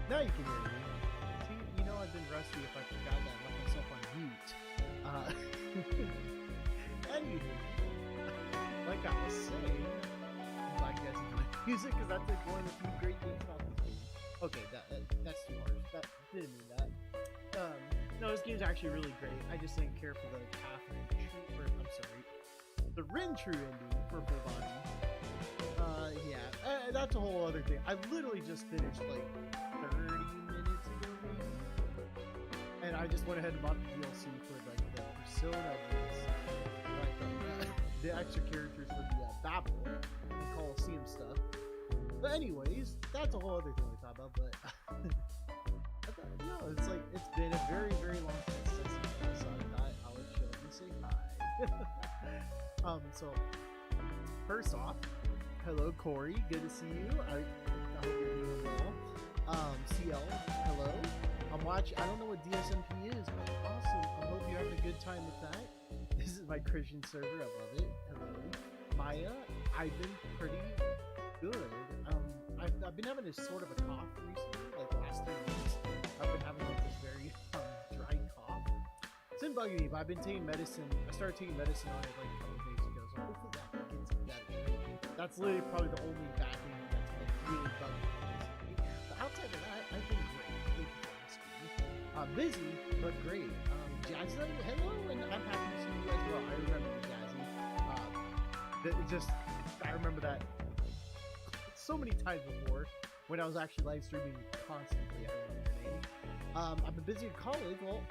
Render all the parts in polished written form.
Now you can hear me. See, you know I've been rusty if I forgot that I left myself on mute. Anywho, like I was saying, I'm glad you guys enjoy music because that's like one of the few great things about this game. Okay, that's too harsh. That didn't mean that. No, this game's actually really great. I just didn't care for the the Rin True ending for full body. Yeah, that's a whole other thing. I literally just finished like 30 minutes ago, maybe, and I just went ahead and bought the DLC for like the persona, like the extra characters for the Babel and Coliseum stuff. But anyways, that's a whole other thing we talk about. But I thought, it's like it's been a very, very long time since I seen this, so I thought I would show up and say hi. So first off, hello Corey, good to see you. I hope you're doing well. CL, hello. I'm watching. I don't know what DSMP is, but awesome. I hope you're having a good time with that. This is my Christian server. I love it. Hello, Maya. I've been pretty good. I've been having a sort of a cough recently, like the last 3 weeks. I've been having like this very dry cough. It's been bugging me, but I've been taking medicine. I started taking medicine on it like a couple of days ago, so hopefully that gets better. That's literally probably the only bad thing that's like really bugging me recently. But outside of that, I've been great. Thank you for asking. Busy, but great. Jazzy, hello, and I'm happy to see you as well. I remember you, Jazzy. I remember that so many times before when I was actually live streaming constantly. I remember your name. I've been busy in college. Well,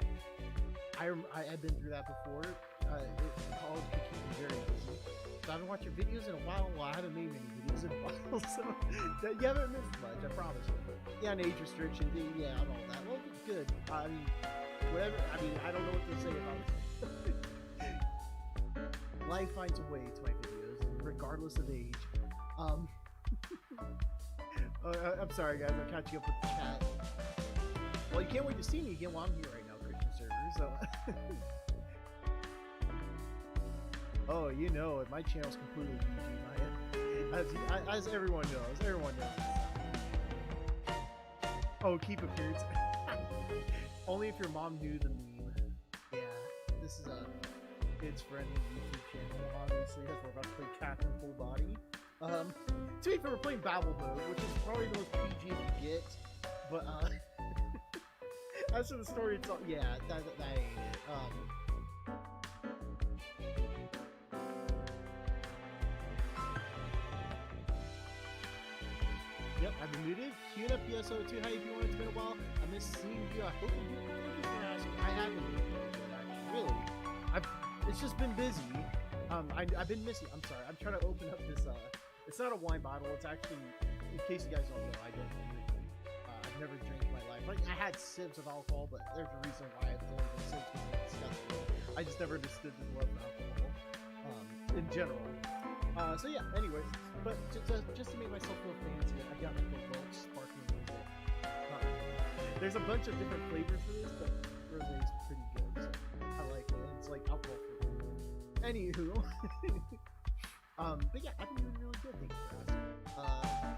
I've been through that before. College can keep me very busy. So I haven't watched your videos in a while. Well, I haven't made many videos in a while, so you haven't missed much, I promise you. But yeah, and age restriction, yeah, and all that. Well, good. I mean, whatever. I mean, I don't know what to say about it. Life finds a way to my videos, regardless of age. I'm sorry, guys. I'm catching up with the chat. Well, you can't wait to see me again while I'm here right now, Christian server. So, oh, you know it. My channel's completely PG, Maya. As everyone knows. Everyone knows. Oh, keep appearance. Only if your mom knew the meme. Yeah, this is a kids-friendly YouTube channel. Obviously, as we're about to play Catherine Full Body. To be fair, we're playing Babel mode, which is probably the most PG you get. But as for the story itself, yeah, that ain't it. Yep, I've been muted. Queuing up PSO2. Hi, AP1. It's been a while. I miss seeing you. I hope you're doing good. Thank you for asking. I have been doing good, actually. Really. It's just been busy. I've been missing. I'm sorry. I'm trying to open up this. It's not a wine bottle. It's actually, in case you guys don't know, I don't drink. I've never drank in my life. Like, I had sips of alcohol, but there's a reason why I've only been sips because it's disgusting. I just never understood the love of alcohol, in general. So yeah. Anyways, but just to make myself feel fancy, I got like a bulk sparkling rosé. There's a bunch of different flavors for this, but rosé is pretty good. So I like it. It's like alcohol free. Anywho. But yeah, I've been doing really good, thanks for asking.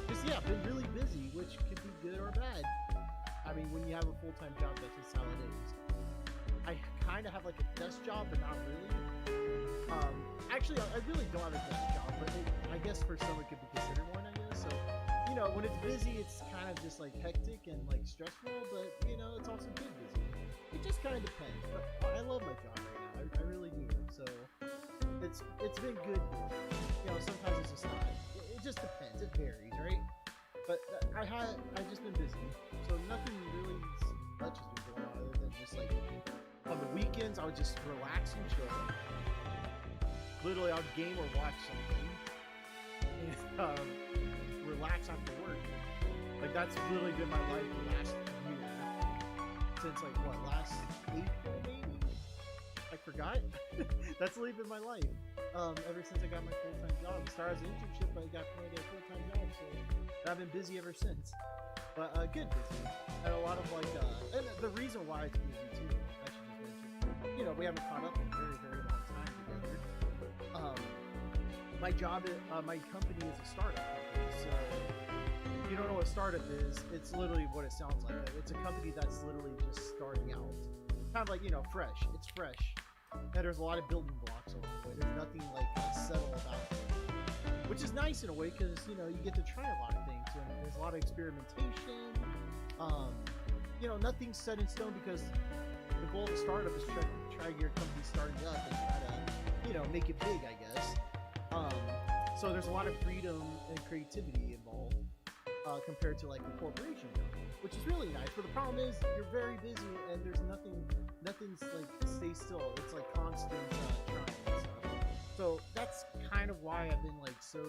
Just, yeah, I've been really busy, which could be good or bad. I mean, when you have a full-time job, that's just how it is. I kind of have like a desk job, but not really. Actually, I really don't have a desk job, but I guess for some it could be considered one, I guess. So, you know, when it's busy, it's kind of just like hectic and like stressful, but, you know, it's also good busy. It just kind of depends, but I love my job right now. I really do. So it's been good. You know, sometimes it's just not. It just depends. It varies, right? But I've just been busy, so nothing really much has been going on other than just like on the weekends I would just relax and chill. Literally, I would game or watch something and relax after work. Like that's literally been my life the last year. Since like what, last April maybe? I forgot. That's literally been my life. Ever since I got my full-time job. It started as an internship, but I got promoted to a full-time job, so I've been busy ever since. But good busy. And a lot of like, and the reason why it's busy too, I should just mention, you know, we haven't caught up in a very, very long time together. My job, my company is a startup company, so you don't know what startup is, it's literally what it sounds like. It's a company that's literally just starting out. Kind of like, fresh. It's fresh. And there's a lot of building blocks along the way. There's nothing like settled about it. Which is nice in a way because, you get to try a lot of things. And there's a lot of experimentation. Nothing's set in stone because the goal of a startup is try to get your company starting up and try to, make it big, I guess. So there's a lot of freedom and creativity involved compared to like a corporation job, which is really nice. But the problem is you're very busy and there's nothing's like stay still. It's like constant trying and stuff. So that's kind of why I've been like so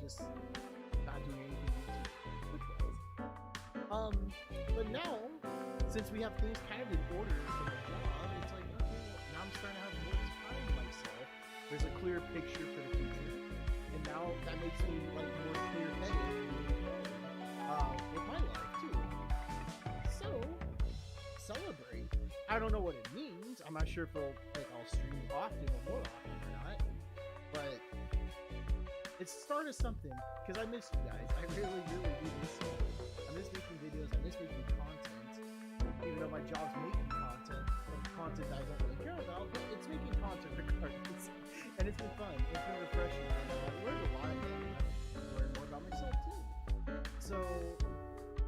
just not doing anything YouTube. But now since we have things kind of in order for my job, it's like okay, well, now I'm starting to have more time to myself. There's a clear picture for the future. And now that makes me like more clear-headed with my life too. So celebrate. I don't know what it means. I'm not sure if I'll stream often or more often or not. But it's started something because I miss you guys. I really, really do miss you. I miss making videos. I miss making content. Even though my job's making content that I don't really care about, but it's making content regardless. And it's been fun. It's been refreshing. I've learned a lot of things. I've learned more about myself too. So,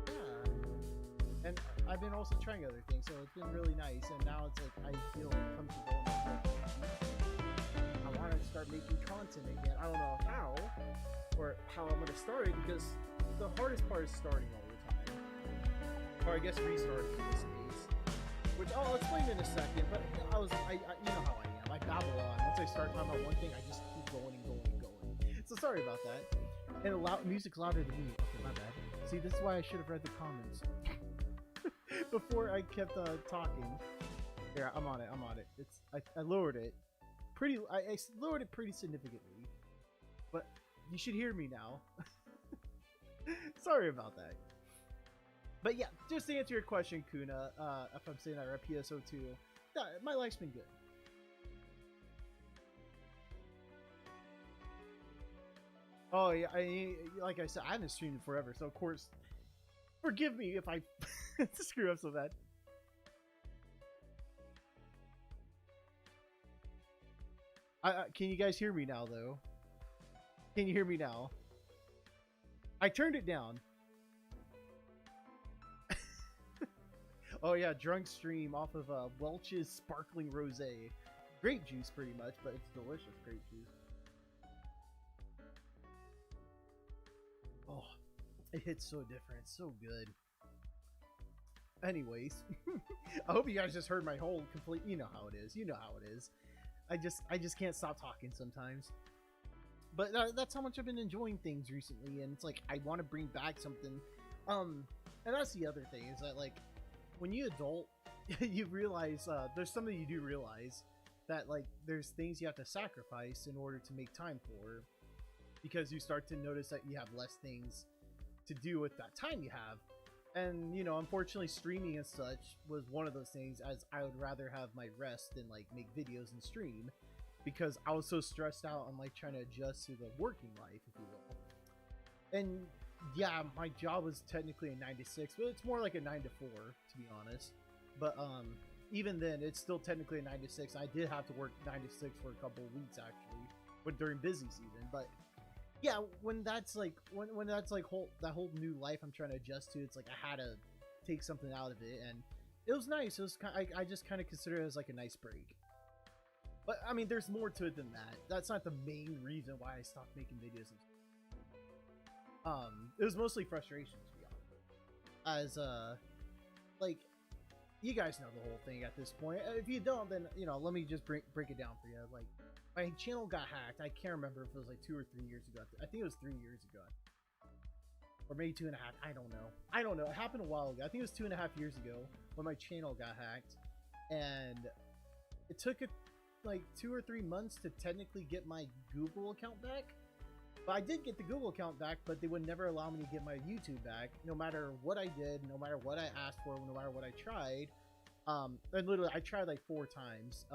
yeah. And I've been also trying other things, so it's been really nice. And now it's like I feel comfortable. I want to start making content again. I don't know how or how I'm going to start it because the hardest part is starting all the time. Or I guess restarting in this case. Which I'll explain in a second, but you know how I am. I babble on. Once I start talking about one thing, I just keep going and going and going. So sorry about that. And music's louder than me. Okay, my bad. See, this is why I should have read the comments before I kept talking. Here, I'm on it. I lowered it. I lowered it pretty significantly. But you should hear me now. Sorry about that. But yeah, just to answer your question, Kuna, if I'm saying that, or PSO2, my life's been good. Oh yeah, like I said, I haven't streamed forever, so of course, forgive me if I screw up so bad. Can you guys hear me now, though? Can you hear me now? I turned it down. Oh yeah, drunk stream off of Welch's Sparkling Rosé. Grape juice, pretty much, but it's delicious grape juice. Oh, it hits so different. It's so good. Anyways, I hope you guys just heard my whole complete. You know how it is. You know how it is. I just can't stop talking sometimes. But that's how much I've been enjoying things recently, and it's like I want to bring back something. And that's the other thing is that like when you adult, you realize there's something you do realize that like there's things you have to sacrifice in order to make time for, because you start to notice that you have less things to do with that time you have. And you know, unfortunately, streaming and such was one of those things, as I would rather have my rest than like make videos and stream, because I was so stressed out on like trying to adjust to the working life, if you will. And yeah, my job was technically a 9 to 6, but it's more like a 9 to 4, to be honest. But even then, it's still technically a 9 to 6. I did have to work 9 to 6 for a couple of weeks actually, but during busy season. But yeah, when that's like when that's like that whole new life I'm trying to adjust to, it's like I had to take something out of it, and it was nice. It was I just kind of consider it as like a nice break. But I mean, there's more to it than that. That's not the main reason why I stopped making videos. It was mostly frustration, to be honest. As like, you guys know the whole thing at this point. If you don't, then you know, let me just break it down for you. Like, my channel got hacked. I can't remember if it was like 2 or 3 years ago. I think it was 3 years ago, or maybe 2.5. I don't know. It happened a while ago. I think it was 2.5 years ago when my channel got hacked, and it took like 2 or 3 months to technically get my Google account back. But I did get the Google account back, but they would never allow me to get my YouTube back, no matter what I did, no matter what I asked for, no matter what I tried. And literally, I tried like 4 times.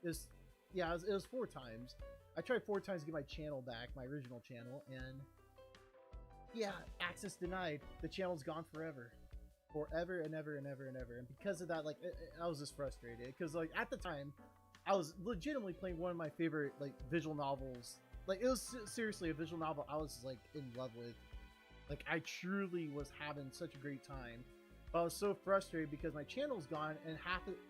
It was 4 times. I tried 4 times to get my channel back, my original channel, and yeah, access denied. The channel's gone forever. Forever and ever and ever and ever. And because of that, like, I was just frustrated. Because, like, at the time, I was legitimately playing one of my favorite, like, visual novels. Like, it was seriously a visual novel I was, like, in love with. Like, I truly was having such a great time. But I was so frustrated because my channel's gone, and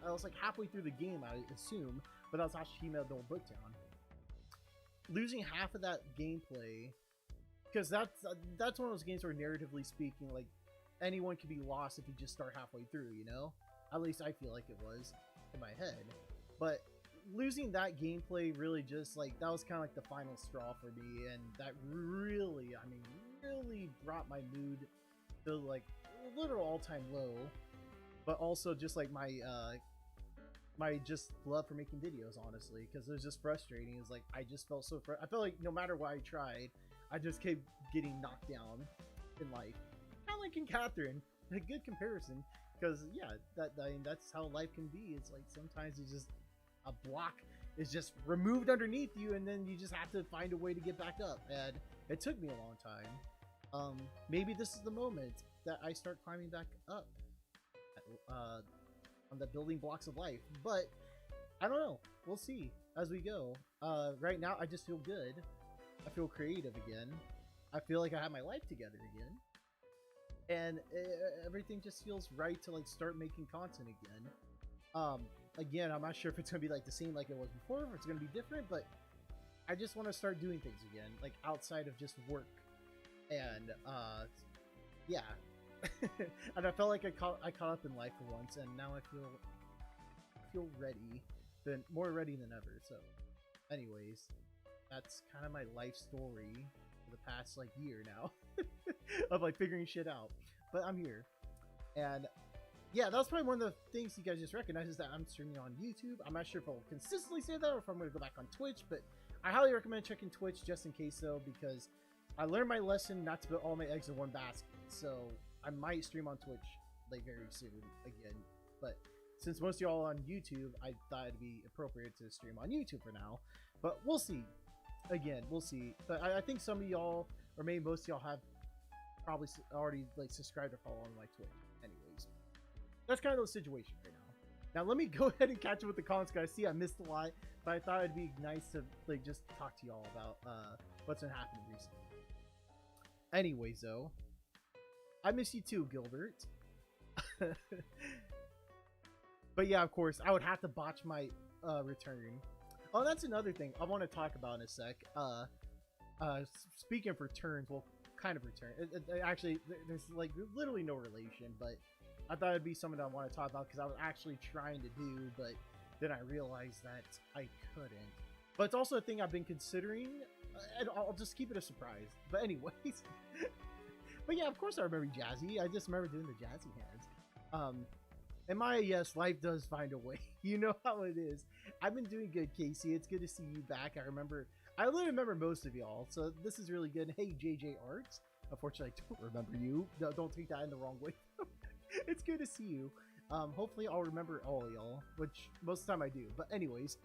I was, like, halfway through the game, I assume. But I was actually emailed the whole book down. Losing half of that gameplay, because that's one of those games where, narratively speaking, like, anyone can be lost if you just start halfway through, you know? At least I feel like it was in my head. But losing that gameplay really just, like, that was kind of like the final straw for me, and that really, I mean, really brought my mood to, like, a literal all-time low. But also just, like, my just love for making videos, honestly, because it was just frustrating. It's like, I just felt so I felt like no matter what I tried, I just kept getting knocked down in life. Kind of like in Catherine, a good comparison, because yeah, I mean, that's how life can be. It's like sometimes it's just a block is just removed underneath you, and then you just have to find a way to get back up. And it took me a long time. Maybe this is the moment that I start climbing back up on the building blocks of life, but I don't know. We'll see as we go. Right now, I just feel good. I feel creative again. I feel like I have my life together again. And everything just feels right to, like, start making content again. Again, I'm not sure if it's gonna be like the same like it was before, or it's gonna be different, but I just want to start doing things again, like outside of just work. And yeah. And I felt like I caught up in life for once, and now I feel ready, more ready than ever. So anyways, that's kind of my life story for the past, like, year now of, like, figuring shit out. But I'm here, and yeah, that was probably one of the things you guys just recognize, is that I'm streaming on YouTube. I'm not sure if I'll consistently say that or if I'm going to go back on Twitch, but I highly recommend checking Twitch just in case, though, because I learned my lesson not to put all my eggs in one basket. So I might stream on Twitch, like, very soon again. But since most of y'all are on YouTube, I thought it'd be appropriate to stream on YouTube for now. But we'll see. Again, we'll see. But I think some of y'all, or maybe most of y'all, have probably already, like, subscribed or followed on my Twitch. Anyways, that's kind of the situation right now. Now let me go ahead and catch up with the comments, guys. See, I missed a lot, but I thought it'd be nice to, like, just talk to y'all about what's been happening recently. Anyways, though, I miss you too, Gilbert. But yeah, of course, I would have to botch my return. Oh, that's another thing I want to talk about in a sec. Speaking of returns, well, kind of return. Actually, there's, like, literally no relation, but I thought it'd be something that I want to talk about because I was actually trying to do, but then I realized that I couldn't. But it's also a thing I've been considering, and I'll just keep it a surprise. But anyways, but yeah, of course I remember Jazzy. I just remember doing the Jazzy hands. And Maya, yes, life does find a way. You know how it is. I've been doing good, Casey. It's good to see you back. I literally remember most of y'all, so this is really good. Hey, JJ Arts. Unfortunately, I don't remember you. No, don't take that in the wrong way. It's good to see you. Hopefully I'll remember all of y'all, which most of the time I do. But anyways,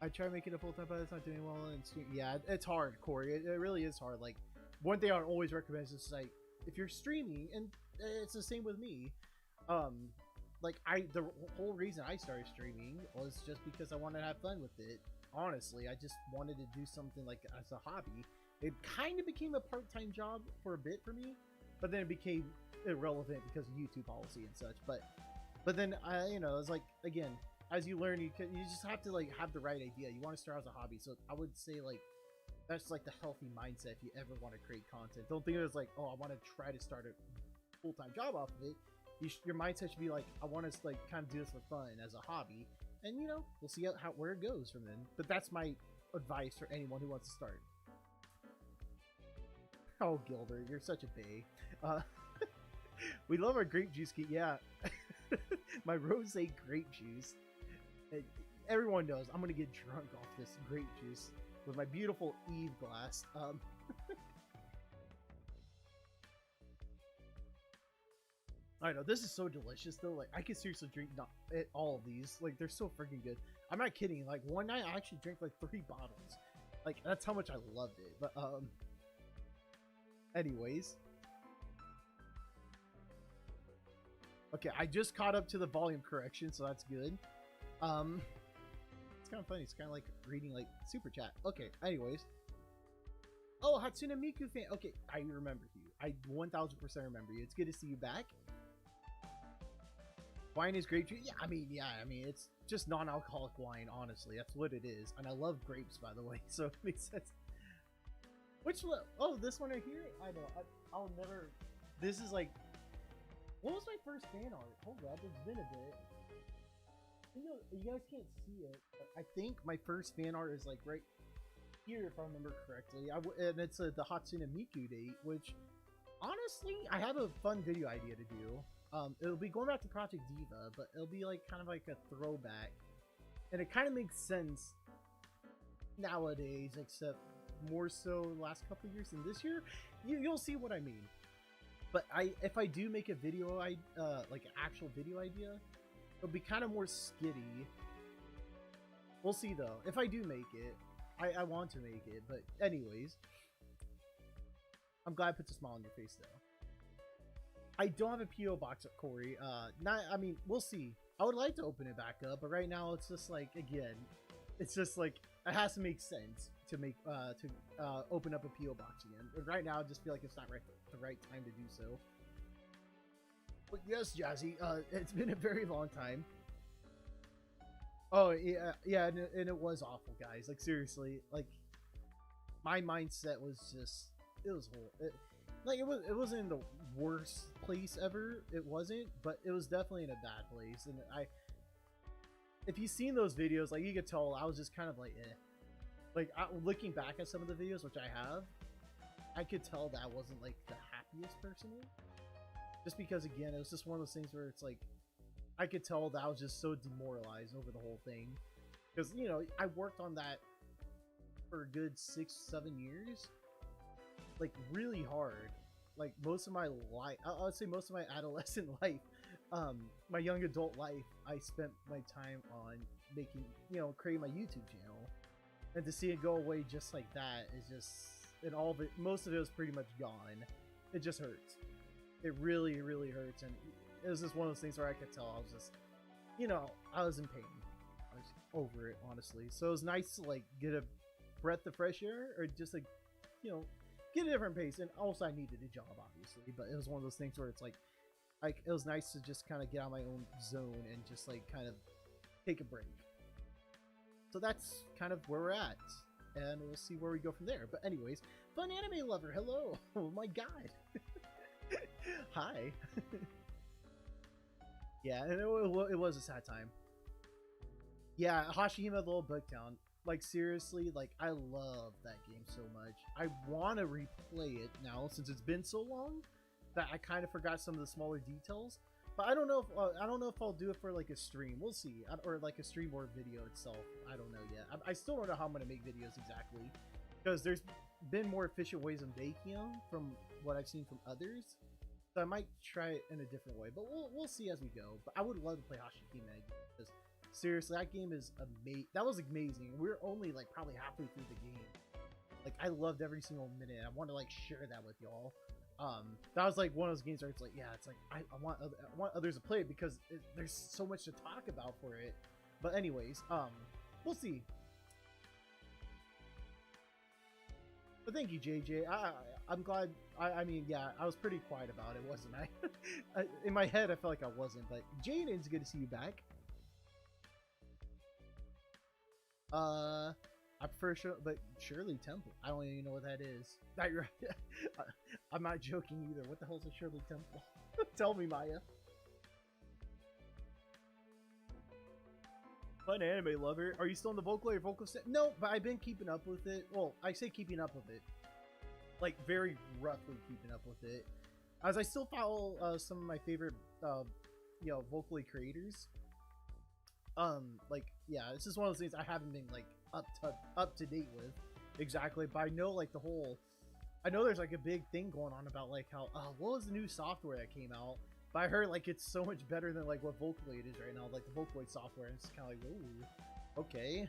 I try to make it a full-time, but it's not doing well. And yeah, it's hard, Corey. It really is hard. Like, one thing I would always recommend is just, like, if you're streaming, and it's the same with me, like, the whole reason I started streaming was just because I wanted to have fun with it. Honestly, I just wanted to do something, like, as a hobby. It kind of became a part-time job for a bit for me, but then it became irrelevant because of YouTube policy and such. But then you know, it's like, again, as you learn, you just have to, like, have the right idea. You want to start as a hobby, so I would say, like, that's, like, the healthy mindset if you ever want to create content. Don't think of it as, like, oh, I want to try to start a full-time job off of it. Your mindset should be like, I want to, like, kind of do this for fun as a hobby, and, you know, we'll see where it goes from then. But that's my advice for anyone who wants to start. Oh, Gilbert, you're such a bae. We love our grape juice. Yeah, my rosé grape juice. Everyone knows I'm gonna get drunk off this grape juice with my beautiful Eve glass. I know, this is so delicious though. Like, I could seriously drink all of these. Like, they're so freaking good. I'm not kidding. Like, one night I actually drank like 3 bottles. Like, that's how much I loved it. But Anyways, okay, I just caught up to the volume correction, so that's good. It's kind of funny. It's kind of like reading like super chat. Okay, anyways. Oh, Hatsune Miku fan. Okay, I remember you. I 1000% remember you. It's good to see you back. Wine is grape juice. Yeah, I mean, it's just non-alcoholic wine. Honestly, that's what it is. And I love grapes, by the way, so it makes sense. Which one? Oh, this one right here. I know. I'll never. This is like. What was my first fan art? Hold up, it's been a bit. You guys can't see it, but I think my first fan art is like right here, if I remember correctly. And it's the Hatsune Miku date, which honestly, I have a fun video idea to do. It'll be going back to Project Diva, but it'll be like kind of like a throwback, and it kind of makes sense nowadays, except more so the last couple of years than this year. You'll see what I mean. But if I do make a video, like an actual video idea, it'll be kind of more skitty. We'll see though. If I do make it, I want to make it. But anyways, I'm glad it puts a smile on your face though. I don't have a PO box at Corey. I mean, we'll see. I would like to open it back up, but right now it's just like, again, it's just like it has to make sense to make open up a PO box again. But right now, I just feel like it's not the right time to do so. But yes, Jazzy, it's been a very long time. Oh yeah, and it was awful, guys. Like seriously, like my mindset was just it was horrible. It wasn't in the worst place ever. It wasn't, but it was definitely in a bad place. And if you've seen those videos, like you could tell, I was just kind of like, eh. Like looking back at some of the videos, which I have, I could tell that I wasn't like the happiest personally. Just because, again, it was just one of those things where it's like, I could tell that I was just so demoralized over the whole thing. Because, you know, I worked on that for a good 6-7 years. Like, really hard. Like, most of my life, I would say most of my adolescent life, my young adult life, I spent my time on making, you know, creating my YouTube channel. And to see it go away just like that is just, and all of it, most of it was pretty much gone. It just hurts. It really, really hurts. And it was just one of those things where I could tell I was just, you know, I was in pain. I was over it, honestly. So it was nice to, like, get a breath of fresh air, or just, like, you know, get a different pace. And also, I needed a job, obviously. But it was one of those things where it's like it was nice to just kind of get out of my own zone and just, like, kind of take a break. So that's kind of where we're at. And we'll see where we go from there. But anyways, fun anime lover, hello! Oh my god! Hi! Yeah, and it was a sad time. Yeah, Hashihime Little Book Town. Like, seriously, like, I love that game so much. I want to replay it now, since it's been so long, that I kind of forgot some of the smaller details. But I don't know if I'll do it for like a stream. We'll see, or like a stream or video itself. I don't know yet. I still don't know how I'm gonna make videos exactly, because there's been more efficient ways of making them from what I've seen from others. So I might try it in a different way, but we'll see as we go. But I would love to play Hashihime again, because seriously, that game is amazing. That was amazing. We're only like probably halfway through the game. Like, I loved every single minute. I want to like share that with y'all. That was like one of those games where it's like, yeah, it's like I want others to play it, because there's so much to talk about for it. But anyways, we'll see. But thank you, JJ. I'm glad. I mean, yeah, I was pretty quiet about it, wasn't I? In my head, I felt like I wasn't. But Jaden, it's good to see you back. I prefer but Shirley Temple. I don't even know what that is. I'm not joking either. What the hell is a Shirley Temple? Tell me, Maya. Fun anime lover. Are you still in the Vocaloid or Vocal set? No, but I've been keeping up with it. Well, I say keeping up with it, like very roughly keeping up with it, as I still follow some of my favorite, you know, Vocaloid creators. Like, yeah, this is one of those things I haven't been like up to date with exactly, but I know like I know there's like a big thing going on about like how what was the new software that came out, but I heard like it's so much better than like what Vocaloid is right now, like the Vocaloid software, and it's kind of like, ooh, okay,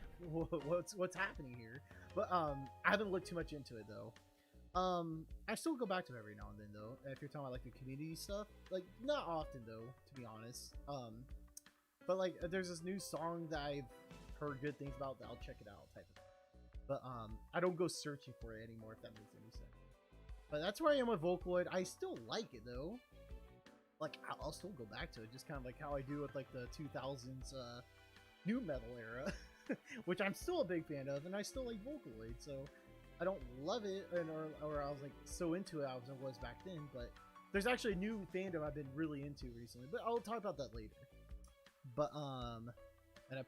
what's happening here? But I haven't looked too much into it though. I still go back to it every now and then though. If you're talking about like the community stuff, like not often though, to be honest. But like there's this new song that I've heard good things about that I'll check it out type of thing. But I don't go searching for it anymore if that makes any sense. But that's where I am with Vocaloid. I still like it though. Like I'll still go back to it, just kind of like how I do with like the 2000s new metal era, which I'm still a big fan of, and I still like Vocaloid. So I don't love it, or I was like so into it I was back then. But there's actually a new fandom I've been really into recently. But I'll talk about that later. But and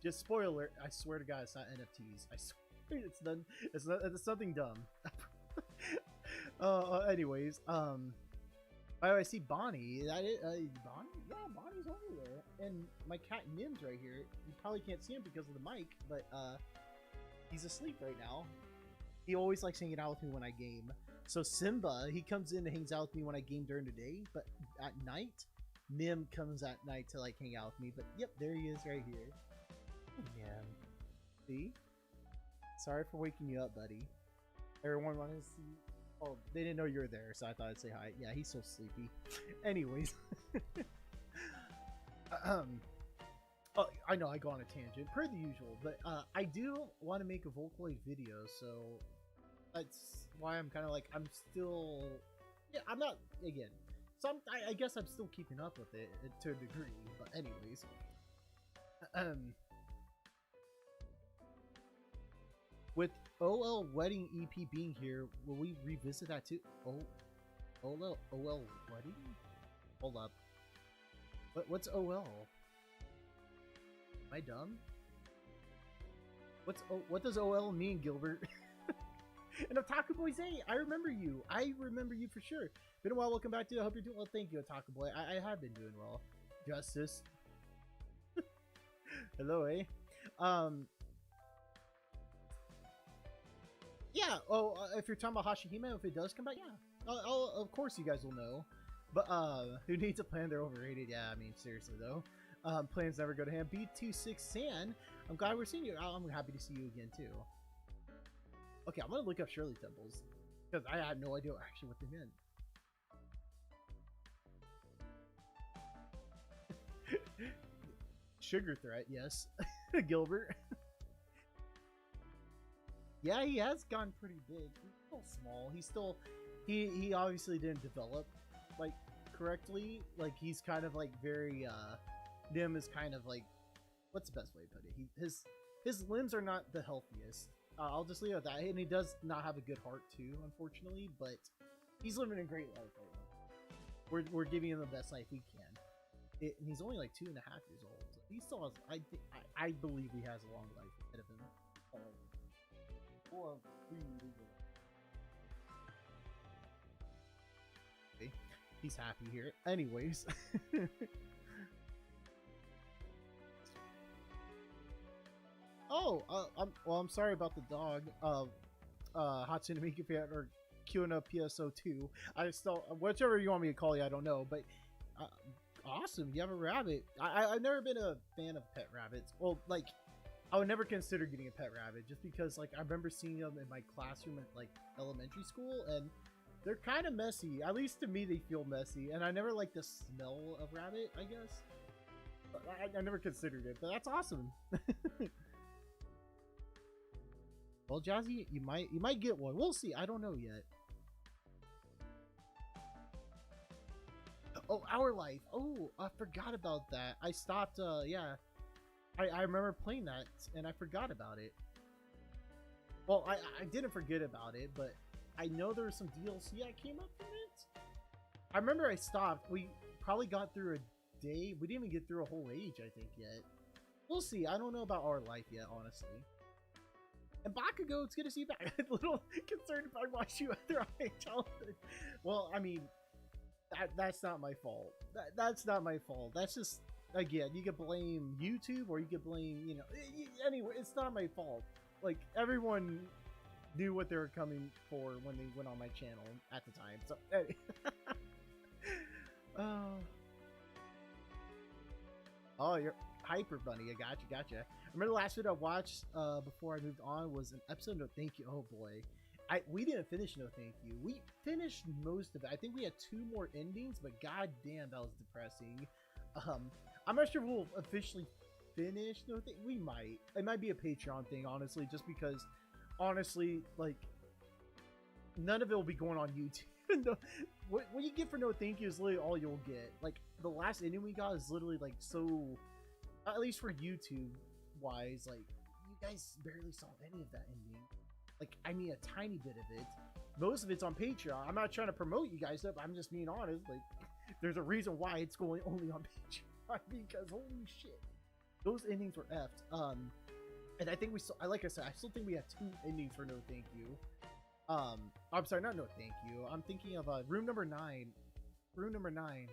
just spoiler alert, I swear to God, it's not NFTs. I swear it's none. It's something dumb. Anyways, oh, I see Bonnie. That is, Bonnie? Yeah, Bonnie's over there. And my cat Nim's right here. You probably can't see him because of the mic, but he's asleep right now. He always likes hanging out with me when I game. So Simba, he comes in and hangs out with me when I game during the day, but at night, Nim comes at night to like hang out with me. But yep, there he is right here. Oh, man. See? Sorry for waking you up, buddy. Everyone wanted to see. Oh, they didn't know you were there, so I thought I'd say hi. Yeah, he's so sleepy. Anyways. Oh, I know I go on a tangent, per the usual, but I do want to make a Vocaloid video, so that's why I'm kind of like, I'm still, yeah, I'm not, again, so I guess I'm still keeping up with it to a degree, but anyways. With OL Wedding EP being here, will we revisit that too? Oh, OL Wedding? Hold up. What's OL? Am I dumb? What does OL mean, Gilbert? And Otaku Boy Zay, I remember you. I remember you for sure. Been a while. Welcome back to. I hope you're doing well. Thank you, Otaku Boy. I have been doing well. Justice. Hello, eh? Yeah. Oh, if you're talking about Hashihime, if it does come back, yeah. Of course, you guys will know. But who needs a plan? They're overrated. Yeah, I mean, seriously though. Plans never go to hand. B26 San, I'm glad we're seeing you. I'm happy to see you again too. Okay, I'm gonna look up Shirley Temples because I had no idea actually what they meant. Sugar threat, yes. Gilbert. Yeah, he has gone pretty big. He's still small. He's still he obviously didn't develop like correctly. Like he's kind of like very Nim is kind of like, what's the best way to put it? His limbs are not the healthiest. I'll just leave it at that. And he does not have a good heart too, unfortunately. But he's living a great life right now. We're giving him the best life we can. And he's only like 2.5 years old. So he still has. I believe he has a long life ahead of him. Or okay. He's happy here. Anyways. Oh, I'm sorry about the dog. Hatsune Miku fan or Kyona PSO2. I still, whichever you want me to call you, I don't know. But awesome, you have a rabbit. I've never been a fan of pet rabbits. Well, like, I would never consider getting a pet rabbit just because, like, I remember seeing them in my classroom at like elementary school, and they're kind of messy. At least to me, they feel messy, and I never liked the smell of rabbit. I guess I never considered it, but that's awesome. Well, Jazzy, you might get one. We'll see. I don't know yet. Oh, Our Life. Oh, I forgot about that. I stopped. Yeah, I remember playing that, and I forgot about it. Well, I didn't forget about it, but I know there was some DLC that came up from it. I remember I stopped. We probably got through a day. We didn't even get through a whole age, I think, yet. We'll see. I don't know about Our Life yet, honestly. And Bakugo, it's good to see you back. I'm a little concerned if I watch you after my childhood. Well, I mean, that's not my fault. That's not my fault. That's just, again, you could blame YouTube or you could blame, you know, anyway, it's not my fault. Like, everyone knew what they were coming for when they went on my channel at the time. So, anyway. Oh, you're Hyper Bunny. I gotcha. I remember the last video I watched before I moved on was an episode of Thank You. Oh boy. we didn't finish No Thank You. We finished most of it. I think we had 2 more endings, but god damn, that was depressing. I'm not sure we'll officially finish No Thank. We might. It might be a Patreon thing, honestly, just because, honestly, like, none of it will be going on YouTube. No, what you get for No Thank You is literally all you'll get. Like, the last ending we got is literally like so, at least for YouTube wise, like, you guys barely saw any of that ending. Like, I mean, a tiny bit of it. Most of it's on Patreon. I'm not trying to promote you guys up. I'm just being honest. Like, there's a reason why it's going only on Patreon, because holy shit, those endings were effed. And I think we still, like I said, I still think we have 2 endings for No Thank You. I'm sorry, not No Thank You. I'm thinking of Room Number 9. Room Number 9.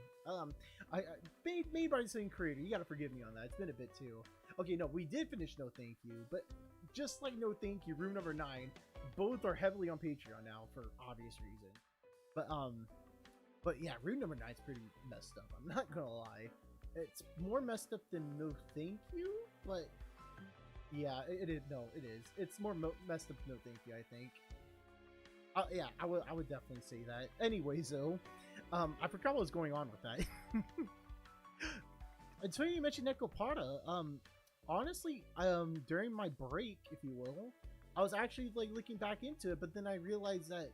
I made by the same creator. You gotta forgive me on that. It's been a bit too. Okay, no, we did finish No Thank You, but just like No Thank You, Room Number 9, both are heavily on Patreon now for obvious reason. But yeah, Room Number 9 is pretty messed up. I'm not gonna lie. It's more messed up than No Thank You, but yeah, it is. No, it is. It's more messed up than No Thank You, I think. Yeah, I would definitely say that. Anyways, though, I forgot what was going on with that. Until you mentioned Necropada, honestly, during my break, if you will, I was actually like looking back into it, but then I realized that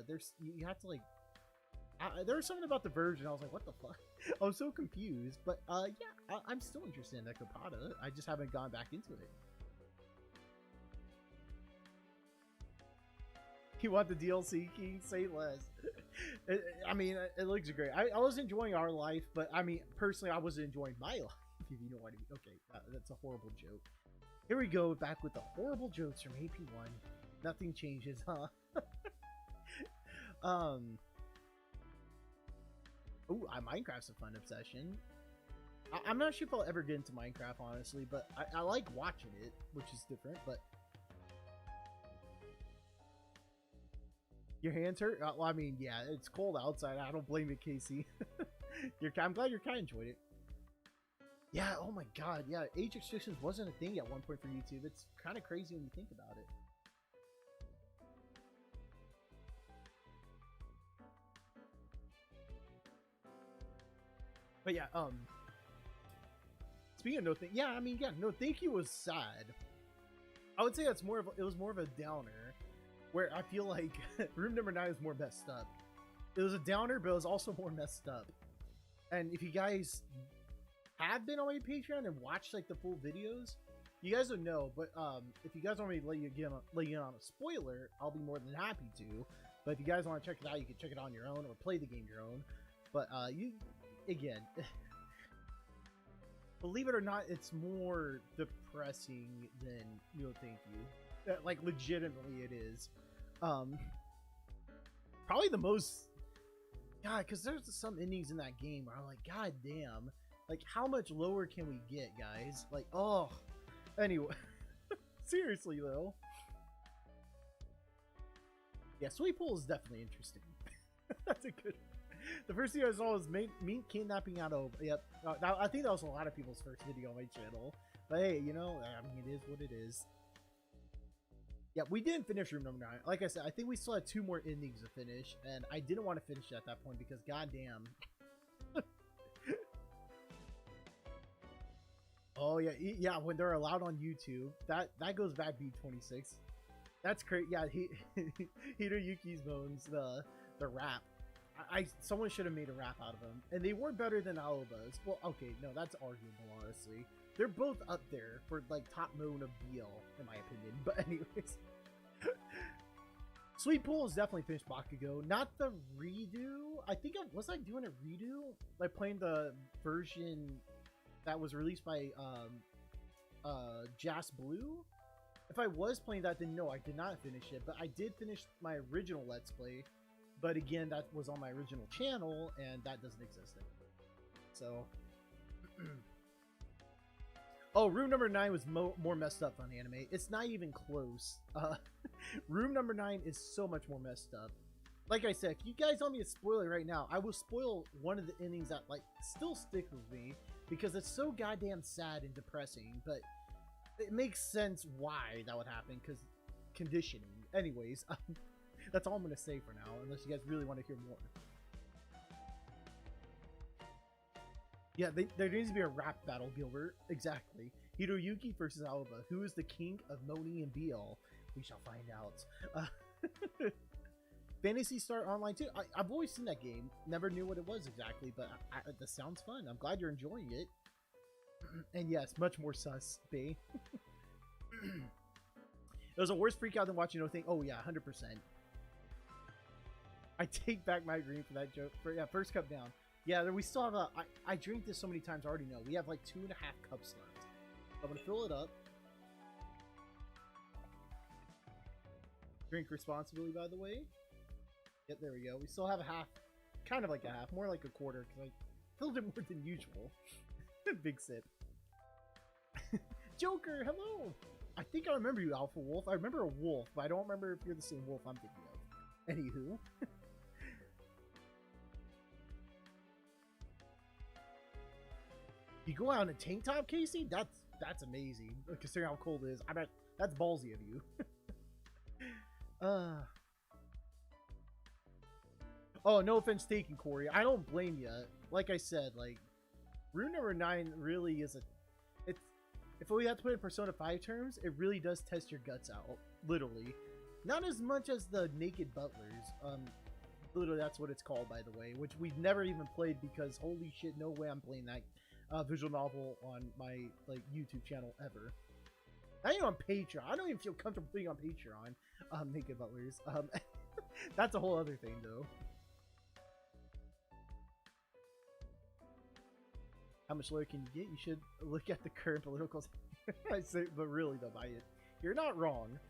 there's you have to like there was something about the version. I was like, what the fuck? I was so confused, but yeah, I'm still interested in Necropada. I just haven't gone back into it. You want the DLC, King? Say less. I mean, it looks great. I was enjoying our life, but I mean, personally, I wasn't enjoying my life, if you know what I mean. Okay, that's a horrible joke. Here we go, back with the horrible jokes from AP1. Nothing changes, huh? Ooh, Minecraft's a fun obsession. I'm not sure if I'll ever get into Minecraft, honestly, but I like watching it, which is different, but... Your hands hurt? Well, I mean, yeah, it's cold outside. I don't blame you, Casey. I'm glad you kind of enjoyed it. Yeah, oh my god, yeah, age restrictions wasn't a thing at one point for YouTube. It's kind of crazy when you think about it. But yeah, speaking of No Thank, yeah, I mean, yeah, No Thank You was sad. I would say that's more of it was more of a downer, where I feel like Room Number 9 is more messed up. It was a downer, but it was also more messed up. And if you guys have been on my Patreon and watched like the full videos, you guys would know. But if you guys want me to let you in on a spoiler, I'll be more than happy to. But if you guys want to check it out, you can check it on your own or play the game your own. But again, believe it or not, it's more depressing than No Thank You. Like, legitimately it is. Probably the most... God, because there's some endings in that game where I'm like, god damn. Like, how much lower can we get, guys? Like, oh. Anyway. Seriously, though. Yeah, Sweet Pool is definitely interesting. That's a good... The first thing I saw was me kidnapping out of... Yep. I think that was a lot of people's first video on my channel. But hey, you know, I mean, it is what it is. Yeah, we didn't finish Room Number 9. Like I said, I think we still had 2 more endings to finish, and I didn't want to finish it at that point because goddamn. Oh yeah, yeah. When they're allowed on YouTube, that goes back B26. That's crazy. Yeah, Hiroyuki's Bones, the rap. Someone should have made a rap out of them, and they were better than Aoba's. Well, okay, no, that's arguable, honestly. They're both up there for, like, top mode of BL, in my opinion. But anyways. Sweet Pool is definitely finished Bakugo. Not the redo. I think was I doing a redo? Like, playing the version that was released by, Jas Blue? If I was playing that, then no, I did not finish it. But I did finish my original Let's Play. But again, that was on my original channel, and that doesn't exist anymore. So... Oh, Room Number 9 was more messed up on anime. It's not even close. Room Number 9 is so much more messed up. Like I said, if you guys want me to spoil it right now, I will spoil one of the endings that, like, still stick with me because it's so goddamn sad and depressing, but it makes sense why that would happen because conditioning. Anyways, that's all I'm gonna say for now, unless you guys really want to hear more. Yeah, there needs to be a rap battle, Gilbert. Exactly. Hiroyuki versus Aoba. Who is the king of Moni and BL? We shall find out. Phantasy Star Online too. I've always seen that game. Never knew what it was exactly, but this sounds fun. I'm glad you're enjoying it. And yes, much more sus, bae. It was a worse freak out than watching no thing. Oh yeah, 100%. I take back my green for that joke. Yeah, first cup down. Yeah, we still have a... I drink this so many times, I already know. We have like 2.5 cups left. I'm going to fill it up. Drink responsibly, by the way. Yep, there we go. We still have a half. Kind of like a half. More like a quarter, because I filled it more than usual. Big sip. Joker, hello! I think I remember you, Alpha Wolf. I remember a wolf, but I don't remember if you're the same wolf I'm thinking of. Anywho. You go out in a tank top, Casey? That's amazing. Considering how cold it is. I bet that's ballsy of you. Oh, no offense taken, Corey. I don't blame you. Like I said, like, Rune number 9 really is a... If we have to put it in Persona 5 terms, it really does test your guts out. Literally. Not as much as the Naked Butlers. Literally, that's what it's called, by the way. Which we've never even played because, holy shit, no way I'm playing that visual novel on my, like, YouTube channel ever. Not even on Patreon. I don't even feel comfortable putting on Patreon. Naked Butlers. That's a whole other thing, though. How much lower can you get? You should look at the current political... I say, but really, though, by it, you're not wrong.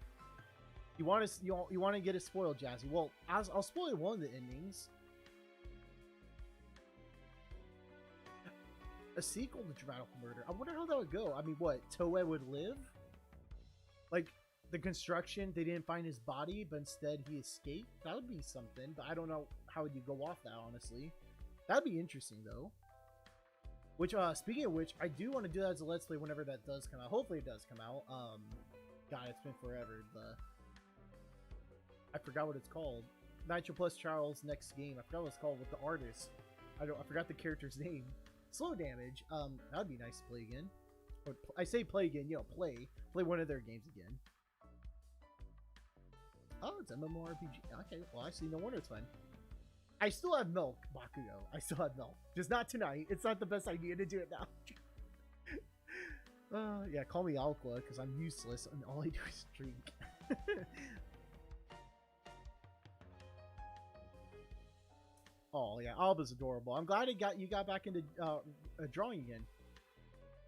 You want to get it spoiled, Jazzy. Well, I'll spoil one of the endings. A sequel to Dramatical Murder. I wonder how that would go. I mean, what? Toei would live? Like, the construction, they didn't find his body, but instead he escaped? That would be something, but I don't know how would you go off that, honestly. That'd be interesting, though. Which, speaking of which, I do want to do that as a Let's Play whenever that does come out. Hopefully it does come out. God, it's been forever. I forgot what it's called. Nitro Plus Charles' next game. I forgot what it's called with the artist. I forgot the character's name. Slow Damage. That would be nice to play again. Or, I say play again, you know, play one of their games again. Oh, it's MMORPG. Okay, well, actually, no wonder it's fun. I still have milk, Bakugo. I still have milk. Just not tonight. It's not the best idea to do it now. Yeah, call me Alqua, because I'm useless, and all I do is drink. Oh, yeah, Alba's adorable. I'm glad you got back into drawing again.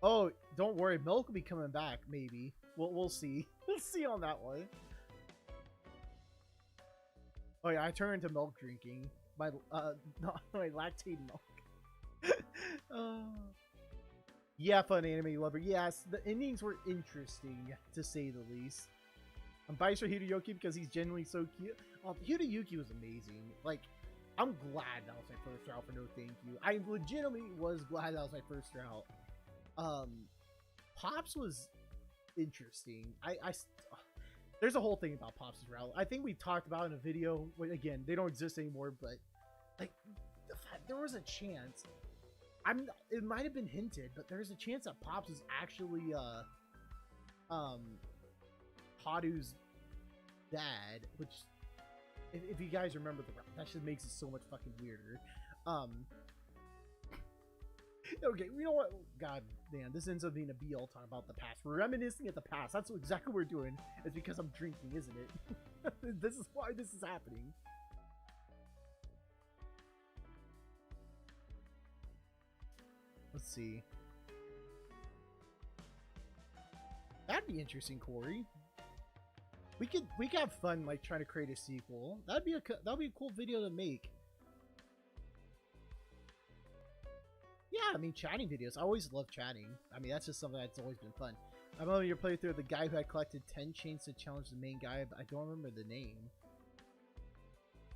Oh, don't worry. Milk will be coming back, maybe. We'll see. We'll see on that one. Oh, yeah, I turned into milk drinking. My lactated milk. Yeah, fun anime lover. Yes, the endings were interesting, to say the least. I'm biased for Hiroyuki because he's genuinely so cute. Oh, Hiroyuki was amazing. Like, I'm glad that was my first route for no thank you. I legitimately was glad that was my first route. Pops was interesting. There's a whole thing about Pops' route. I think we talked about in a video. Again, they don't exist anymore, but like the fact there was a chance. It might have been hinted, but there's a chance that Pops is actually Haru's dad, which if you guys remember the route, that just makes it so much fucking weirder. Okay, you know what? God damn, this ends up being a BL talk about the past. We're reminiscing at the past. That's exactly what we're doing. It's because I'm drinking, isn't it? This is why this is happening. Let's see. That'd be interesting, Corey. We could have fun, like, trying to create a sequel. That'd be a cool video to make. Yeah, I mean, chatting videos. I always love chatting. I mean, that's just something that's always been fun. I remember your playthrough of the guy who had collected 10 chains to challenge the main guy, but I don't remember the name.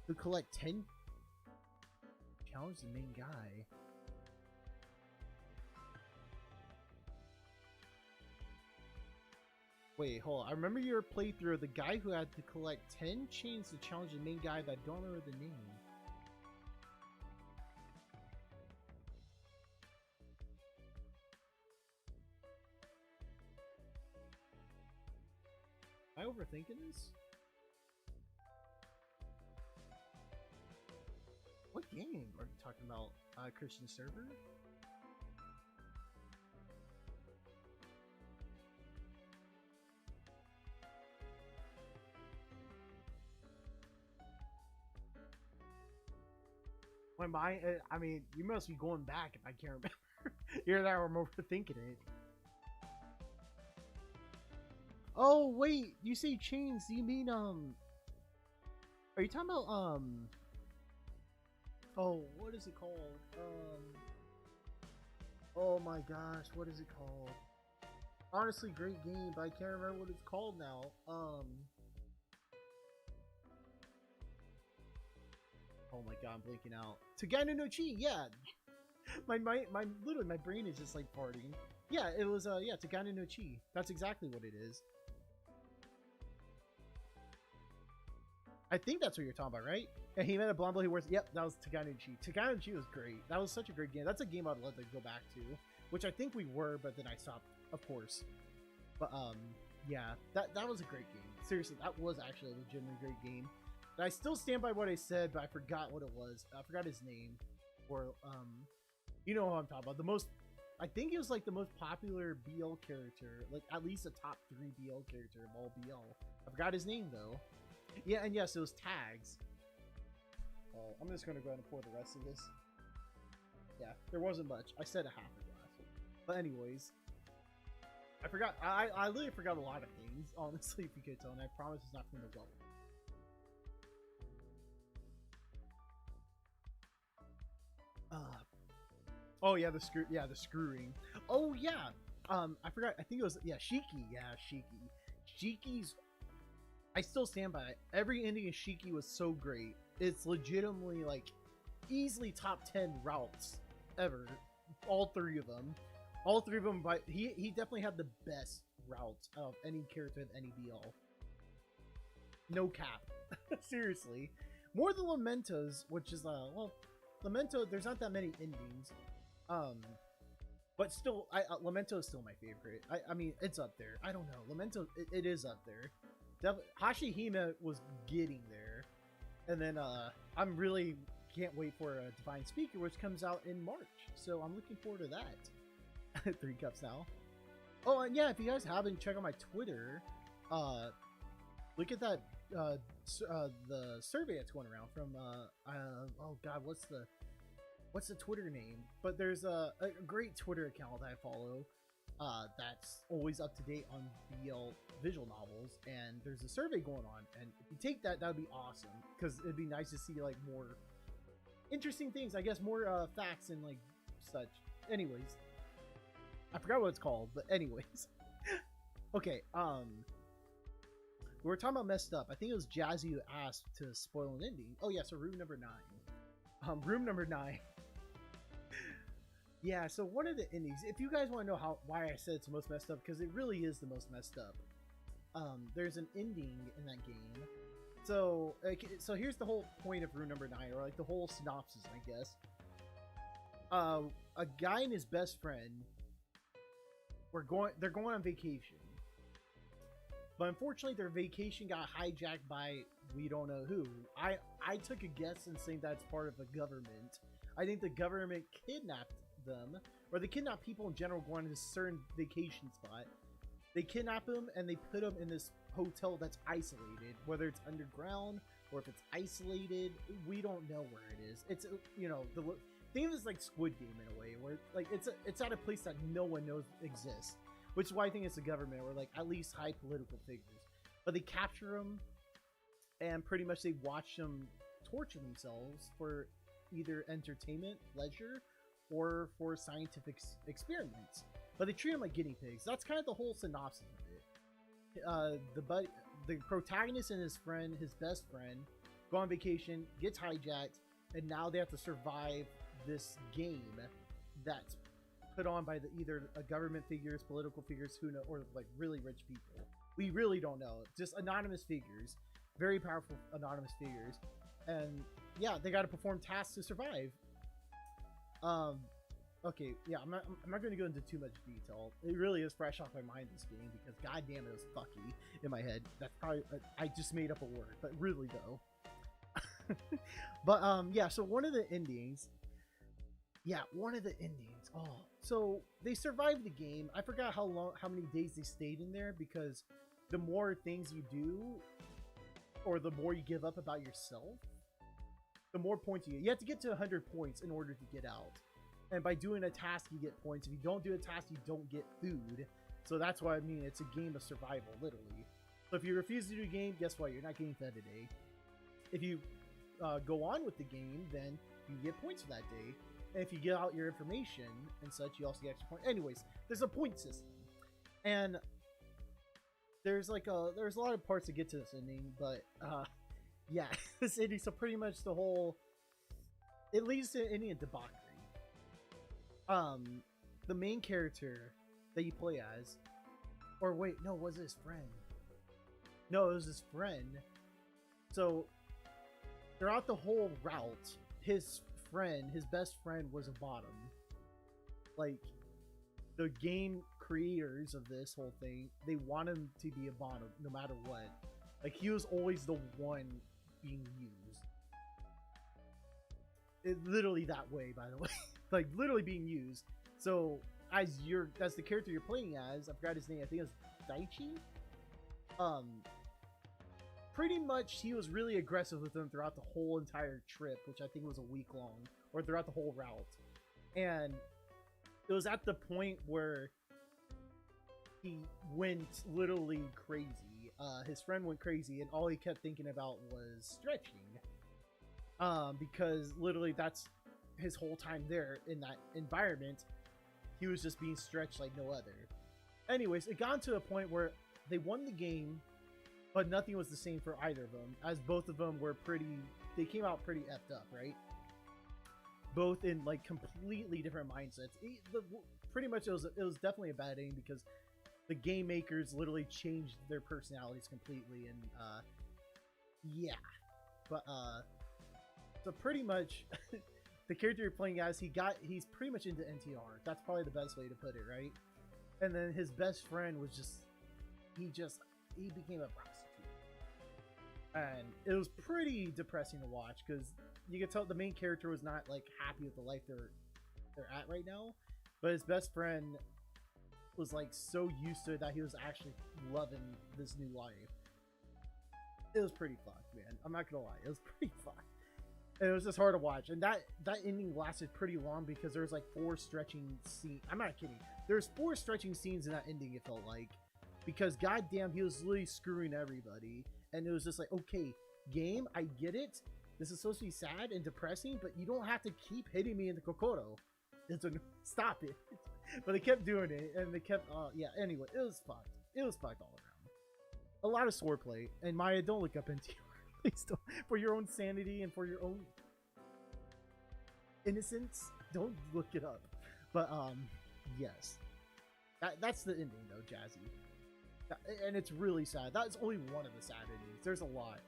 Who collect 10? Challenge the main guy. Wait, hold on. I remember your playthrough of the guy who had to collect 10 chains to challenge the main guy, but I don't remember the name. Am I overthinking this? What game are you talking about? Christian server? My mind, I mean, you must be going back if I can't remember. Either that or I'm overthinking it. Oh, wait, you say chains, do you mean, are you talking about, oh, what is it called? Oh my gosh, what is it called? Honestly, great game, but I can't remember what it's called now. Oh my god, I'm blinking out. Taganu no Chi, yeah. Literally, my brain is just like farting. Yeah, it was, yeah, Taganu no Chi. That's exactly what it is. I think that's what you're talking about, right? Yeah, he met a blonde boy who wears. Yep, that was Taganu Chi. Taganu Chi was great. That was such a great game. That's a game I'd love to go back to, which I think we were, but then I stopped, of course. But yeah, that was a great game. Seriously, that was actually a legitimately great game. And I still stand by what I said, but I forgot what it was. I forgot his name, or you know what I'm talking about. The most, I think it was like the most popular BL character, like at least a top 3 BL character of all BL. I forgot his name though. Yeah, and yes, it was tags. I'm just going to go ahead and pour the rest of this. Yeah, there wasn't much. I said a half a glass. But anyways, I forgot. I literally forgot a lot of things, honestly, if you could tell, and I promise it's not from the level. Oh yeah, the screwing. Oh yeah. I forgot. I think it was, yeah, Shiki. Yeah, Shiki. Shiki's, I still stand by it. Every ending of Shiki was so great. It's legitimately like easily top 10 routes ever. All 3 of them. All 3 of them, but he definitely had the best routes of any character in any BL. No cap. Seriously. More than Lamento's, which is well, Lamento, there's not that many endings. But still, Lamento is still my favorite. I mean, it's up there. I don't know. Lamento, it is up there. Hashihime was getting there. And then I'm really can't wait for a Divine Speaker, which comes out in March. So I'm looking forward to that. 3 cups now. Oh, and yeah, if you guys haven't, check out my Twitter. Look at that the survey that's going around from oh god, what's the Twitter name? But there's a great Twitter account that I follow that's always up to date on BL visual novels, and there's a survey going on, and if you take that, would be awesome, because it'd be nice to see like more interesting things, I guess, more facts and like such. Anyways, I forgot what it's called, but anyways. Okay, we were talking about messed up. I think it was Jazzy who asked to spoil an ending. Oh yeah, so room number 9. Room number 9. Yeah, so one of the endings, if you guys want to know why I said it's the most messed up, because it really is the most messed up. There's an ending in that game. So here's the whole point of room number 9, or like the whole synopsis, I guess. A guy and his best friend they're going on vacation. But unfortunately, their vacation got hijacked by we don't know who. I took a guess in saying that's part of the government. I think the government kidnapped them, or they kidnap people in general going to a certain vacation spot. They kidnap them and they put them in this hotel that's isolated, whether it's underground or if it's isolated. We don't know where it is. It's, you know, think of it as like Squid Game in a way, where like it's at a place that no one knows exists, which is why I think it's the government, or like at least high political figures. But they capture them, and pretty much they watch them torture themselves for either entertainment, pleasure, or for scientific experiments. But they treat them like guinea pigs. That's kind of the whole synopsis of it. The protagonist and his friend, his best friend, go on vacation, gets hijacked, and now they have to survive this game that's put on by either government figures, political figures, who know, or like really rich people. We really don't know. Just anonymous figures, very powerful anonymous figures, and yeah, they got to perform tasks to survive. Um, okay, yeah, I'm not going to go into too much detail. It really is fresh off my mind, this game, because goddamn, it was fucky in my head. That's probably I just made up a word, but really though. But yeah, so one of the endings. Yeah, one of the endings. Oh, so they survived the game. I forgot how many days they stayed in there, because the more things you do, or the more you give up about yourself, the more points you get. You have to get to 100 points in order to get out. And by doing a task, you get points. If you don't do a task, you don't get food. So that's why I mean it's a game of survival, literally. So if you refuse to do a game, guess what? You're not getting fed today. If you go on with the game, then you get points for that day. And if you get out your information and such, you also get extra points. Anyways, there's a point system. And there's a lot of parts to get to this ending, but yeah, this ending, so pretty much the whole, it leads to an Indian debauchery. The main character that you play as, or wait, no, was it his friend? No, it was his friend. So throughout the whole route, his best friend was a bottom. Like, the game creators of this whole thing, they want him to be a bottom no matter what. Like, he was always the one being used. It literally that way, by the way. Like, literally being used. So as the character you're playing as, I forgot his name, I think it was Daichi. Pretty much he was really aggressive with them throughout the whole entire trip, which I think was a week long, or throughout the whole route. And it was at the point where he went literally crazy. His friend went crazy, and all he kept thinking about was stretching. Because literally that's his whole time there in that environment. He was just being stretched like no other. Anyways, it got to a point where they won the game, but nothing was the same for either of them, as both of them were they came out pretty effed up, right? Both in like completely different mindsets. Pretty much it was definitely a bad ending, because the game makers literally changed their personalities completely, and yeah. But so pretty much the character you're playing as, he's pretty much into NTR. That's probably the best way to put it, right? And then his best friend was he became a prostitute. And it was pretty depressing to watch, because you could tell the main character was not like happy with the life they're at right now. But his best friend was like so used to it that he was actually loving this new life. It was pretty fucked, man. I'm not gonna lie, it was pretty fucked. And it was just hard to watch. And that ending lasted pretty long, because there was like 4 stretching scenes. I'm not kidding. There's 4 stretching scenes in that ending, it felt like. Because goddamn, he was literally screwing everybody. And it was just like, okay, game, I get it. This is supposed to be sad and depressing, but you don't have to keep hitting me in the kokoro. Stop it. But they kept doing it, and they kept, yeah, anyway, it was fucked. It was fucked all around. A lot of swordplay. And Maya, don't look up into please don't. For your own sanity and for your own innocence, don't look it up. But, yes. That's the ending, though, Jazzy. And it's really sad. That's only one of the sad endings. There's a lot.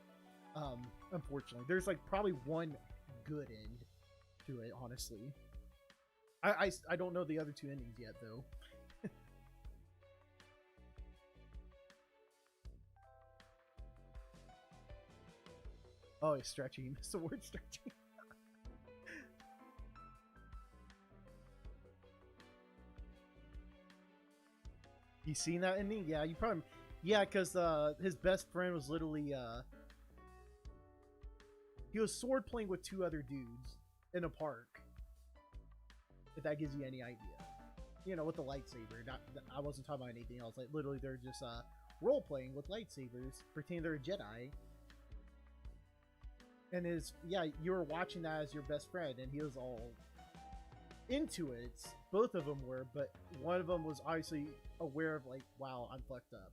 Unfortunately, there's like probably one good end to it, honestly. I don't know the other 2 endings yet, though. Oh, he's stretching. It's the word stretching. You seen that ending? Yeah, you probably... Yeah, because his best friend was literally... he was sword playing with 2 other dudes in a park. If that gives you any idea. You know, with the lightsaber. I wasn't talking about anything else. Like, literally, they're just role-playing with lightsabers, pretending they're a Jedi. And yeah, you were watching that as your best friend, and he was all into it. Both of them were, but one of them was obviously aware of, like, wow, I'm fucked up.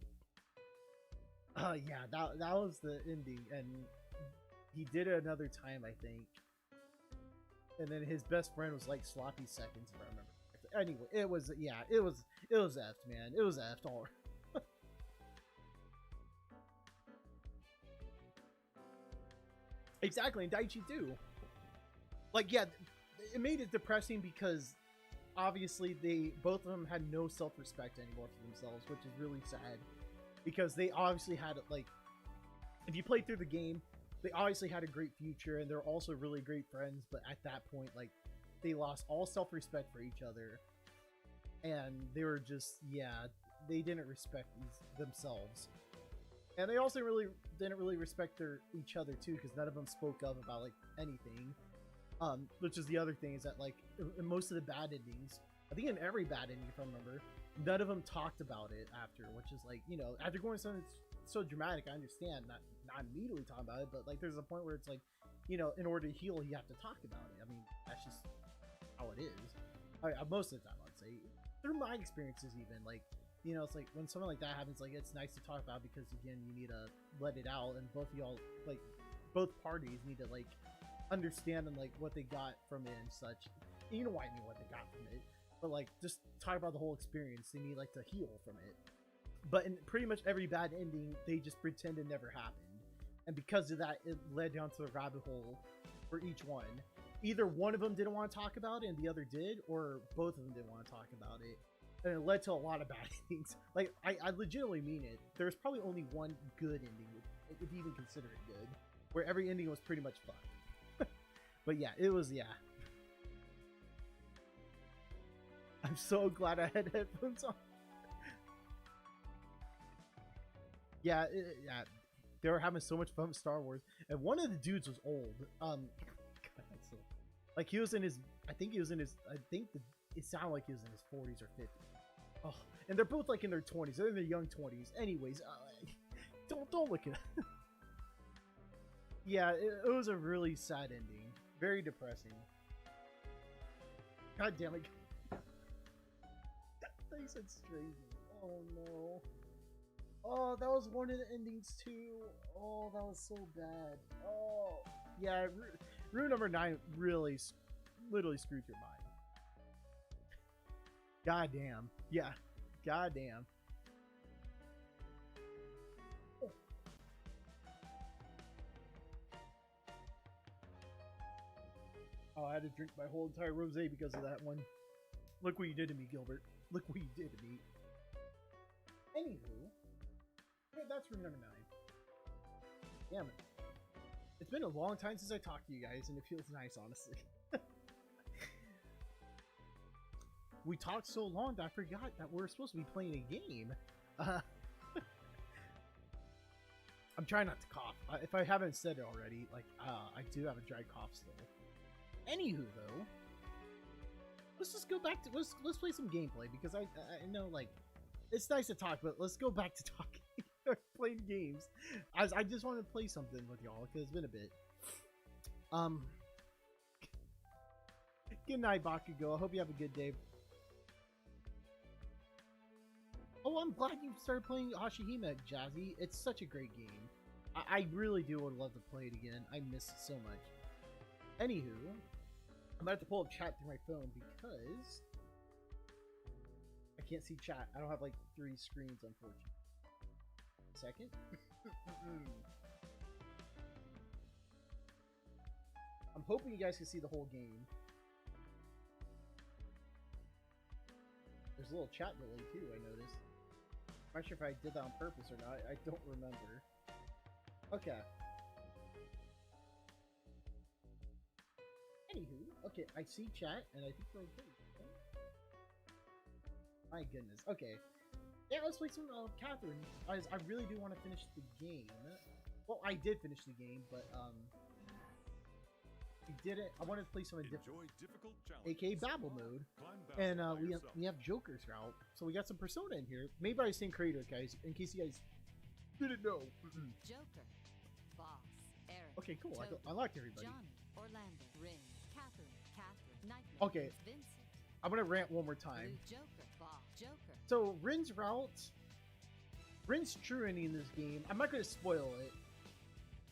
Yeah, that was the ending, and he did it another time, I think. And then his best friend was like sloppy seconds, if I remember. Anyway, it was effed, man. It was effed all. Exactly, and Daichi too. Like, yeah, it made it depressing because obviously they both of them had no self-respect anymore for themselves, which is really sad because they obviously had like, if you played through the game, they obviously had a great future and they're also really great friends, but at that point, like, they lost all self-respect for each other, and they were just, yeah, they didn't respect themselves, and they also really didn't really respect each other too, because none of them spoke up about like anything. Which is the other thing, is that like in most of the bad endings, I think in every bad ending, if I remember, none of them talked about it after, which is like, you know, after going something so dramatic, I understand not immediately talking about it, but like there's a point where it's like, you know, in order to heal, you have to talk about it. I mean, that's just how it is. Most of the time, I'd say, through my experiences, even like, you know, it's like when something like that happens, like it's nice to talk about because again, you need to let it out, and both of y'all, like, both parties need to like understand and like what they got from it and such. You know what I mean, what they got from it, but like just talk about the whole experience. They need like to heal from it. But in pretty much every bad ending, they just pretend it never happened, and because of that, it led down to a rabbit hole for each one. Either one of them didn't want to talk about it and the other did, or both of them didn't want to talk about it, and it led to a lot of bad endings. Like, I legitimately mean it. There's probably only one good ending, if you even consider it good, where every ending was pretty much fun. But yeah, it was, yeah. I'm so glad I had headphones on. Yeah, yeah. They were having so much fun with Star Wars, and one of the dudes was old. God, so, like, he was in his, I think it sounded like he was in his 40s or 50s. Oh, and they're both like in their 20s. They're in their young 20s. Anyways, don't look at it. Yeah, it was a really sad ending. Very depressing. God damn it. They said strange. Oh no. Oh, that was one of the endings too. Oh, that was so bad. Oh, yeah. Rune number 9 really, literally screwed your mind. God damn. Yeah. God damn. Oh, I had to drink my whole entire rosé because of that one. Look what you did to me, Gilbert. Look what you did to me. Anywho, okay, that's room number 9. Damn it. It's been a long time since I talked to you guys, and it feels nice, honestly. We talked so long that I forgot that we're supposed to be playing a game. I'm trying not to cough. If I haven't said it already, like, I do have a dry cough still. Anywho, though, let's just go back to let's play some gameplay, because I know, like, it's nice to talk, but let's go back to talking. Playing games. I just want to play something with y'all because it's been a bit. Good night, Bakugo. I hope you have a good day. Oh, I'm glad you started playing Hashihime, Jazzy. It's such a great game. I really do would love to play it again. I miss it so much. Anywho, I'm about to pull up chat through my phone because I can't see chat. I don't have like 3 screens, unfortunately. Second. I'm hoping you guys can see the whole game. There's a little chat delay too, I noticed. I'm not sure if I did that on purpose or not. I don't remember. Okay. Anywho, okay, I see chat, and I think we're okay. My goodness. Okay. Yeah, let's play some Catherine. I really do want to finish the game. Well, I did finish the game, but I didn't. I wanted to play something different, aka Babel mode, and we have Joker's route, so we got some Persona in here, made by the same creator, guys. In case you guys didn't know. Joker, Boss, Eric. Okay, cool. I liked everybody. Johnny, Orlando, Rin, Catherine, Nightmare, Okay. Vincent. I'm gonna rant one more time. Blue Joker, Boss, Joker. So Rin's route, Rin's true ending in this game. I'm not gonna spoil it.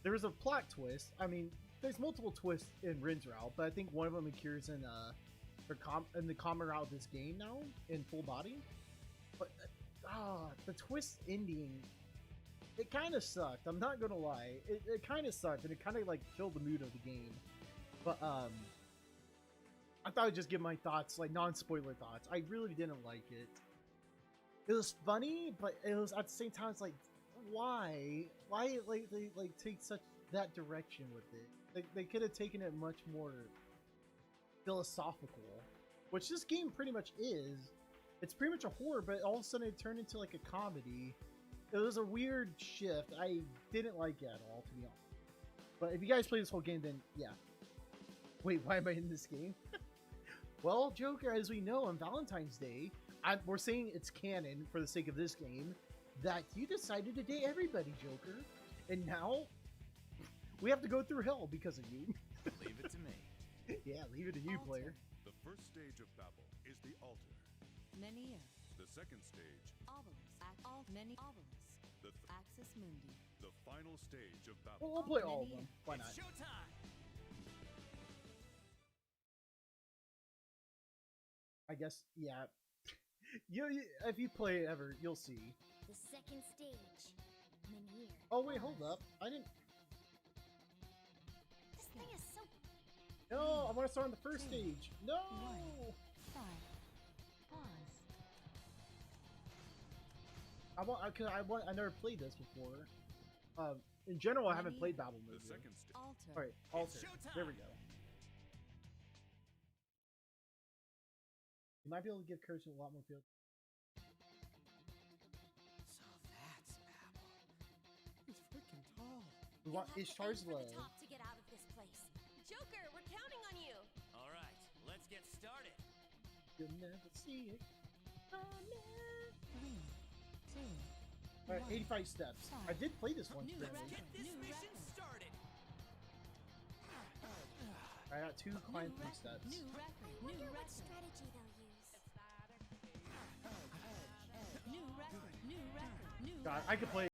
There was a plot twist. I mean, there's multiple twists in Rin's route, but I think one of them occurs in the common route of this game now in full body. But the twist ending, it kind of sucked. I'm not gonna lie. It kind of sucked, and it kind of like killed the mood of the game. But I thought I'd just give my thoughts, like non-spoiler thoughts. I really didn't like it. It was funny, but it was at the same time, it's like, why? Why like they like take such that direction with it? They could have taken it much more philosophical, which this game pretty much is. It's pretty much a horror, but all of a sudden it turned into like a comedy. It was a weird shift. I didn't like it at all, to be honest. But if you guys play this whole game, then yeah. Wait, why am I in this game? Well, Joker, as we know, on Valentine's Day, we're saying it's canon for the sake of this game, that you decided to date everybody, Joker. And now, we have to go through hell because of you. Leave it to me. Yeah, leave it to you, player. The first stage of Babel is the altar. Many The second stage, obelisk. All many obelisk. the Axis Mundi. the final stage of Babel. Well, we'll play all of them. Why not? It's showtime. I guess, yeah. If you play it ever, you'll see. The second stage. Menhir. Oh, wait, hold up. I didn't... This thing is so. No, I want to start on the first stage. No! 5. Pause. I never played this before. In general, I haven't played Babel The Movie. second stage, Altar. Alright, altar. showtime. There we go. You might be able to give Kirsten a lot more field. So that's Babel. He's freaking tall. We want Ishtar's love. To get out of this place. Joker, we're counting on you. All right, let's get started. You'll never see it. 3, 2. Alright, 85 steps. I did play this once. New apparently. record. Get this New mission record. started. I got 2 climb through steps. New record. Wonder New what record. strategy they'll use. New record. New record. New God, record. I could play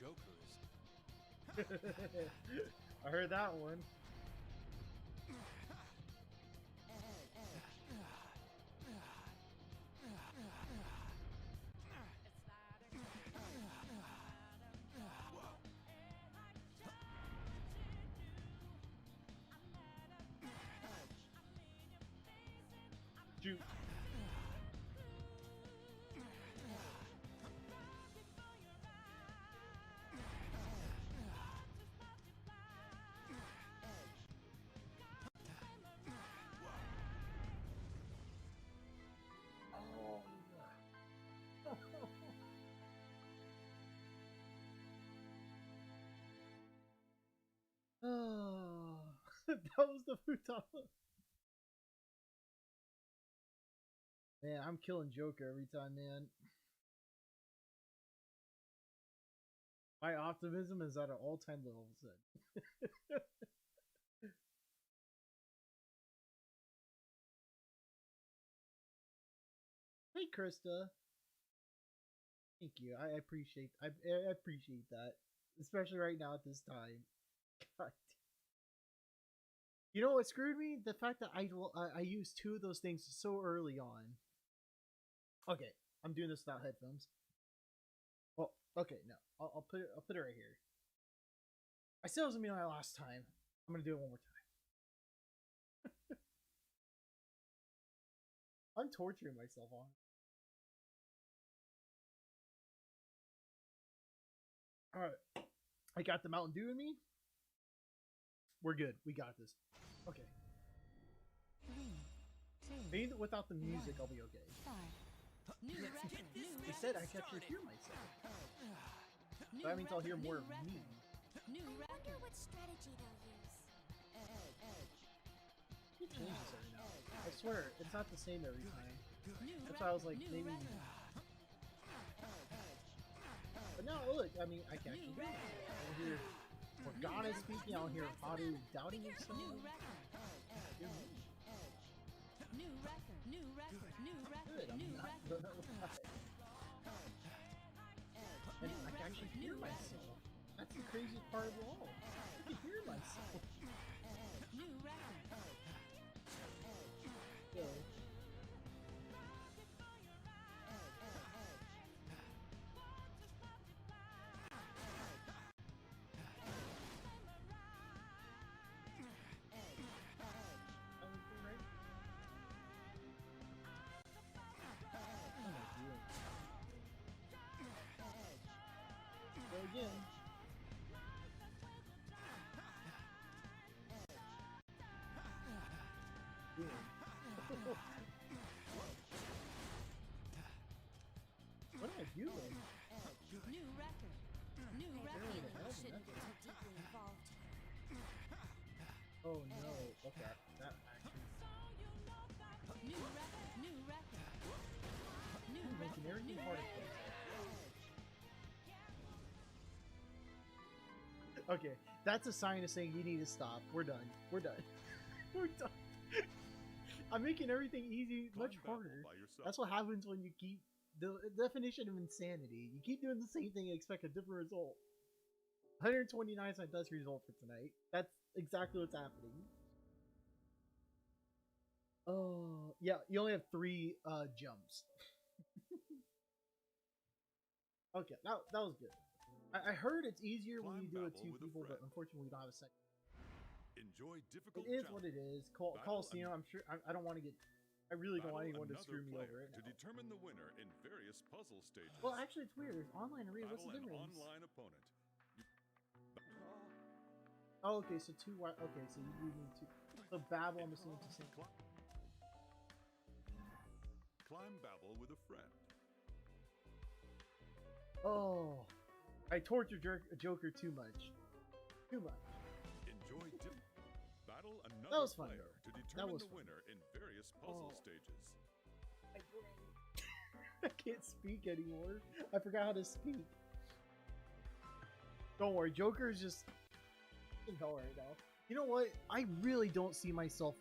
Joker is. I heard that one. Shoot. Oh, that was the Futaba. Man, I'm killing Joker every time, man. My optimism is at an all-time level. Hey, Krista. Thank you. I appreciate. I appreciate that, especially right now at this time. God. You know what screwed me? The fact that I used two of those things so early on. Okay, I'm doing this without headphones. Well, okay, no, I'll put it right here. I said it was gonna be my last time. I'm gonna do it one more time. I'm torturing myself on. All right, I got the Mountain Dew in me. We're good. We got this. Okay. 3, 2, Maybe without the music, I'll be okay. start. New record. New They record. said I could actually hear myself. New That means I'll hear record, more new of record. me. New I wonder record. what strategy they'll use. It changes every now. I swear, it's not the same every time. New That's why I was like, new maybe. record. But now, look, I mean, I can actually hear myself. I'll hear Morgana speaking, I'll hear Haru doubting himself. New record. Hear me. New record. New record. New Good, record. I'm New not record. gonna lie. And I can actually hear myself. That's the craziest part of all. I can hear myself. New record. So, everything right? What am I doing? Go again. Boom. What am I doing? New record. New Barely record. to heaven, Shouldn't that's get too deeply involved here. Oh no. Okay. That actually. New record. New record. New I'm making record. everything New harder record. for myself. Okay. That's a sign of saying you need to stop. We're done. We're done. We're done. I'm making everything easy, much Climb Babel harder. by yourself. That's what happens when you keep the definition of insanity. You keep doing the same thing and expect a different result. 129 is my best result for tonight. That's exactly what's happening. Oh yeah, you only have 3 jumps. Okay, that was good. I heard it's easier when you do it Climb 2 Babel with a people, but friend. unfortunately we don't have a second. Enjoy difficult It is what it challenges. is. Battle Coliseum, I'm sure. I don't want to get. I really don't want Battle anyone to another screw me player over right to now. determine the winner in various puzzle stages. Well, actually, it's weird. There's online arena. What's Battle the an difference? online opponent. Oh, okay. So 2. Okay, so you do need 2. So Babel, I'm assuming it's the same. Climb Babel with a friend. Oh, I tortured Joker too much. Too much. Enjoy battle another That was fun, player though. to That determine was the fun. winner in various puzzle Oh. stages. I can't speak anymore. I forgot how to speak. Don't worry, Joker is just right now. You know what? I really don't see myself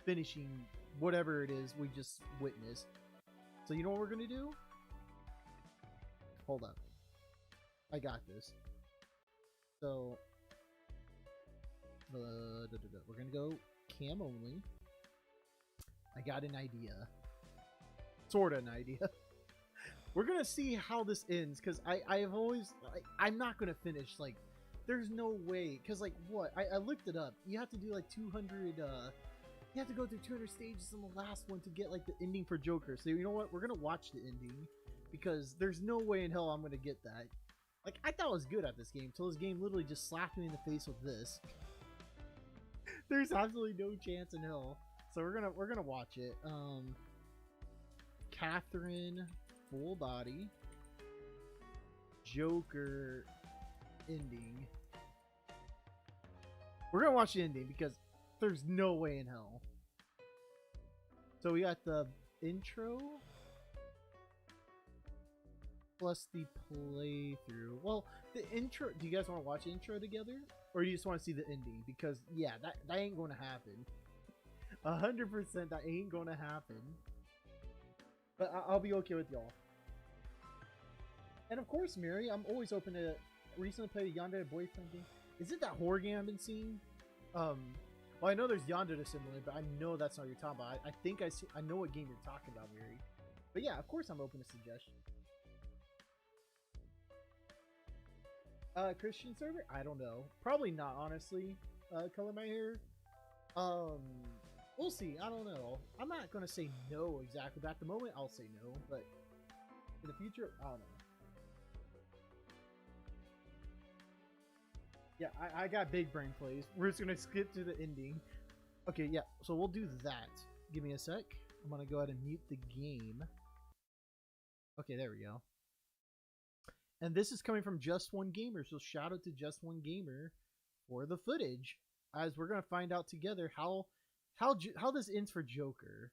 finishing whatever it is we just witnessed. So you know what we're gonna do? Hold up. I got this. So, we're gonna go cam only. I got an idea. Sorta an idea. We're gonna see how this ends, because I have always... I'm not gonna finish, like... There's no way, because, like, what? I looked it up. You have to do, like, 200, You have to go through 200 stages in the last one to get, like, the ending for Joker. So, you know what? We're gonna watch the ending, because there's no way in hell I'm gonna get that. Like, I thought I was good at this game, till this game literally just slapped me in the face with this. There's absolutely no chance in hell. So we're gonna watch it. Catherine, full body. Joker, ending. We're gonna watch the ending because there's no way in hell. So we got the intro plus the playthrough. Well, the intro. Do you guys want to watch the intro together, or do you just want to see the ending? Because yeah, that ain't gonna happen. 100% that ain't gonna happen. But I'll be okay with y'all. And of course, Mary, I'm always open to recently played a Yandere boyfriend game. Is it that horror game I've been seeing? Well, I know there's Yandere Simulator, but I know that's not what you're talking about. I think I know what game you're talking about, Mary. But yeah, of course I'm open to suggestions. Christian server? I don't know. Probably not, honestly. Color my hair. We'll see. I don't know. I'm not gonna say no exactly, but at the moment I'll say no. But in the future, I don't know. Yeah, I got big brain plays. We're just gonna skip to the ending. Okay, yeah. So we'll do that. Give me a sec. I'm gonna go ahead and mute the game. Okay, there we go. And this is coming from Just One Gamer, so shout out to Just One Gamer for the footage, as we're gonna find out together how this ends for Joker.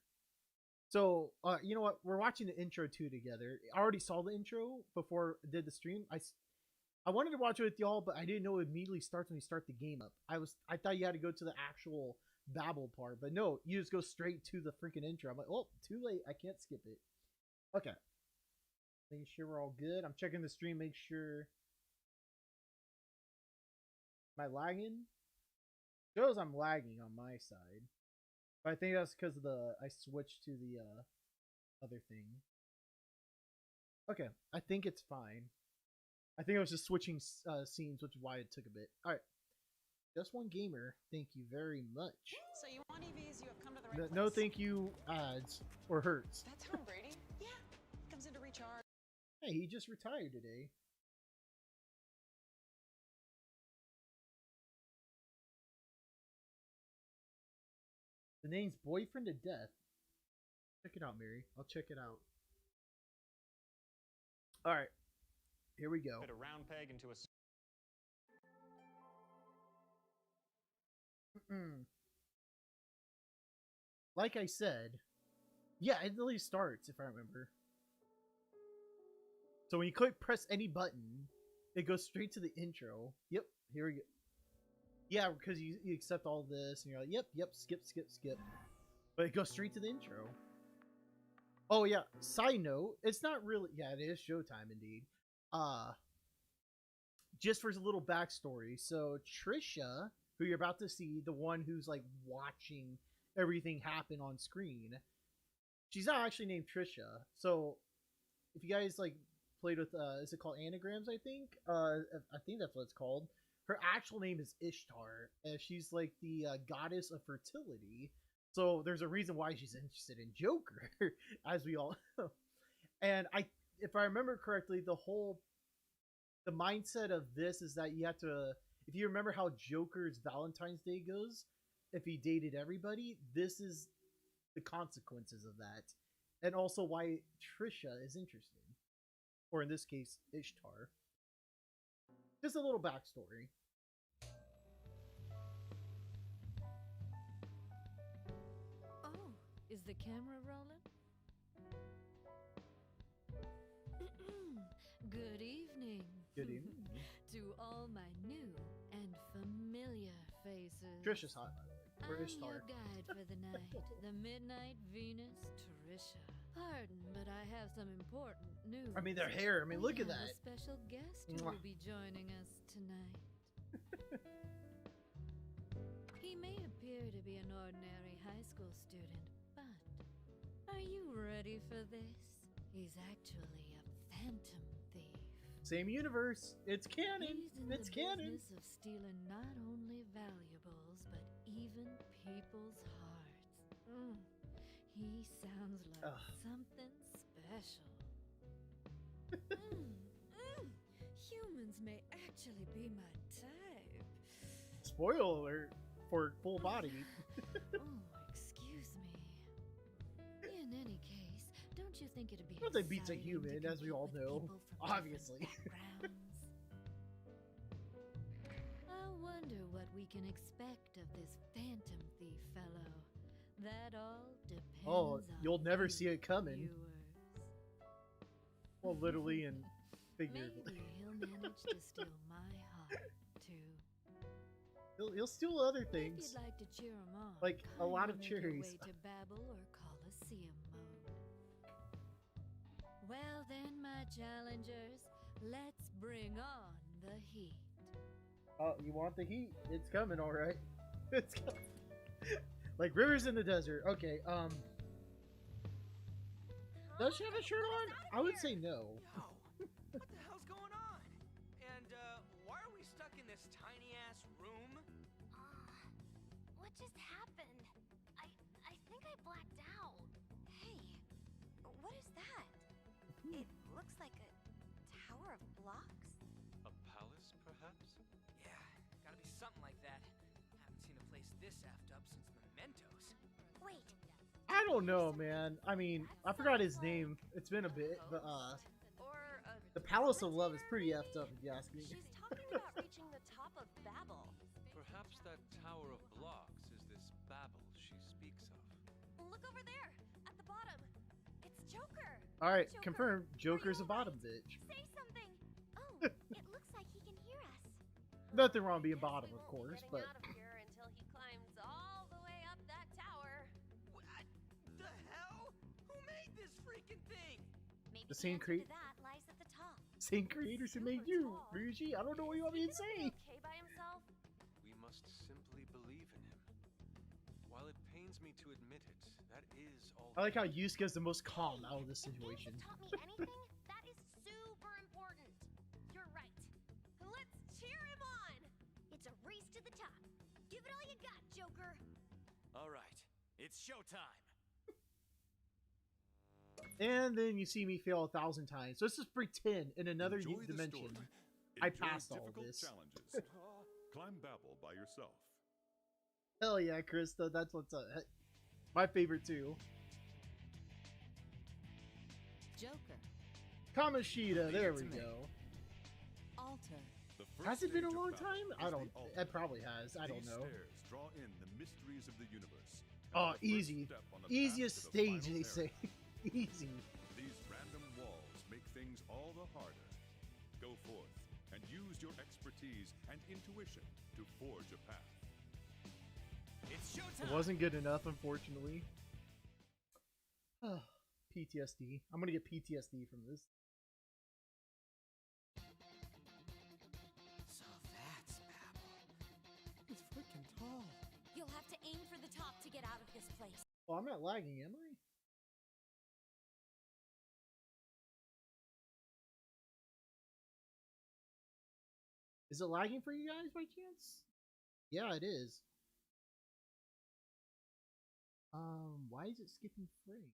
So, you know what? We're watching the intro too together. I already saw the intro before I did the stream. I wanted to watch it with y'all, but I didn't know it immediately starts when you start the game up. I thought you had to go to the actual babble part, but no, you just go straight to the freaking intro. I'm like, oh, too late. I can't skip it. Okay. Making sure we're all good. I'm checking the stream, make sure. Am I lagging? Shows I'm lagging on my side. But I think that's because of I switched to the other thing. Okay, I think it's fine. I think I was just switching scenes, which is why it took a bit. Alright. Just One Gamer, thank you very much. So you want EVs, you have come to the right place. No thank you ads or hurts. That's Tom Brady? Yeah. Comes in to recharge. Hey, he just retired today. The name's Boyfriend to Death. Check it out, Mary. I'll check it out. Alright. Here we go. Fit a round peg into a... Like I said, yeah, it literally starts, if I remember. So when you press any button, it goes straight to the intro. Yep, here we go. Yeah, because you accept all this, and you're like, yep, skip. But it goes straight to the intro. Oh yeah, side note, it's not really... Yeah, it is Showtime, indeed. Just for a little backstory. So Trisha, who you're about to see, the one who's like watching everything happen on screen, she's not actually named Trisha. So if you guys like played with is it called anagrams, I think that's what it's called. Her actual name is Ishtar, and she's like the goddess of fertility. So there's a reason why she's interested in Joker, as we all know. And if I remember correctly, the mindset of this is that you have to, if you remember how Joker's Valentine's Day goes, if he dated everybody, this is the consequences of that. And also why Trisha is interested. Or in this case, Ishtar. Just a little backstory. Oh, is the camera rolling? Good evening. Good evening. To all my new and familiar faces. Trisha's hot, by the way. Where I'm is your Star? guide for the night, the Midnight Venus, Trisha. Pardon, but I have some important news. I mean, their hair. I mean, We look at have that. A special guest who Mwah. will be joining us tonight. He may appear to be an ordinary high school student, but are you ready for this? He's actually a phantom thief. Same universe. It's canon. He's in It's the canon. business of stealing not only valuables, but even people's hearts. He sounds like Ugh. something special. Humans may actually be my type. Spoiler alert for full body. Excuse me. In any case, don't you think it'd be Nothing beats a exciting human, to as we all compete with know, people from different obviously. backgrounds? I wonder what we can expect of this phantom thief fellow. That all depends Oh, you'll on never you, see it coming. viewers. Well, literally and figuratively. Maybe he'll manage to steal my heart too. He'll steal other If things. you'd like to cheer him on, Like a lot of kindly make your cherries. way to Babel or Colosseum mode. Well then, my challengers, let's bring on the heat. Oh, you want the heat? It's coming, all right. It's coming. Like rivers in the desert. Okay. Does she have a shirt on? I would say no. Yo, what the hell's going on? And why are we stuck in this tiny ass room? What just happened? I think I blacked out. Hey, what is that? It looks like a tower of blocks. A palace, perhaps? Yeah, gotta be something like that. Haven't seen a place this effed up since Mementos. Wait, I don't know, man. I mean, I forgot his name. It's been a bit, but or a the Palace of Love is pretty effed up if you ask me. She's talking about reaching the top of Babel. Perhaps that tower of blocks is this Babel she speaks of. Look over there, at the bottom. It's Joker. All right, Joker, confirmed. are Joker's you a bottom alright? bitch. Say something. Oh, it looks like he can hear us. Nothing wrong being Guess bottom, we of won't be course, getting but out of here until he climbs all the way up that tower. What the hell? Who made this freaking thing? Maybe The same answer to cre- that lies at the top. same creators who made you, Ryuji. I don't know what you want me to say. Okay by himself? We must simply believe in him. While it pains me to admit it, that is all. I like how Yusuke's the most calm out of this situation. If games have taught me anything, that is super important. You're right. Let's cheer him on. It's a race to the top. Give it all you got, Joker. All right, it's showtime. And then you see me fail 1,000 times. So let's just pretend in another Enjoy the dimension. story. I Enjoy passed all difficult this. challenges. Climb Babel by yourself. Hell yeah, Krista. That's what's up. My favorite too. Joker. Kamoshida. There we to me. go. Alter. The first Has it been a stage of long Babel time? is I don't. the altar. It probably has. I don't These know. stairs draw in the mysteries of the universe. Oh, The first easy. step on the path Easiest to the stage, final they area. say. Easy. These random walls make things all the harder. Go forth and use your expertise and intuition to forge a path. It's It showtime. wasn't good enough, unfortunately. PTSD. I'm gonna get PTSD from this. So that's Babel. It's freaking tall. You'll have to aim for the top to get out of this place. Well, I'm not lagging, am I? Is it lagging for you guys by chance? Yeah, it is. Why is it skipping frame?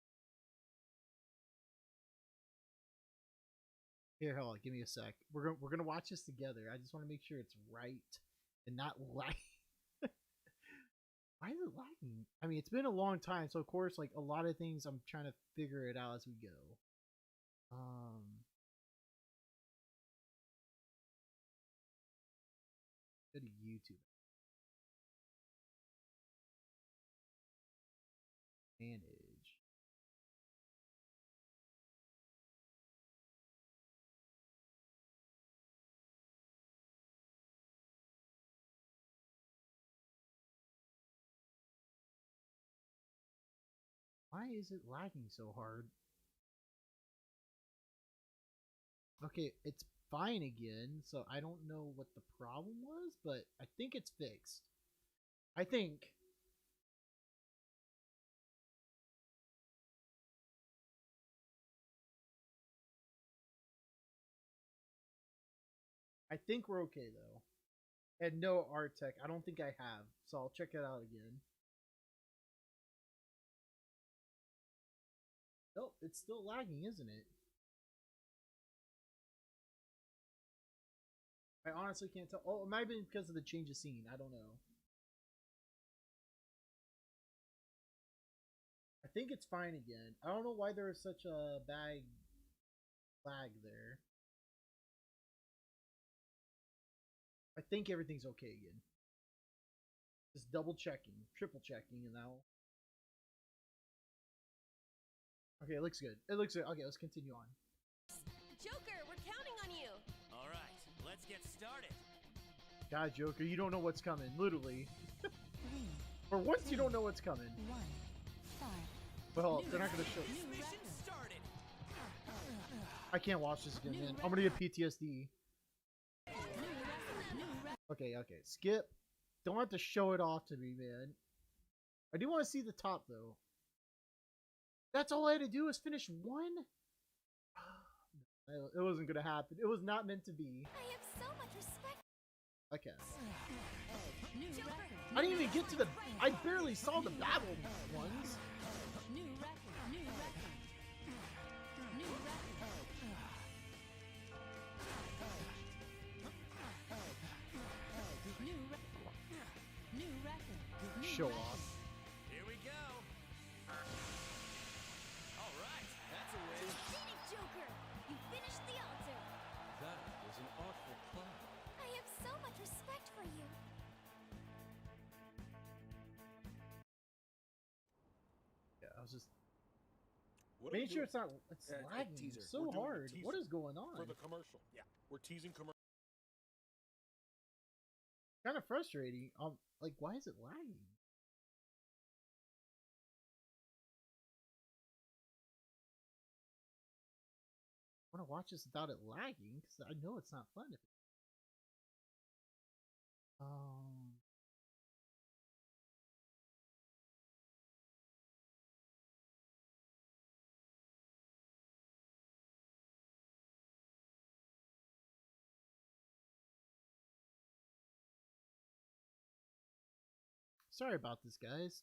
Here, hold on, give me a sec. We're gonna watch this together. I just want to make sure it's right and not lag. Why is it lagging? I mean, it's been a long time, so of course, like a lot of things, I'm trying to figure it out as we go. Go to YouTube. Manage. Why is it lagging so hard? Okay, it's fine again, so I don't know what the problem was, but I think it's fixed. I think. I think we're okay though. And no art tech. I don't think I have, so I'll check it out again. Nope, it's still lagging, isn't it? I honestly can't tell. Oh, it might have been because of the change of scene. I don't know. I think it's fine again. I don't know why there is such a bad lag there. I think everything's okay again. Just double checking, triple checking, and now. Okay, it looks good. It looks good. Okay, let's continue on. Joker, we're counting on you. All right, let's get started. God, Joker, you don't know what's coming, literally. 3, For once, you don't know what's coming. 1, start. Well, they're not gonna show. This mission started. I can't watch this again, man. I'm gonna get PTSD. Okay, okay. Skip. Don't have to show it off to me, man. I do want to see the top, though. That's all I had to do was finish one? It wasn't gonna happen. It was not meant to be. I have so much respect. Okay. Joker, I didn't even get to the... I barely saw the battle ones. New record. New record. New record. New record. New Show record. off. Here we go. All right, that's a win. you did it, Joker. You finished the altar. That was an awful climb. I have so much respect for you. Yeah, I was just... What are we Make sure doing? it's not... It's lagging teaser. so We're doing a hard. What teaser is going on? for the commercial. Yeah, we're teasing commercial. Kind of frustrating. Like, why is it lagging? I want to watch this without it lagging because I know it's not fun. Sorry about this, guys.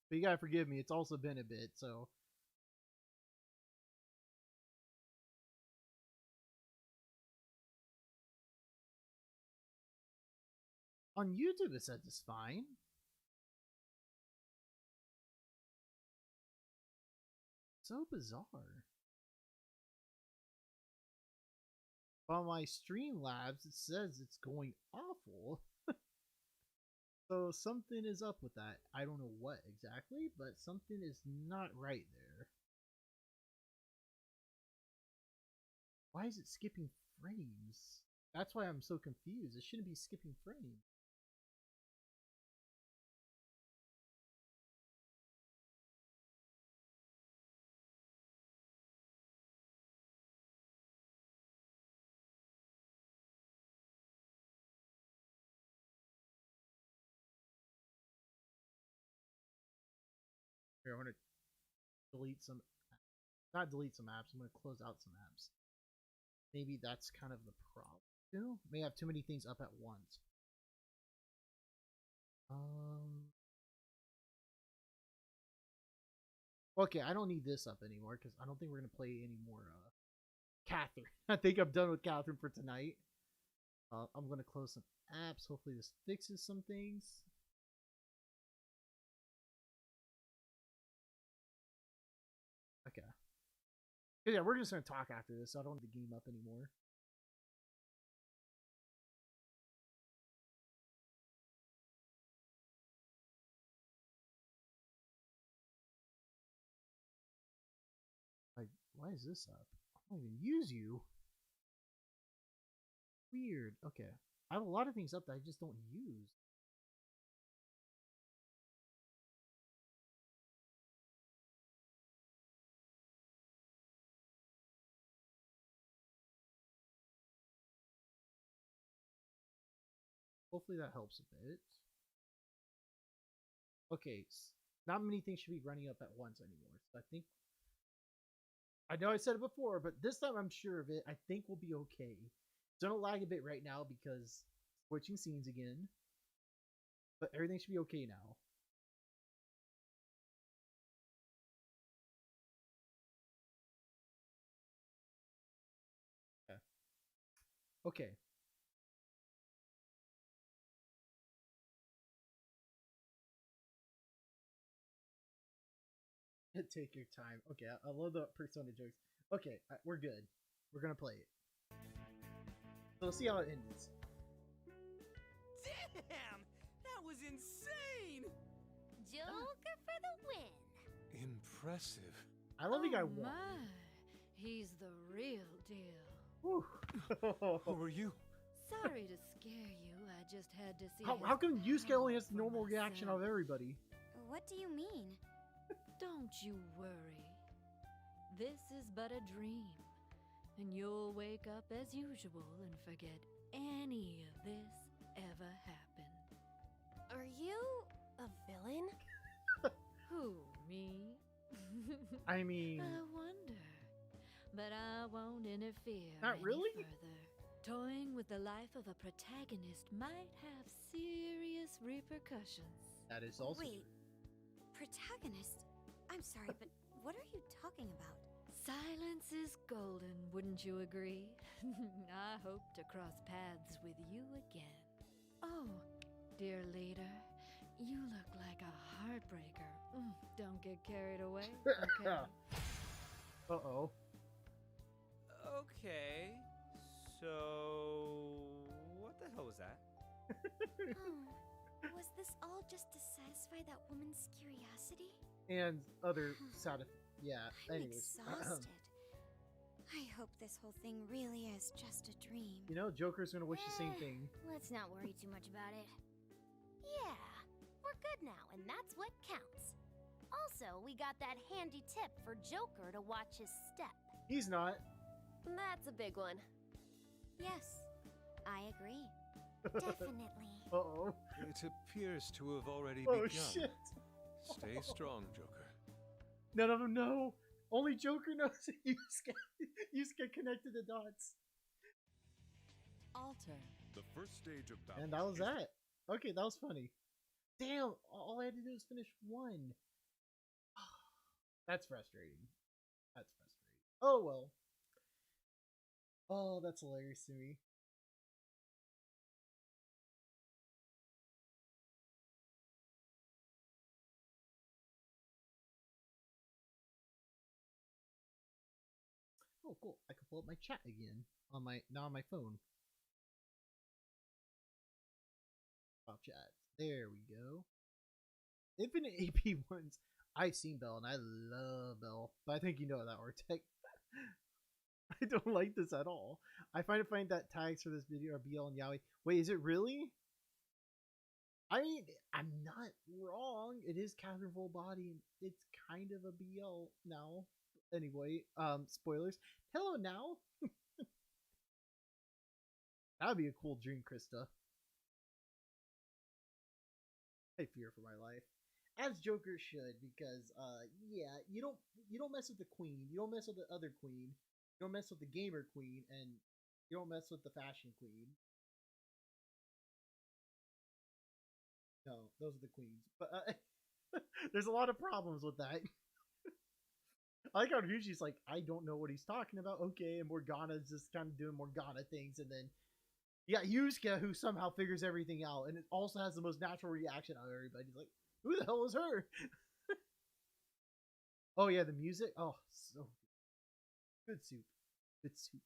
But you gotta forgive me. It's also been a bit, so. On YouTube, it says it's fine. So bizarre. On my Streamlabs, it says it's going awful. So something is up with that. I don't know what exactly, but something is not right there. Why is it skipping frames? That's why I'm so confused. It shouldn't be skipping frames. Here, I'm gonna delete some, not delete some apps. I'm gonna close out some apps. Maybe that's kind of the problem too. May have too many things up at once. Okay, I don't need this up anymore because I don't think we're gonna play any more Catherine. I think I'm done with Catherine for tonight. I'm gonna close some apps. Hopefully this fixes some things. Okay. Yeah, we're just gonna talk after this, so I don't need the game up anymore. Like, why is this up? I don't even use you. Weird. Okay. I have a lot of things up that I just don't use. Hopefully that helps a bit. Okay, not many things should be running up at once anymore. So I know I said it before, but this time I'm sure of it. I think we'll be okay. It's gonna lag a bit right now because switching scenes again. But everything should be okay now. Okay. Okay. Take your time. Okay, I love the Persona jokes. Okay, we're good. We're gonna play it. So we'll see how it ends. Damn! That was insane! Joker for the win. Impressive. I love the guy Oh won. my, he's the real deal. Whew. Who are you? Sorry to scare you. I just had to see. How come Yusuke only has the for normal reaction of myself. everybody? What do you mean? Don't you worry. This is but a dream, and you'll wake up as usual and forget any of this ever happened. Are you a villain? Who, me? I mean, I wonder. But I won't interfere Not any really? further. Toying with the life of a protagonist might have serious repercussions. that is also Wait, protagonist? I'm sorry, but what are you talking about? Silence is golden, wouldn't you agree? I hope to cross paths with you again. Oh, dear leader, you look like a heartbreaker. Don't get carried away, okay? Uh-oh. Okay, so what the hell was that? Was this all just to satisfy that woman's curiosity? And other side of yeah, I'm anyways. exhausted. I hope this whole thing really is just a dream. You know, Joker's gonna wish the same thing. Let's not worry too much about it. Yeah, we're good now, and that's what counts. Also, we got that handy tip for Joker to watch his step. He's not. That's a big one. Yes, I agree. Definitely. Uh-oh. It appears to have already Oh, begun. shit. Stay strong, Joker. None of them know. Only Joker knows. Yusuke connected the dots. Alter. The first stage of battle. And that was is that. Okay, that was funny. Damn, all I had to do was finish one. That's frustrating. That's frustrating. Oh, well. Oh, that's hilarious to me. Oh, cool. I can pull up my chat again on my phone. Pop chat. There we go. Infinite AP1s. I've seen Bell and I love Bell, but I think you know that, Ortec. I don't like this at all. I find it funny that tags for this video are BL and Yaoi. Wait, is it really? I mean, I'm not wrong. It is Catherine Full Body, and it's kind of a BL now. Anyway, spoilers. Hello now. That would be a cool dream, Krista. I fear for my life. As Joker should, because yeah, you don't mess with the queen, you don't mess with the other queen, you don't mess with the gamer queen, and you don't mess with the fashion queen. No, those are the queens. But there's a lot of problems with that. I like how Ryuji's like, I don't know what he's talking about. Okay, and Morgana's just kind of doing Morgana things, and then you got Yusuke who somehow figures everything out, and it also has the most natural reaction out of everybody. He's like, who the hell is her? Oh yeah, the music. Oh, so good soup. Good soup.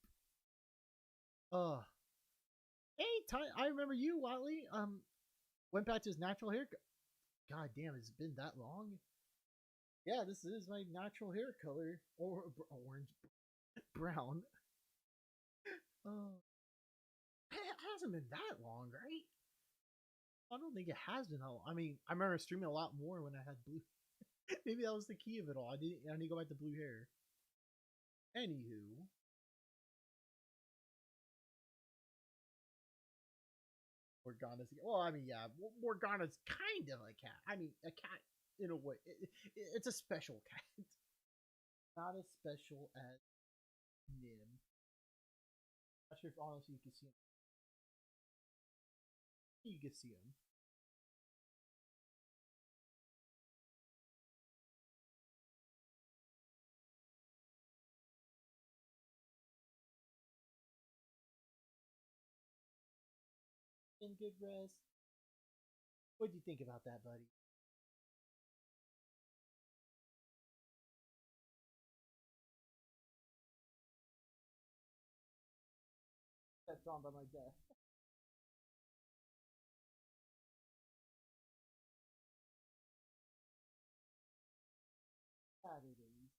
Hey, I remember you, Watley. Went back to his natural haircut. God damn, it's been that long. Yeah, this is my natural hair color, or orange, brown. Oh, it hasn't been that long, right? I don't think it has been that long. I mean, I remember streaming a lot more when I had blue. Maybe that was the key of it all. I need to go back to blue hair. Anywho. 40 Morgana's. Well, I mean, yeah, Morgana's kind of a cat. I mean, a cat in a way. It's a special cat, not as special as Nim. Not sure if honestly you can see him. You can see him. In good rest. What do you think about that, buddy? That's on by my desk. Saturdays.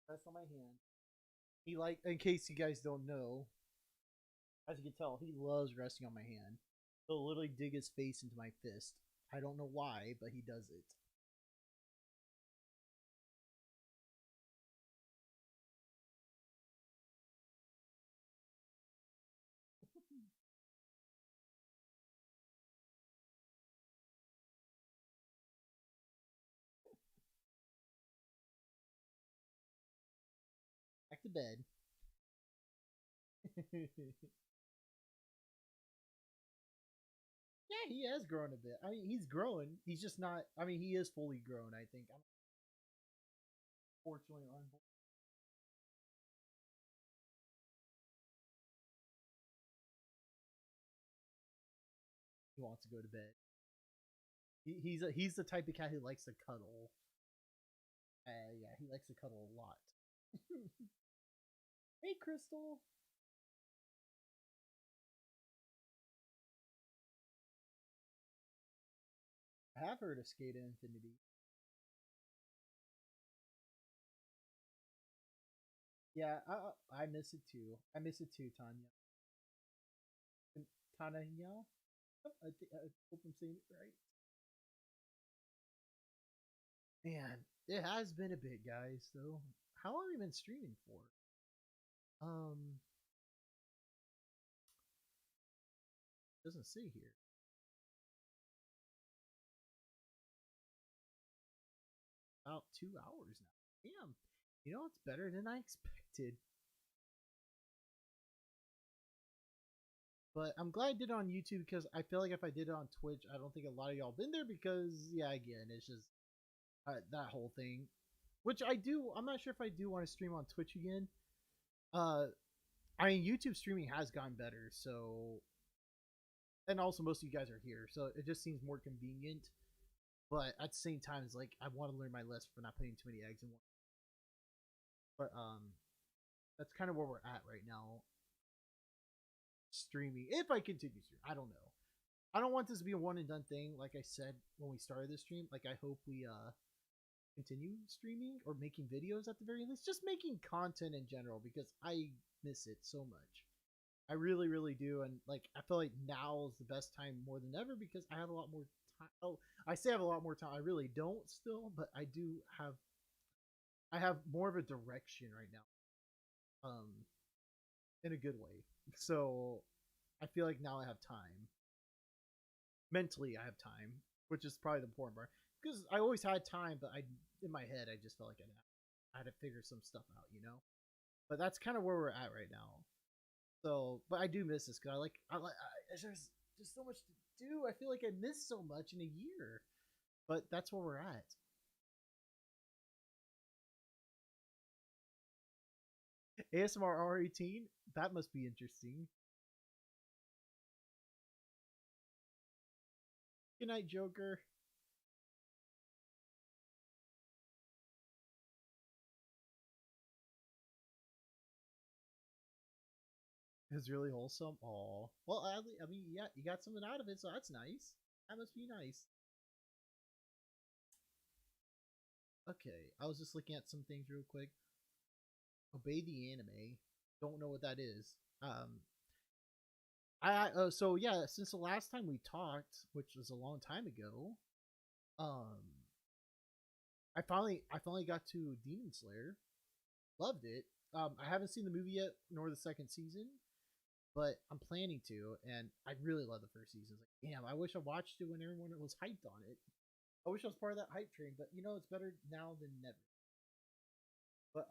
Rest on my hand. He like, in case you guys don't know, as you can tell, he loves resting on my hand. He'll literally dig his face into my fist. I don't know why, but he does it. Back to bed. Yeah, he has grown a bit. I mean, he's growing. He's just not. I mean, he is fully grown. I think. Fortunately, or unfortunately, he wants to go to bed. He's the type of cat who likes to cuddle. Yeah, he likes to cuddle a lot. Hey, Crystal. I have heard of Skate Infinity. Yeah, I miss it too. I miss it too, Tanya. Tanya? I hope I'm saying it right. Man, it has been a bit, guys. Though, how long have we been streaming for? Doesn't say here. About 2 hours now. Damn, you know it's better than I expected. But I'm glad I did it on YouTube because I feel like if I did it on Twitch, I don't think a lot of y'all been there because yeah, again, it's just that whole thing. Which I do. I'm not sure if I do want to stream on Twitch again. I mean, YouTube streaming has gotten better, so and also most of you guys are here, so it just seems more convenient. But at the same time, it's like I want to learn my lesson for not putting too many eggs in one. But that's kind of where we're at right now. Streaming, if I continue streaming, I don't know. I don't want this to be a one and done thing. Like I said when we started this stream, like I hope we continue streaming or making videos at the very least, just making content in general because I miss it so much. I really, really do, and like I feel like now is the best time more than ever because I have a lot more time. Oh, I say I have a lot more time. I really don't still, but I do have. I have more of a direction right now, in a good way. So I feel like now I have time. Mentally, I have time, which is probably the important part because I always had time, but I in my head I just felt like I had to figure some stuff out, you know. But that's kind of where we're at right now. So, but I do miss this because there's just so much to do. I feel like I missed so much in a year, but that's where we're at. ASMR R18, that must be interesting. Good night, Joker. It's really wholesome. Oh, well, I mean, yeah, you got something out of it, so that's nice. That must be nice. Okay, I was just looking at some things real quick. Obey the anime. Don't know what that is. So yeah, since the last time we talked, which was a long time ago, um, I finally got to Demon Slayer. Loved it. I haven't seen the movie yet, nor the second season, but I'm planning to, and I really love the first season. It's like, damn, I wish I watched it when everyone was hyped on it. I wish I was part of that hype train, but it's better now than never. But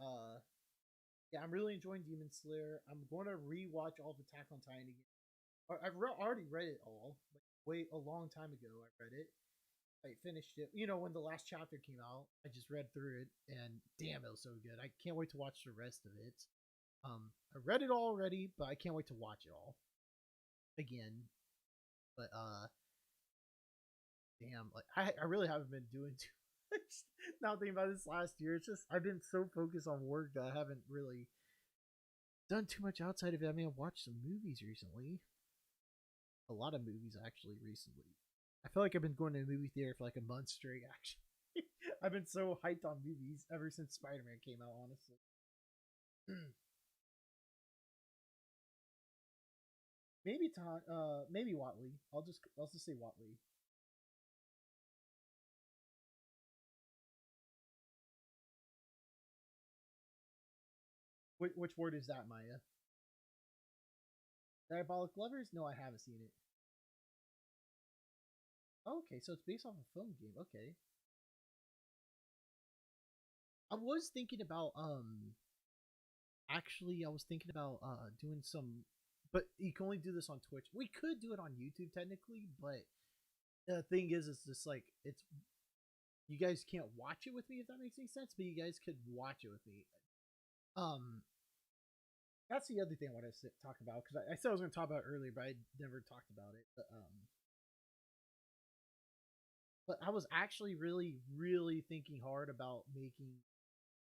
yeah, I'm really enjoying Demon Slayer. I'm going to rewatch all of Attack on Titan again. Already read it all. Like, wait, a long time ago, I read it. I finished it. When the last chapter came out, I just read through it, and damn, it was so good. I can't wait to watch the rest of it. I read it all already, but I can't wait to watch it all again. But damn, like I really haven't been doing too much. Now thinking about this last year, it's just I've been so focused on work that I haven't really done too much outside of it. I mean, I've watched some movies recently. A lot of movies actually recently. I feel like I've been going to a movie theater for like a month straight. Actually, I've been so hyped on movies ever since Spider-Man came out. Honestly, maybe Watley. I'll just say Watley. Which word is that, Maya? Diabolic Lovers? No, I haven't seen it. Okay, so it's based off a film game. Okay. I was thinking about actually I was thinking about doing some, but you can only do this on Twitch. We could do it on YouTube technically, but the thing is it's just like it's you guys can't watch it with me if that makes any sense, but you guys could watch it with me. Um that's the other thing I want to talk about because I said I was going to talk about it earlier, but I never talked about it. But I was actually really, really thinking hard about making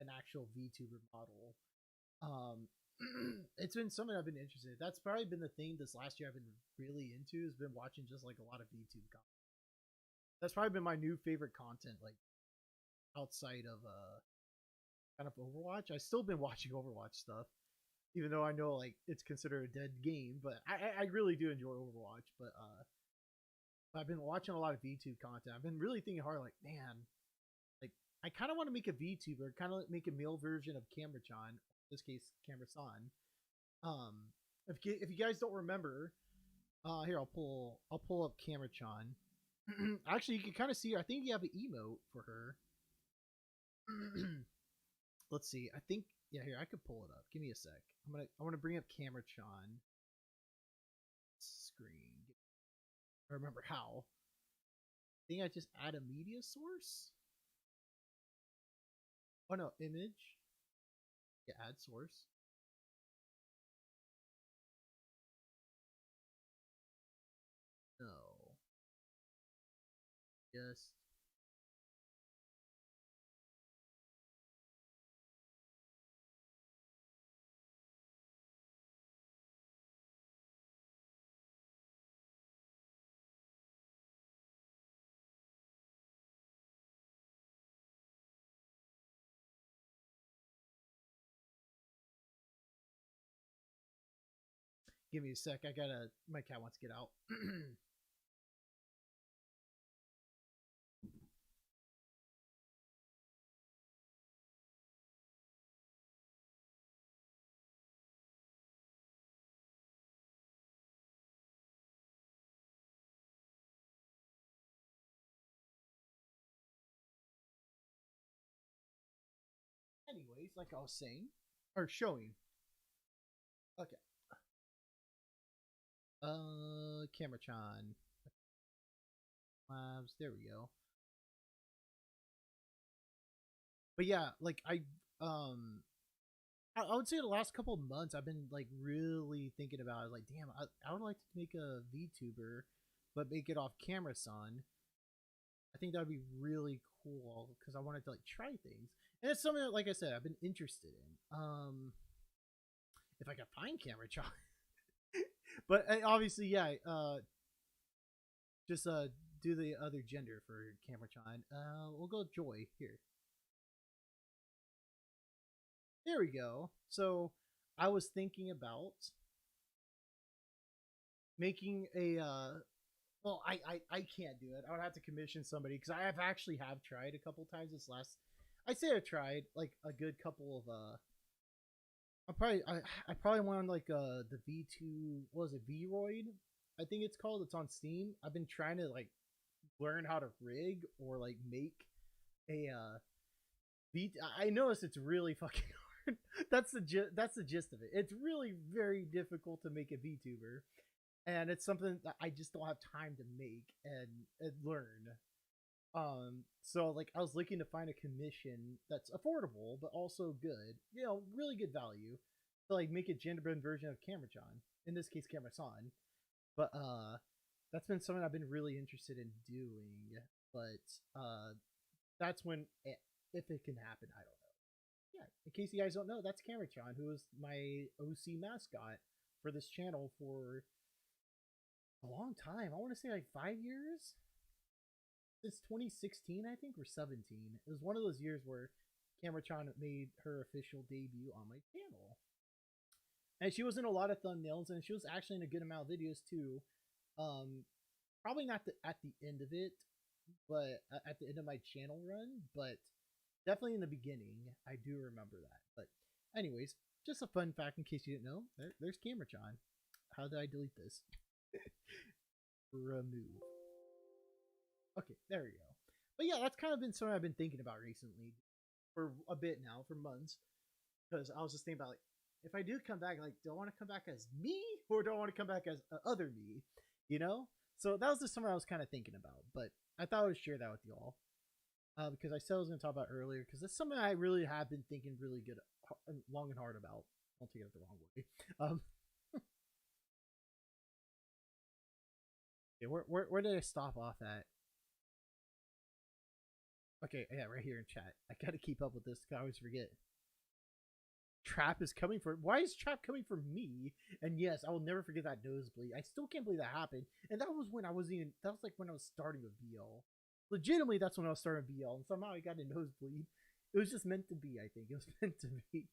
an actual VTuber model. Um, it's been something I've been interested in. That's probably been the thing this last year I've been really into has been watching just like a lot of VTube content. That's probably been my new favorite content, like outside of kind of Overwatch. I've still been watching Overwatch stuff, even though I know like it's considered a dead game. But I really do enjoy Overwatch. But I've been watching a lot of VTube content. I've been really thinking hard, like, man, like I kind of want to make a VTuber, kind of make a male version of Camera-chan, in this case, Camera-san. Um, if you guys don't remember, here I'll pull up Camera-chan. Actually, you can kind of see her. I think you have an emote for her. Let's see. I think yeah. Here I could pull it up. Give me a sec. I want to bring up Camera-chan screen. I remember how. I think I just add a media source. Oh no, image. Yeah, add source. No. Just give me a sec. My cat wants to get out. Anyways, like I was saying, or showing. Okay. Camera-chan. Labs. There we go. But yeah, like I would say the last couple of months I've been like really thinking about it. Like, damn, I would like to make a VTuber, but make it off Camera-san. I think that would be really cool because I wanted to like try things, and it's something that, like I said, I've been interested in. If I can find Camera-chan, but obviously, yeah. Just do the other gender for Camera-chan. We'll go Joy here. There we go. So I was thinking about making a Well, I can't do it. I would have to commission somebody because I have actually have tried a couple times this last. I'd say I tried like a good couple of I probably wanted like the V2, what was it, Vroid? I think it's called. It's on Steam. I've been trying to like learn how to rig or like make a V. I noticed it's really fucking hard. That's the gist of it. It's really very difficult to make a VTuber, and it's something that I just don't have time to make and learn. So like I was looking to find a commission that's affordable but also good, really good value to like make a gender-bend version of Cameron, in this case Cameron. But that's been something I've been really interested in doing. But that's when, if it can happen, I don't know. Yeah, in case you guys don't know, that's Cameron, who was my OC mascot for this channel for a long time. I want to say like 5 years. Since 2016, I think, or 17. It was one of those years where Cameron made her official debut on my channel. And she was in a lot of thumbnails, and she was actually in a good amount of videos too. Probably not at the end of it, but at the end of my channel run, but definitely in the beginning. I do remember that. But anyways, just a fun fact in case you didn't know. There's Cameron. How did I delete this? Remove. Okay, there we go. But yeah, that's kind of been something I've been thinking about recently for a bit now, for months. Because I was just thinking about, like, if I do come back, like, do I want to come back as me or do I want to come back as other me? So that was just something I was kind of thinking about. But I thought I would share that with y'all. Because I said I was going to talk about earlier. Because it's something I really have been thinking really good, long and hard about. Don't take it the wrong way. Okay, where did I stop off at? Okay, yeah, right here in chat. I gotta keep up with this. I always forget. Trap is coming for. Why is Trap coming for me? And yes, I will never forget that nosebleed. I still can't believe that happened. And that was when I was even. That was like when I was starting with BL. Legitimately, that's when I was starting with BL, and somehow I got a nosebleed. It was just meant to be. I think it was meant to be.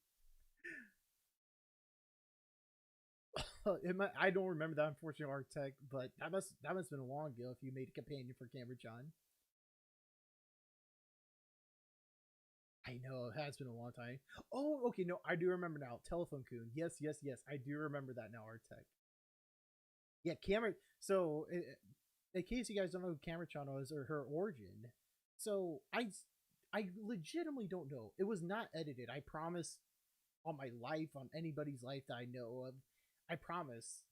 I don't remember that, unfortunately, Artec, but that must have been a long ago if you made a companion for Cameron. I know, it has been a long time. Oh, okay, no, I do remember now. Telephone Coon. Yes. I do remember that now, Artec. Yeah, Cameron. So, in case you guys don't know who Cameron was or her origin, so I legitimately don't know. It was not edited. I promise on my life, on anybody's life that I know of. I promise.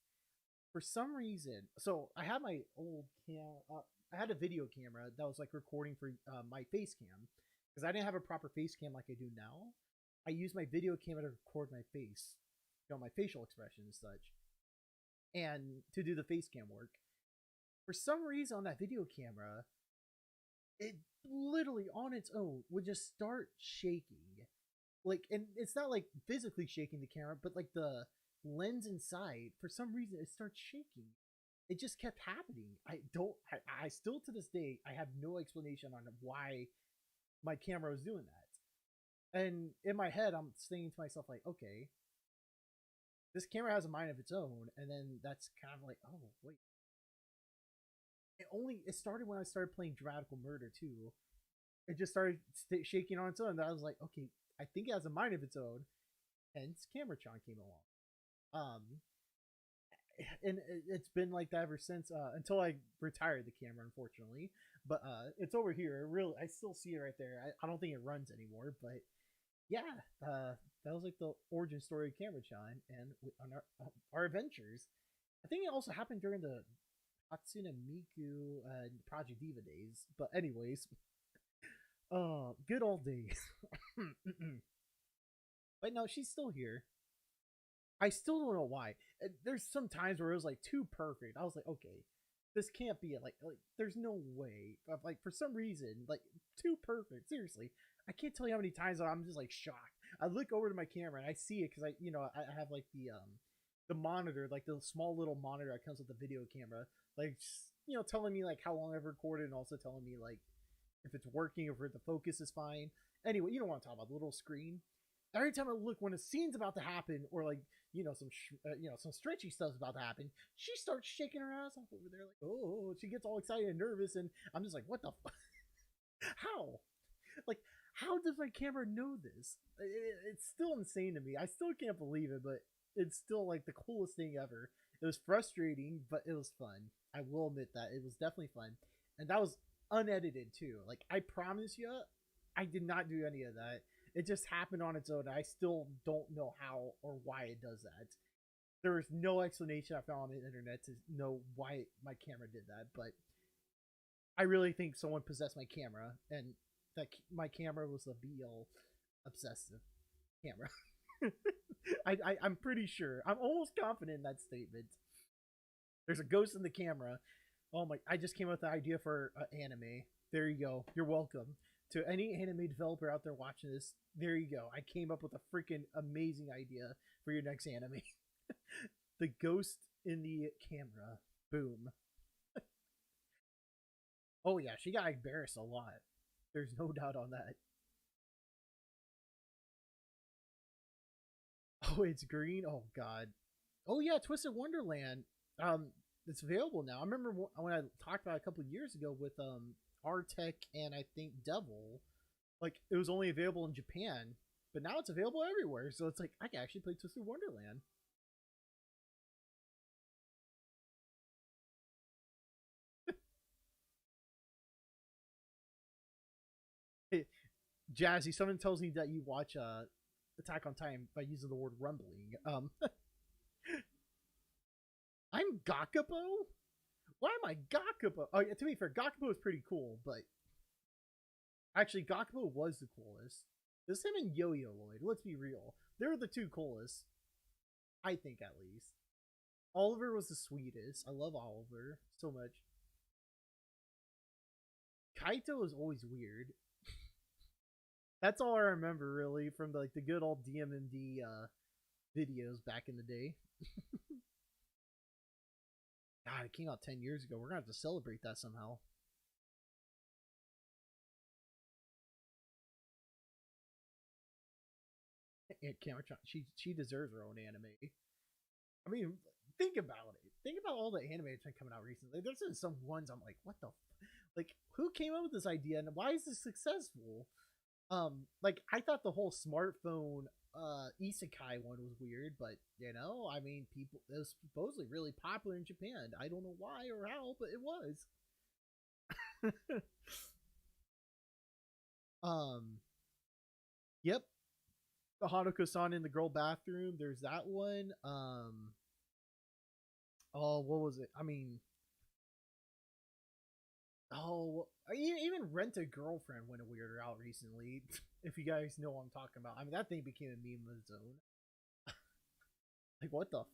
For some reason, so I had my old I had a video camera that was like recording for my face cam. Because I didn't have a proper face cam like I do now. I used my video camera to record my face, my facial expression and such, and to do the face cam work. For some reason on that video camera, it literally on its own would just start shaking. Like, and it's not like physically shaking the camera, but like the lens inside, for some reason it starts shaking. It just kept happening. I still to this day, I have no explanation on why my camera was doing that. And in my head, I'm thinking to myself, like, okay, this camera has a mind of its own. And then that's kind of like, oh, wait. It started when I started playing Dramatical Murder, too. It just started shaking on its own. And I was like, okay, I think it has a mind of its own. Hence, Cameron came along. And it's been like that ever since, until I retired the camera, unfortunately. But it's over here. Really, I still see it right there. I don't think it runs anymore, but yeah, that was like the origin story of Cameron and on our adventures. I think it also happened during the Hatsune Miku Project Diva days. But anyways, good old days. But no, she's still here. I still don't know why. There's some times where it was like too perfect. I was like, okay, this can't be it. Like there's no way. Like for some reason, like too perfect. Seriously, I can't tell you how many times I'm just like shocked. I look over to my camera and I see it because I have like the monitor, like the small little monitor that comes with the video camera, like telling me like how long I've recorded and also telling me like if it's working or if the focus is fine. Anyway, you don't want to talk about the little screen. every time I look when a scene's about to happen, or like some stretchy stuff's about to happen, she starts shaking her ass off over there, like, oh, she gets all excited and nervous, and I'm just like, what the fuck? How? Like, how does my camera know this? It's still insane to me. I still can't believe it, but it's still like the coolest thing ever. It was frustrating, but it was fun. I will admit that it was definitely fun, and that was unedited too. Like, I promise you, I did not do any of that. It just happened on its own. I still don't know how or why it does that. There is no explanation I found on the internet to know why my camera did that, but I really think someone possessed my camera, and that my camera was a BL obsessive camera. I'm pretty sure. I'm almost confident in that statement. There's a ghost in the camera. Oh my! I just came up with the idea for an anime. There you go. You're welcome. To any anime developer out there watching this, there you go. I came up with a freaking amazing idea for your next anime. The ghost in the camera. Boom. Oh yeah, she got embarrassed a lot. There's no doubt on that. Oh, it's green? Oh god. Oh yeah, Twisted Wonderland. It's available now. I remember when I talked about it a couple of years ago with Artec and I think Devil. Like, it was only available in Japan, but now it's available everywhere. So it's like, I can actually play Twisted Wonderland. Hey, Jazzy, someone tells me that you watch Attack on Titan by using the word rumbling. I'm Gakubo? Why am I Gakubo? Oh, to be fair, Gakubo is pretty cool, but actually, Gakubo was the coolest. There's him and Yo-Yo Lloyd. Let's be real. They're the two coolest. I think, at least. Oliver was the sweetest. I love Oliver so much. Kaito is always weird. That's all I remember, really, from the good old DMMD videos back in the day. God, it came out 10 years ago. We're going to have to celebrate that somehow. And Cameron, she deserves her own anime. I mean, think about it. Think about all the anime that's been coming out recently. There's been some ones I'm like, what the like, who came up with this idea and why is this successful? Like, I thought the whole smartphone isekai one was weird, but I mean, it was supposedly really popular in Japan. I don't know why or how, but it was. Yep. The Hanako-san in the girl bathroom. There's that one. Oh, what was it? I mean, oh, even Rent a Girlfriend went a weirder out recently. If you guys know what I'm talking about. I mean, that thing became a meme of its own. Like, what the?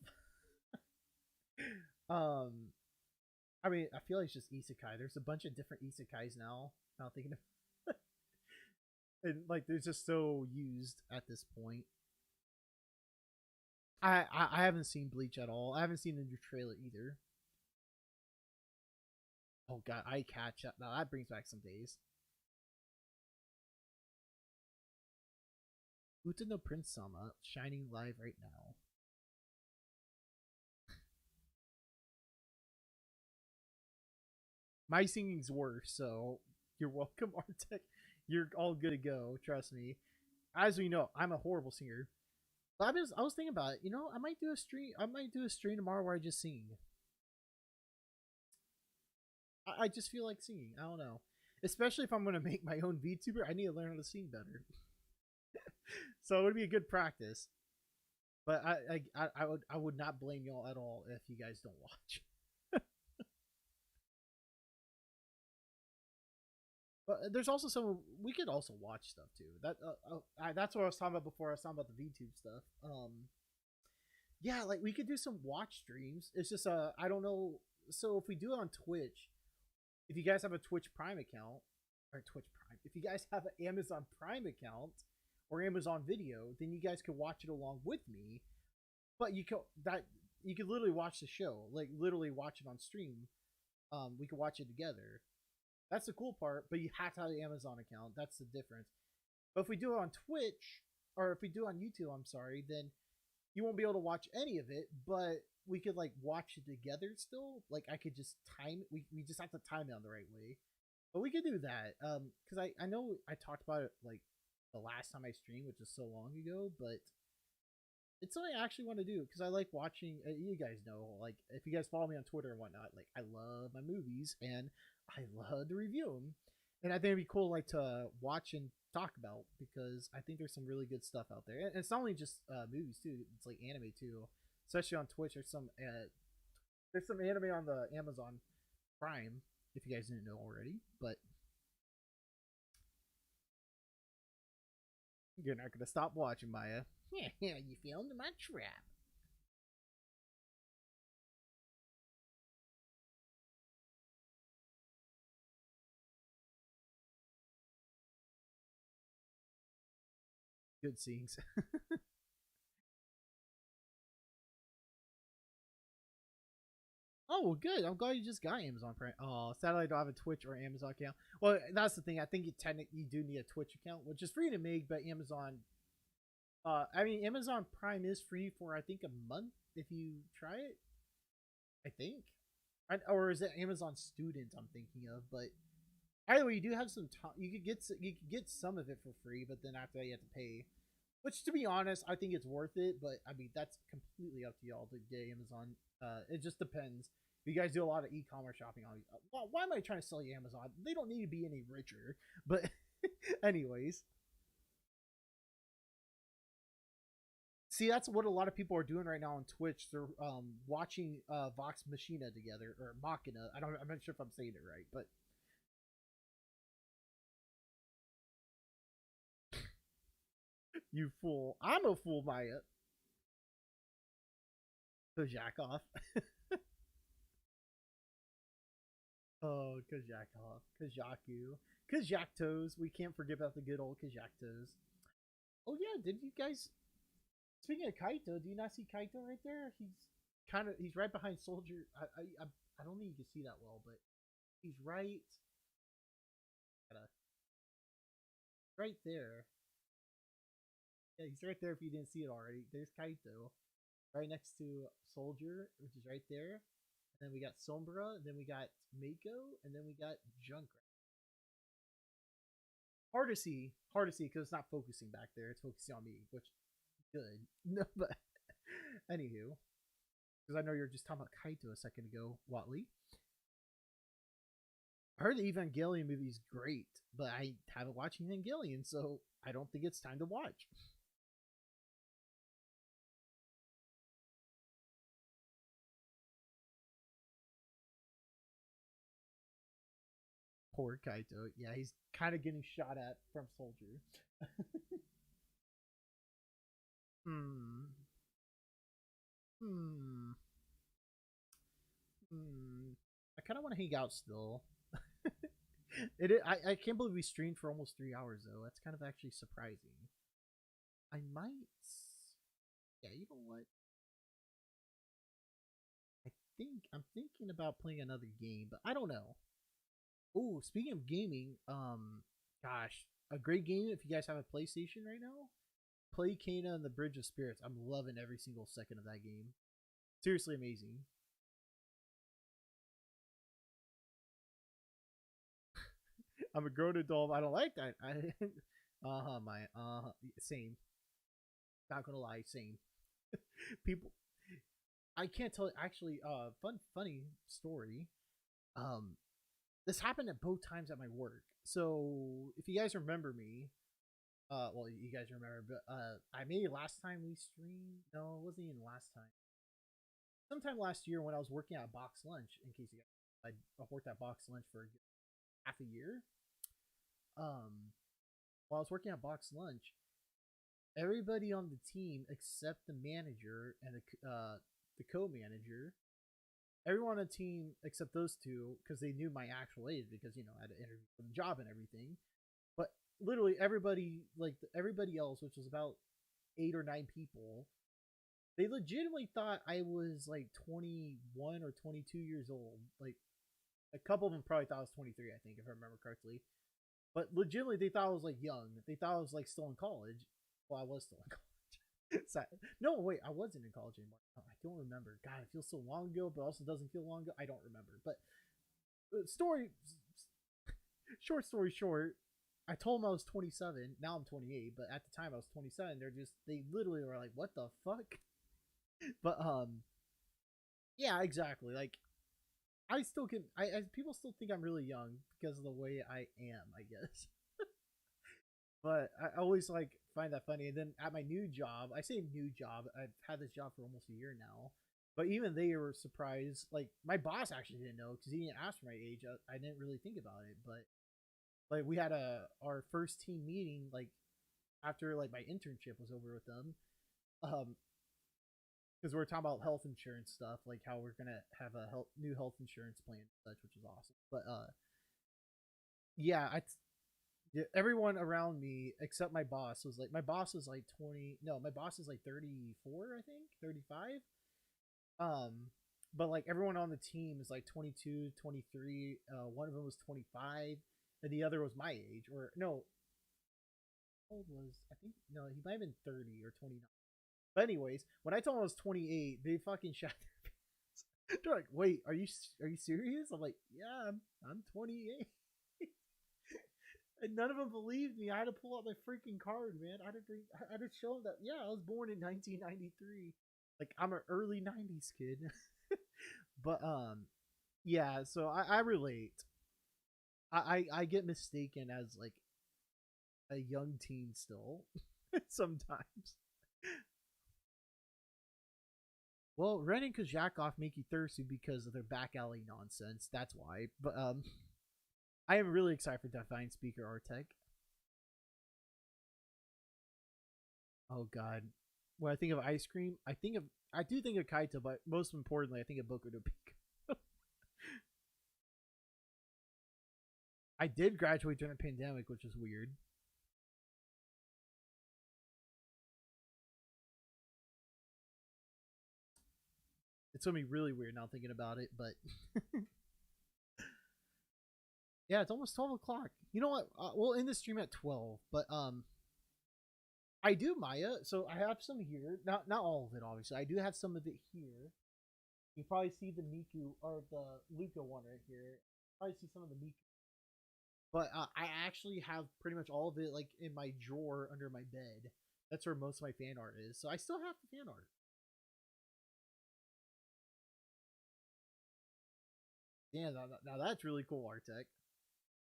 I mean, I feel like it's just isekai. There's a bunch of different isekais now. Now thinking of, and like, they're just so used at this point. I haven't seen Bleach at all. I haven't seen the new trailer either. Oh god, I catch up. Now that brings back some days. Uta no Prince Sama shining live right now. My singing's worse, so you're welcome, Artec. You're all good to go. Trust me. As we know, I'm a horrible singer. But I was thinking about it. I might do a stream. I might do a stream tomorrow where I just sing. I just feel like singing. I don't know. Especially if I'm going to make my own VTuber, I need to learn how to sing better. So it would be a good practice. But I would not blame y'all at all if you guys don't watch. But there's also we could also watch stuff too. That's what I was talking about before. I was talking about the VTube stuff. Yeah, like we could do some watch streams. It's just I don't know. So if we do it on Twitch, if you guys have a Twitch Prime account or Twitch Prime, if you guys have an Amazon Prime account or Amazon Video, then you guys could watch it along with me. But you could literally watch the show, like literally watch it on stream. We could watch it together. That's the cool part, but you have to have the Amazon account. That's the difference. But if we do it on Twitch, or if we do on YouTube, I'm sorry, then you won't be able to watch any of it, but we could like watch it together still. Like I could just time it. We just have to time it on the right way. But we could do that. Because I know I talked about it like the last time I streamed, which is so long ago, but it's something I actually want to do because I like watching. You guys know, like if you guys follow me on Twitter and whatnot, like I love my movies and I love to review them, and I think it'd be cool like to watch and talk about because I think there's some really good stuff out there. And it's not only just movies too; it's like anime too, especially on Twitch. There's some anime on the Amazon Prime if you guys didn't know already, but you're not gonna stop watching, Maya. Yeah, you fell into my trap. Good scenes. Oh, well, good. I'm glad you just got Amazon Prime. Oh, sadly, I don't have a Twitch or Amazon account. Well, that's the thing. I think you do need a Twitch account, which is free to make, but Amazon. I mean, Amazon Prime is free for I think a month if you try it. I think, or is it Amazon Student? I'm thinking of, but either way, you do have some time. You could get some of it for free, but then after that, you have to pay. Which, to be honest, I think it's worth it. But I mean, that's completely up to y'all to get Amazon. It just depends. If you guys do a lot of e-commerce shopping on, why am I trying to sell you Amazon? They don't need to be any richer. But, anyways, see, that's what a lot of people are doing right now on Twitch. They're watching Vox Machina together or Machina. I'm not sure if I'm saying it right, but you fool! I'm a fool, Maya. So jack off. Oh, Kajakov, Kajaku, Kajaktos. We can't forget about the good old Kajaktos. Oh yeah, did you guys? Speaking of Kaito, do you not see Kaito right there? He's right behind Soldier. I don't think you can see that well, but he's right right there. Yeah, he's right there. If you didn't see it already, there's Kaito right next to Soldier, which is right there. And then we got Sombra, and then we got Mako, and then we got Junkrat. Hard to see because it's not focusing back there. It's focusing on me, which good. No, but anywho, because I know you were just talking about Kaito a second ago, Watley. I heard the Evangelion movie is great, but I haven't watched Evangelion, so I don't think it's time to watch. Poor Kaito. Yeah, he's kind of getting shot at from Soldier. Hmm. Hmm. Hmm. I kind of want to hang out still. I can't believe we streamed for almost 3 hours though. That's kind of actually surprising. I might. Yeah, you know what? I'm thinking about playing another game, but I don't know. Oh, speaking of gaming, gosh, a great game if you guys have a PlayStation right now. Play Kena and the Bridge of Spirits. I'm loving every single second of that game. Seriously amazing. I'm a grown adult. I don't like that. Same. Not gonna lie, same. People, I can't tell. Actually, funny story. Um, this happened at both times at my work. So if you guys remember me, well, you guys remember, but I maybe last time we streamed. No, it wasn't even last time. Sometime last year when I was working at Box Lunch. In case you guys, I worked at Box Lunch for half a year. While I was working at Box Lunch, everybody on the team except the manager and the co-manager, everyone on the team except those two, because they knew my actual age, because I had to interview for the job and everything. But literally everybody, like everybody else, which was about 8 or 9 people, they legitimately thought I was like 21 or 22 years old. Like a couple of them probably thought I was 23, I think, if I remember correctly. But legitimately, they thought I was like young. They thought I was like still in college. Well, I was still in college. No, wait, I wasn't in college anymore. Oh, I don't remember. God, it feels so long ago, but also doesn't feel long ago. I don't remember. But short story short, I told them I was 27. Now I'm 28, but at the time I was 27. They literally were like, "What the fuck?" But yeah, exactly. Like, I still can. People still think I'm really young because of the way I am, I guess. But I always like find that funny. And then at my new job, I say new job, I've had this job for almost a year now. But even they were surprised. Like, my boss actually didn't know because he didn't ask for my age. I didn't really think about it. But like, we had our first team meeting like after like my internship was over with them. Because we are talking about health insurance stuff, like how we're gonna have a new health insurance plan and such, which is awesome. But yeah, everyone around me except my boss was like, 20. No, my boss is like 34, I think 35. But like everyone on the team is like 22, 23. One of them was 25, and the other was my age, or no, how old was, I think, no, he might have been 30 or 29. But anyways, when I told him I was 28, they fucking shot their pants. They're like, "Wait, are you serious?" I'm like, "Yeah, I'm 28." And none of them believed me. I had to pull out my freaking card, man. I had to show them that, yeah, I was born in 1993. Like, I'm an early 90s kid. But yeah, so I relate. I get mistaken as like a young teen still sometimes. Well, Ren and Kajakov make you thirsty because of their back alley nonsense. That's why. But I am really excited for Divine Speaker Artec. Oh god. When I think of ice cream, I do think of Kaito, but most importantly, I think of Boku no Pico. I did graduate during the pandemic, which is weird. It's gonna be really weird now thinking about it, but yeah, it's almost 12 o'clock. You know what? We'll end the stream at 12, but I do Maya, so I have some here. Not all of it, obviously. I do have some of it here. You probably see the Miku or the Luca one right here. Probably see some of the Miku. But I actually have pretty much all of it like in my drawer under my bed. That's where most of my fan art is. So I still have the fan art. Yeah, now that's really cool, Artec.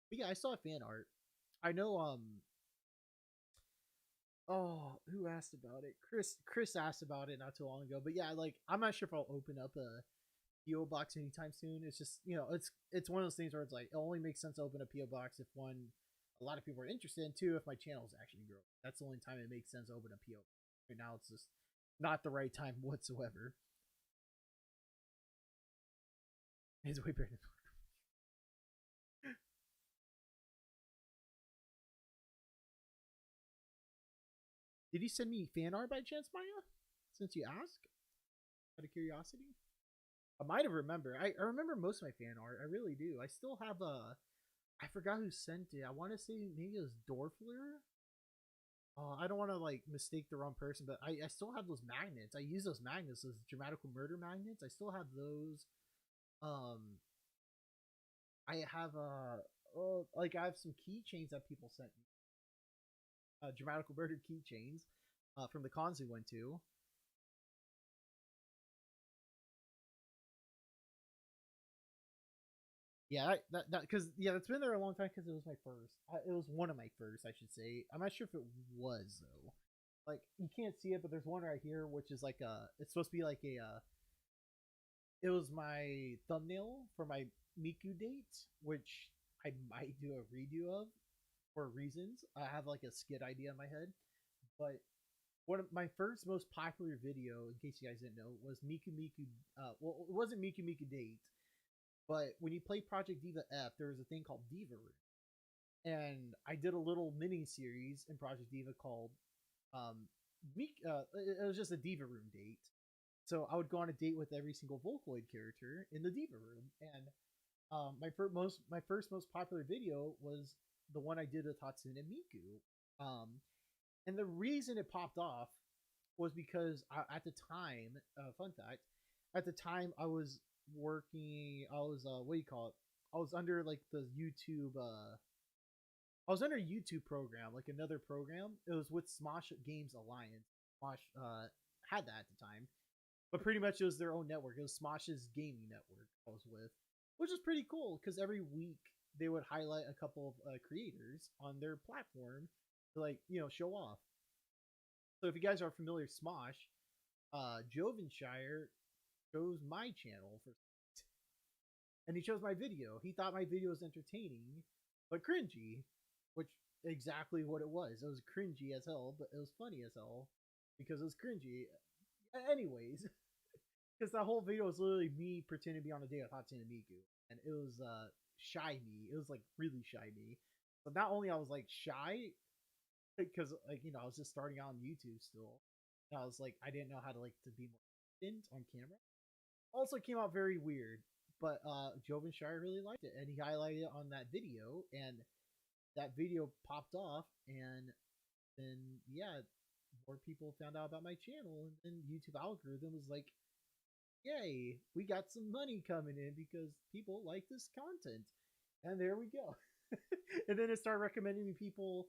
But yeah, I still have fan art. I know oh, who asked about it? Chris asked about it not too long ago. But yeah, like, I'm not sure if I'll open up a PO box anytime soon. It's just, it's one of those things where it's like, it only makes sense to open a PO box if, one, a lot of people are interested, and two, if my channel is actually growing. That's the only time it makes sense to open a PO. Right now, it's just not the right time whatsoever. It's way better. Did you send me fan art by chance, Maya? Since you asked, out of curiosity, I might have remembered. I remember most of my fan art. I really do. I still have I forgot who sent it. I want to say maybe it was Dorfler. I don't want to like mistake the wrong person, but I still have those magnets. I use those magnets, those dramatical murder magnets. I still have those. I have like I have some keychains that people sent me. Dramatical murder keychains, from the cons we went to. Yeah, that because yeah, it's been there a long time because it was my first. It was one of my first, I should say. I'm not sure if it was though. Like, you can't see it, but there's one right here, which is like it's supposed to be like a. It was my thumbnail for my Miku date, which I might do a redo of for reasons. I have like a skit idea in my head, but one of my first most popular video, in case you guys didn't know, was Miku Miku. Well, it wasn't Miku Miku date. But when you play Project Diva F, there was a thing called Diva Room. And I did a little mini series in Project Diva called it was just a Diva Room date. So I would go on a date with every single Vocaloid character in the Diva Room. And my first most popular video was the one I did with Hatsune Miku. And the reason it popped off was because at the time, fun fact, at the time I was working, I was what do you call it? I was under like the YouTube. I was under a YouTube program, like another program. It was with Smosh Games Alliance. Smosh had that at the time, but pretty much it was their own network. It was Smosh's gaming network I was with, which is pretty cool because every week they would highlight a couple of creators on their platform to like show off. So if you guys are familiar with Smosh, Jovenshire chose my channel for, and he chose my video. He thought my video was entertaining, but cringy, which exactly what it was. It was cringy as hell, but it was funny as hell because it was cringy. Anyways, because that whole video was literally me pretending to be on a date with Hatsune Miku, and it was shy me. It was like really shy me. But not only I was like shy, because like I was just starting out on YouTube still. And I was like I didn't know how to to be more confident on camera. Also came out very weird, but Joven Shire really liked it, and he highlighted it on that video, and that video popped off, and then yeah, more people found out about my channel, and then YouTube algorithm was like, "Yay, we got some money coming in because people like this content," and there we go. And then it started recommending me people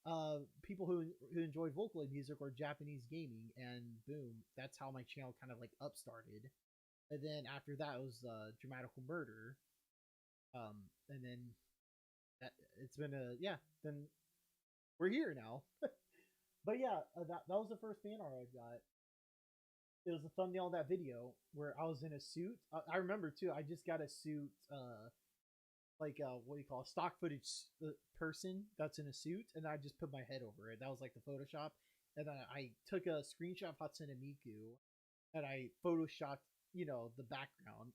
who enjoy Vocaloid music or Japanese gaming, and boom, that's how my channel kind of like upstarted. And then after that it was Dramatical Murder, and then it's been then we're here now. But yeah, that was the first fan art I got. It was the thumbnail of that video where I was in a suit. I remember too. I just got a suit, what do you call it, stock footage person that's in a suit, and I just put my head over it. That was like the Photoshop, and then I took a screenshot of Hatsune Miku, and I photoshopped the background,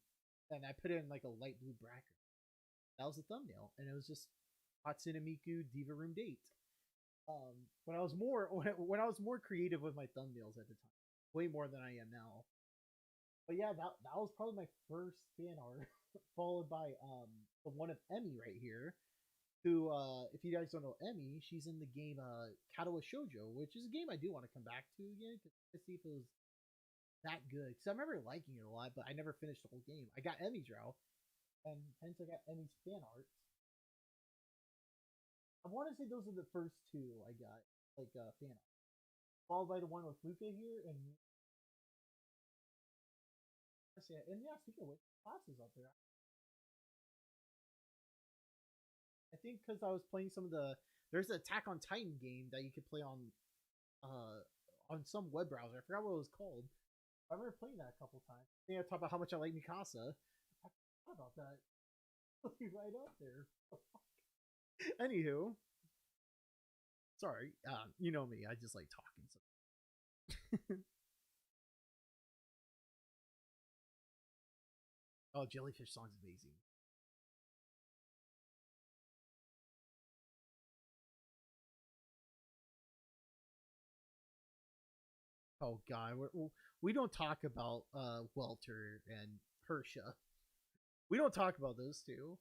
and I put it in like a light blue background. That was the thumbnail, and it was just Hatsune Miku Diva Room Date. When I was more creative with my thumbnails at the time, way more than I am now. But yeah, that was probably my first fan art, followed by the one of Emmy right here, who if you guys don't know Emmy, she's in the game Katawa Shoujo, which is a game I do want to come back to again to see if it was that good. Because I remember liking it a lot, but I never finished the whole game. I got Emmy's route, and hence I got Emmy's fan art. I want to say those are the first two I got, like fan art, followed by the one with Luca here, and yeah, speaking of which, classes up there. I think because I was playing some of there's an Attack on Titan game that you could play on some web browser. I forgot what it was called. I remember playing that a couple times. I think I talked about how much I like Mikasa. I forgot about that. Right up there. Anywho, sorry. You know me. I just like talking. So. Oh, Jellyfish song's amazing. Oh god, we don't talk about Welter and Hersha. We don't talk about those two.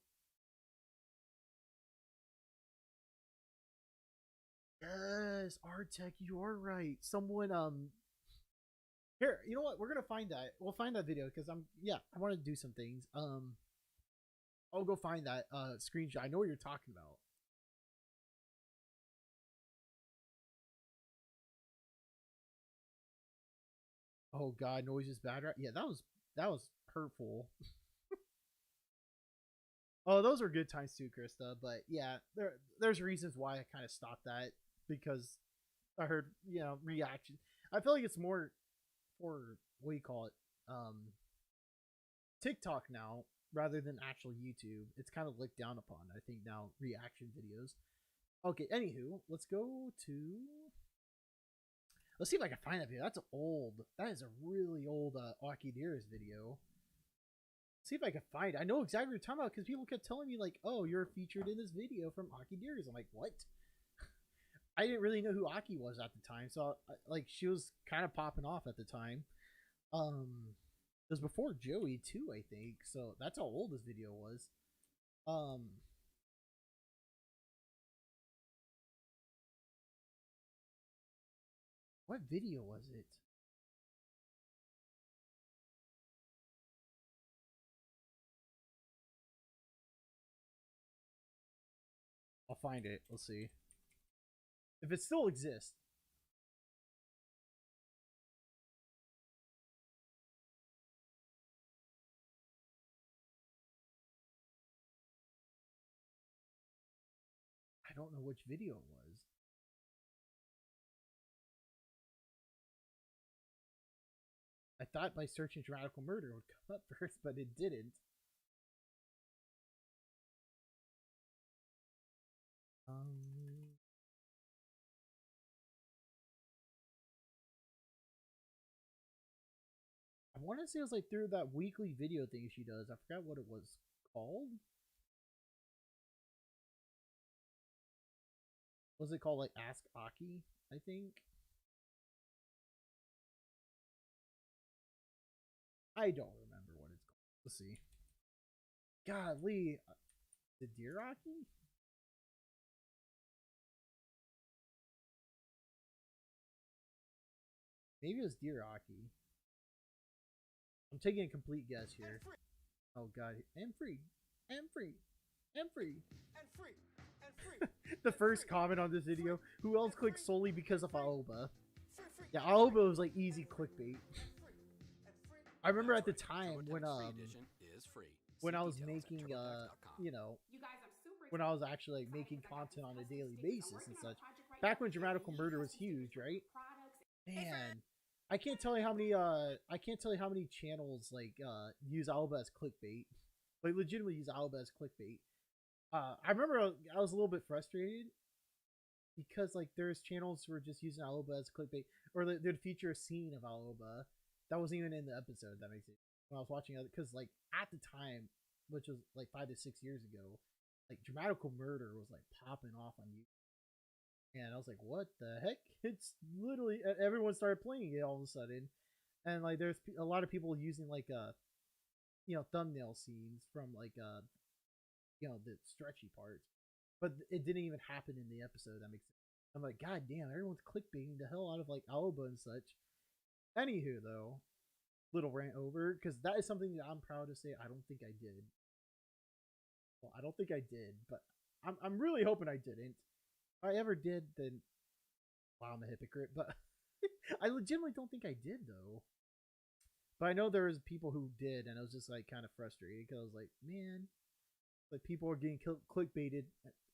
Yes, Artec, you're right. Someone here, you know what? We're gonna find that. We'll find that video because I want to do some things. I'll go find that screenshot. I know what you're talking about. Oh god, noise is bad, right? Yeah, that was hurtful. Oh, those are good times too, Krista. But yeah, there's reasons why I kind of stopped that because I heard reaction. I feel like it's more for what do you call it, TikTok now rather than actual YouTube. It's kind of looked down upon. I think now reaction videos. Okay, anywho, let's go to. Let's see if I can find that video. That's old. That is a really old Akideras video. See if I can find it. I know exactly what you're talking about because people kept telling me like, "Oh, you're featured in this video from Akideras." I'm like, "What?" I didn't really know who Aki was at the time, so like she was kind of popping off at the time. It was before Joey too, I think. So that's how old this video was. What video was it? I'll find it. Let's see. If it still exists. I don't know which video it was. I thought by searching Dramatical Murder it would come up first, but it didn't. I want to say it was like through that weekly video thing she does. I forgot what it was called. Was it called like Ask Aki, I think? I don't remember what it's called. Let's see. Golly. The Deer Aki? Maybe it was Deer Aki. I'm taking a complete guess here. Oh god. And free. And free. And free. And free. And free. The first comment on this video. Who else clicked solely because of Aoba? Yeah, Aoba was like easy clickbait. I remember at the time when I was making you know, when I was actually like making content on a daily basis and such. Back when Dramatical Murder was huge, right? Man, I can't tell you how many channels like use Aoba as clickbait. Like legitimately use Aoba as clickbait. I remember I was a little bit frustrated because like there's channels who were just using Aoba as clickbait, or they'd feature a scene of Aoba that wasn't even in the episode. That makes it when I was watching it, because like at the time, which was like 5 to 6 years ago, like Dramatical Murder was like popping off on YouTube, and I was like, what the heck? It's literally everyone started playing it all of a sudden, and like there's a lot of people using like you know, thumbnail scenes from like you know, the stretchy parts, but it didn't even happen in the episode. That makes sense. I'm like, god damn, everyone's clickbaiting the hell out of like Aoba and such. Anywho, though, little rant over, because that is something that I'm proud to say I don't think I did. Well, I don't think I did, but I'm really hoping I didn't. If I ever did, then wow, I'm a hypocrite. But I legitimately don't think I did though. But I know there was people who did, and I was just like kind of frustrated because I was like, man, like people are getting clickbaited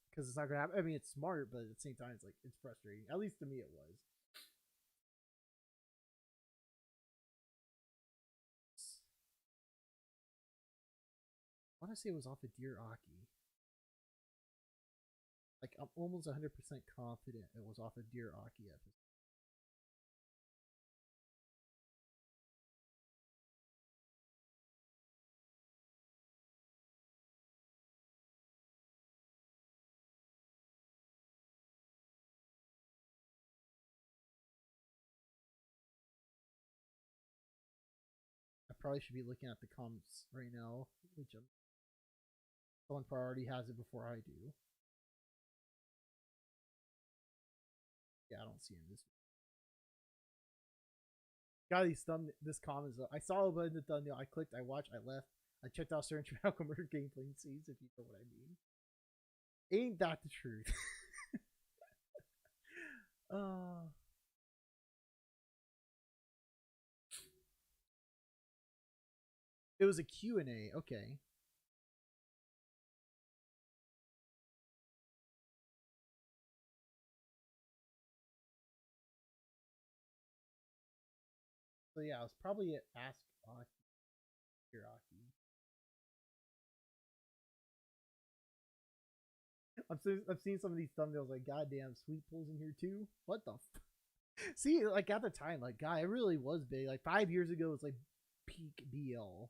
because it's not gonna happen. I mean, it's smart, but at the same time, it's like it's frustrating. At least to me, it was. I want to say it was off of Dear Aki. Like, I'm almost 100% confident it was off of Dear Aki episode. I probably should be looking at the comments right now, which someone probably already has it before I do. Yeah, I don't see him this. Got these this comments. I saw it in the thumbnail. I clicked. I watched. I left. I checked out certain Dramatical Murder gameplay scenes. If you know what I mean. Ain't that the truth? It was a Q&A. Okay. So yeah, it was probably at Ask Aki. Hiraki. I'm seeing some of these thumbnails like, goddamn, Sweet Pulls in here too. What the? See, like at the time, like, God, it really was big. Like 5 years ago, it was like peak BL.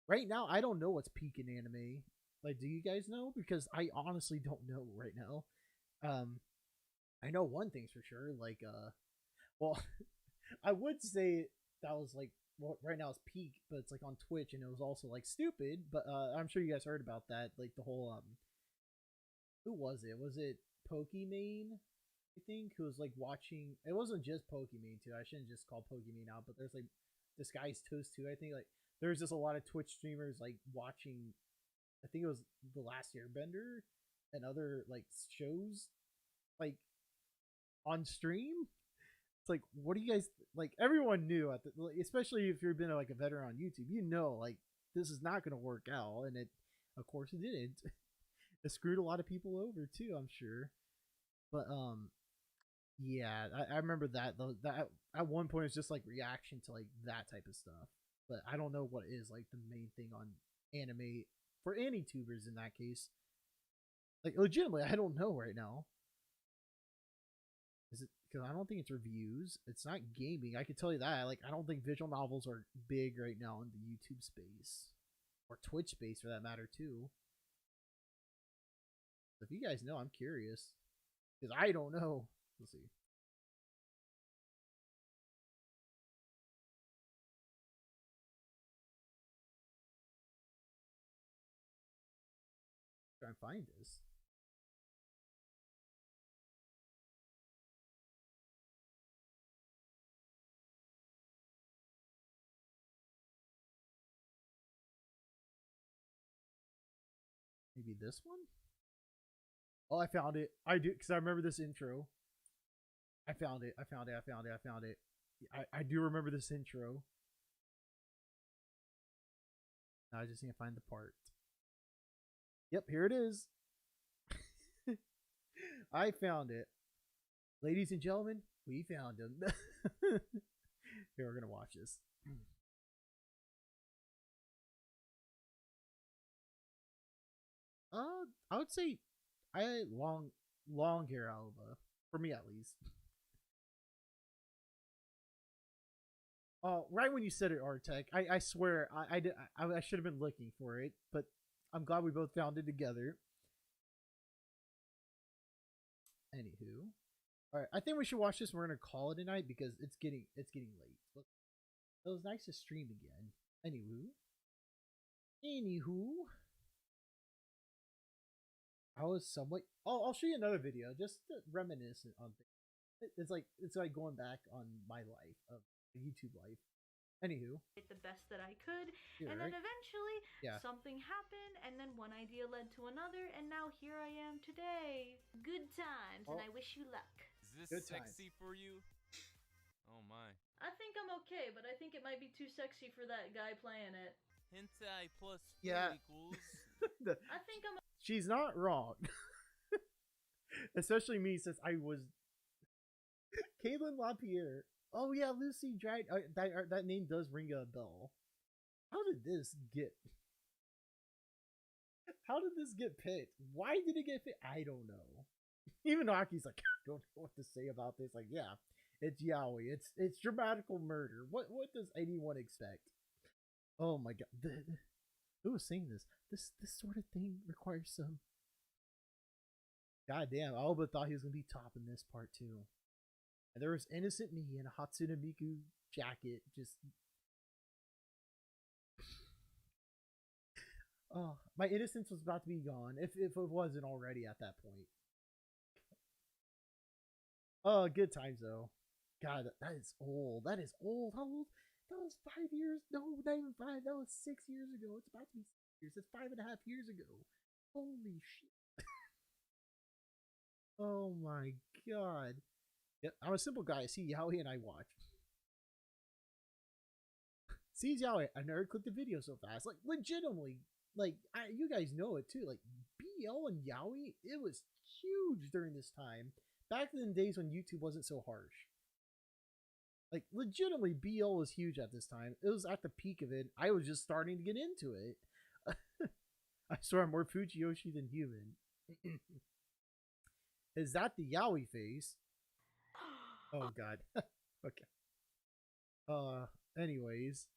Right now, I don't know what's peak in anime. Like, do you guys know? Because I honestly don't know right now. I know one thing's for sure. Like, well, I would say that was like, well, right now it's peak, but it's like on Twitch, and it was also like stupid. But I'm sure you guys heard about that. Like the whole who was it? Was it Pokimane? I think, who was like watching. It wasn't just Pokemon too. I shouldn't just call Pokemon out, but there's like Disguised Toast too. I think like there's just a lot of Twitch streamers like watching. I think it was The Last Airbender and other like shows like on stream. It's like, what do you guys like? Everyone knew at the, especially if you've been like a veteran on YouTube, you know, like this is not going to work out, and it, of course, it didn't. It screwed a lot of people over too, I'm sure. But yeah, I remember that though. That at one point it's just like reaction to like that type of stuff. But I don't know what is like the main thing on anime for any tubers in that case. Like legitimately, I don't know right now. Is it because I don't think it's reviews? It's not gaming. I can tell you that. Like I don't think visual novels are big right now in the YouTube space or Twitch space for that matter too. If you guys know, I'm curious because I don't know. We'll see. Try and find this. Maybe this one? Oh, I found it. I do, because I remember this intro. I found it. I found it. I found it. I found it. I do remember this intro. Now I just need to find the part. Yep, here it is. I found it. Ladies and gentlemen, we found him. Here, we're going to watch this. I would say long hair Alba. For me, at least. Oh, right when you said it, Artec, I swear I should have been looking for it, but I'm glad we both found it together. Anywho, all right, I think we should watch this. We're gonna call it a night because it's getting late. Look, it was nice to stream again. Anywho, I was somewhat. Oh, I'll show you another video just to reminiscent on things. It's like going back on my life of YouTube life. Anywho, the best that I could, you're and right. then eventually Yeah. something happened, and then one idea led to another, and now here I am today. Good times, and I wish you luck. Is this Good sexy for you? Oh my. I think I'm okay, but I think it might be too sexy for that guy playing it. Hentai plus Yeah. equals. I think I'm. She's not wrong. Especially me, since I was Caitlin LaPierre. Oh yeah, Lucy Dried. That name does ring a bell. How did this get? How did this get picked? Why did it get picked? I don't know. Even Aki's like, I don't know what to say about this. Like, yeah, it's Yaoi. It's dramatical murder. What does anyone expect? Oh my god. Who was saying this? This sort of thing requires some. God damn, Alba thought he was gonna be top in this part too. And there was innocent me in a Hatsune Miku jacket, just. Oh, my innocence was about to be gone, if it wasn't already at that point. Oh, good times though. God, that is old. That is old. How old? That was 5 years. No, not even 5. That was 6 years ago. It's about to be 6 years. It's 5.5 years ago. Holy shit. Oh my god. Yep, I'm a simple guy. I see Yaoi and I watch. Sees Yaoi. I never clicked the video so fast. Like, legitimately. Like, you guys know it too. Like, BL and Yaoi, it was huge during this time. Back in the days when YouTube wasn't so harsh. Like, legitimately, BL was huge at this time. It was at the peak of it. I was just starting to get into it. I swear I'm more Fujiyoshi than human. Is that the Yaoi face? Oh, God. Okay. Anyways.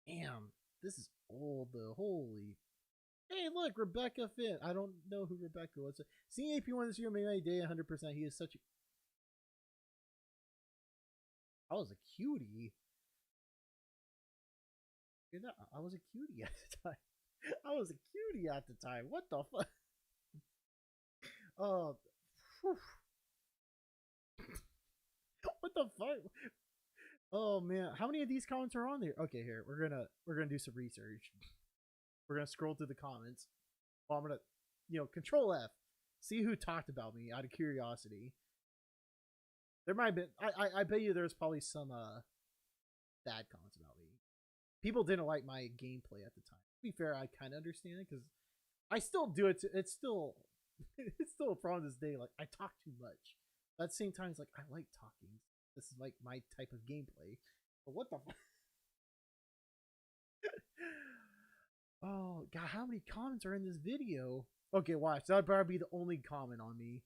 Damn. This is old, though. Holy. Hey, look, Rebecca Finn. I don't know who Rebecca was. Seeing AP1 this year made my day 100%. He is such a... I was a cutie. I was a cutie at the time. I was a cutie at the time. What the fuck? Whew. What the fuck? Oh man, how many of these comments are on there? Okay, here we're gonna do some research. We're gonna scroll through the comments. Well, I'm gonna, Control F, see who talked about me out of curiosity. There might have been. I bet you there's probably some bad comments about me. People didn't like my gameplay at the time. To be fair, I kind of understand it because I still do it. It's still it's still a problem to this day. Like I talk too much. But at the same time, it's like I like talking. This is like my type of gameplay. But what the? Oh god, how many comments are in this video? Okay, watch. That'd probably be the only comment on me.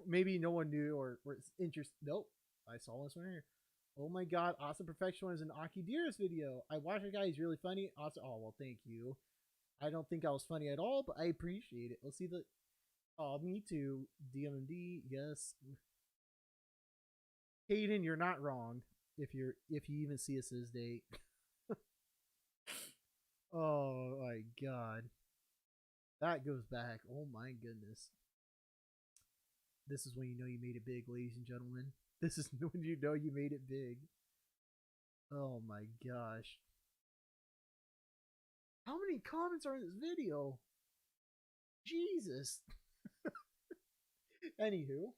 Maybe no one knew or was interested. Nope, I saw this one here. Oh my god, Awesome Perfection is an Aki Dearest video. I watched the guy, he's really funny. Awesome. Oh well, thank you. I don't think I was funny at all, but I appreciate it. Let's see the. Oh, me too. DMD, yes. Hayden, you're not wrong. If you even see us this date. Oh my god. That goes back. Oh my goodness. This is when you know you made it big, ladies and gentlemen. This is when you know you made it big. Oh my gosh. How many comments are in this video? Jesus. Anywho.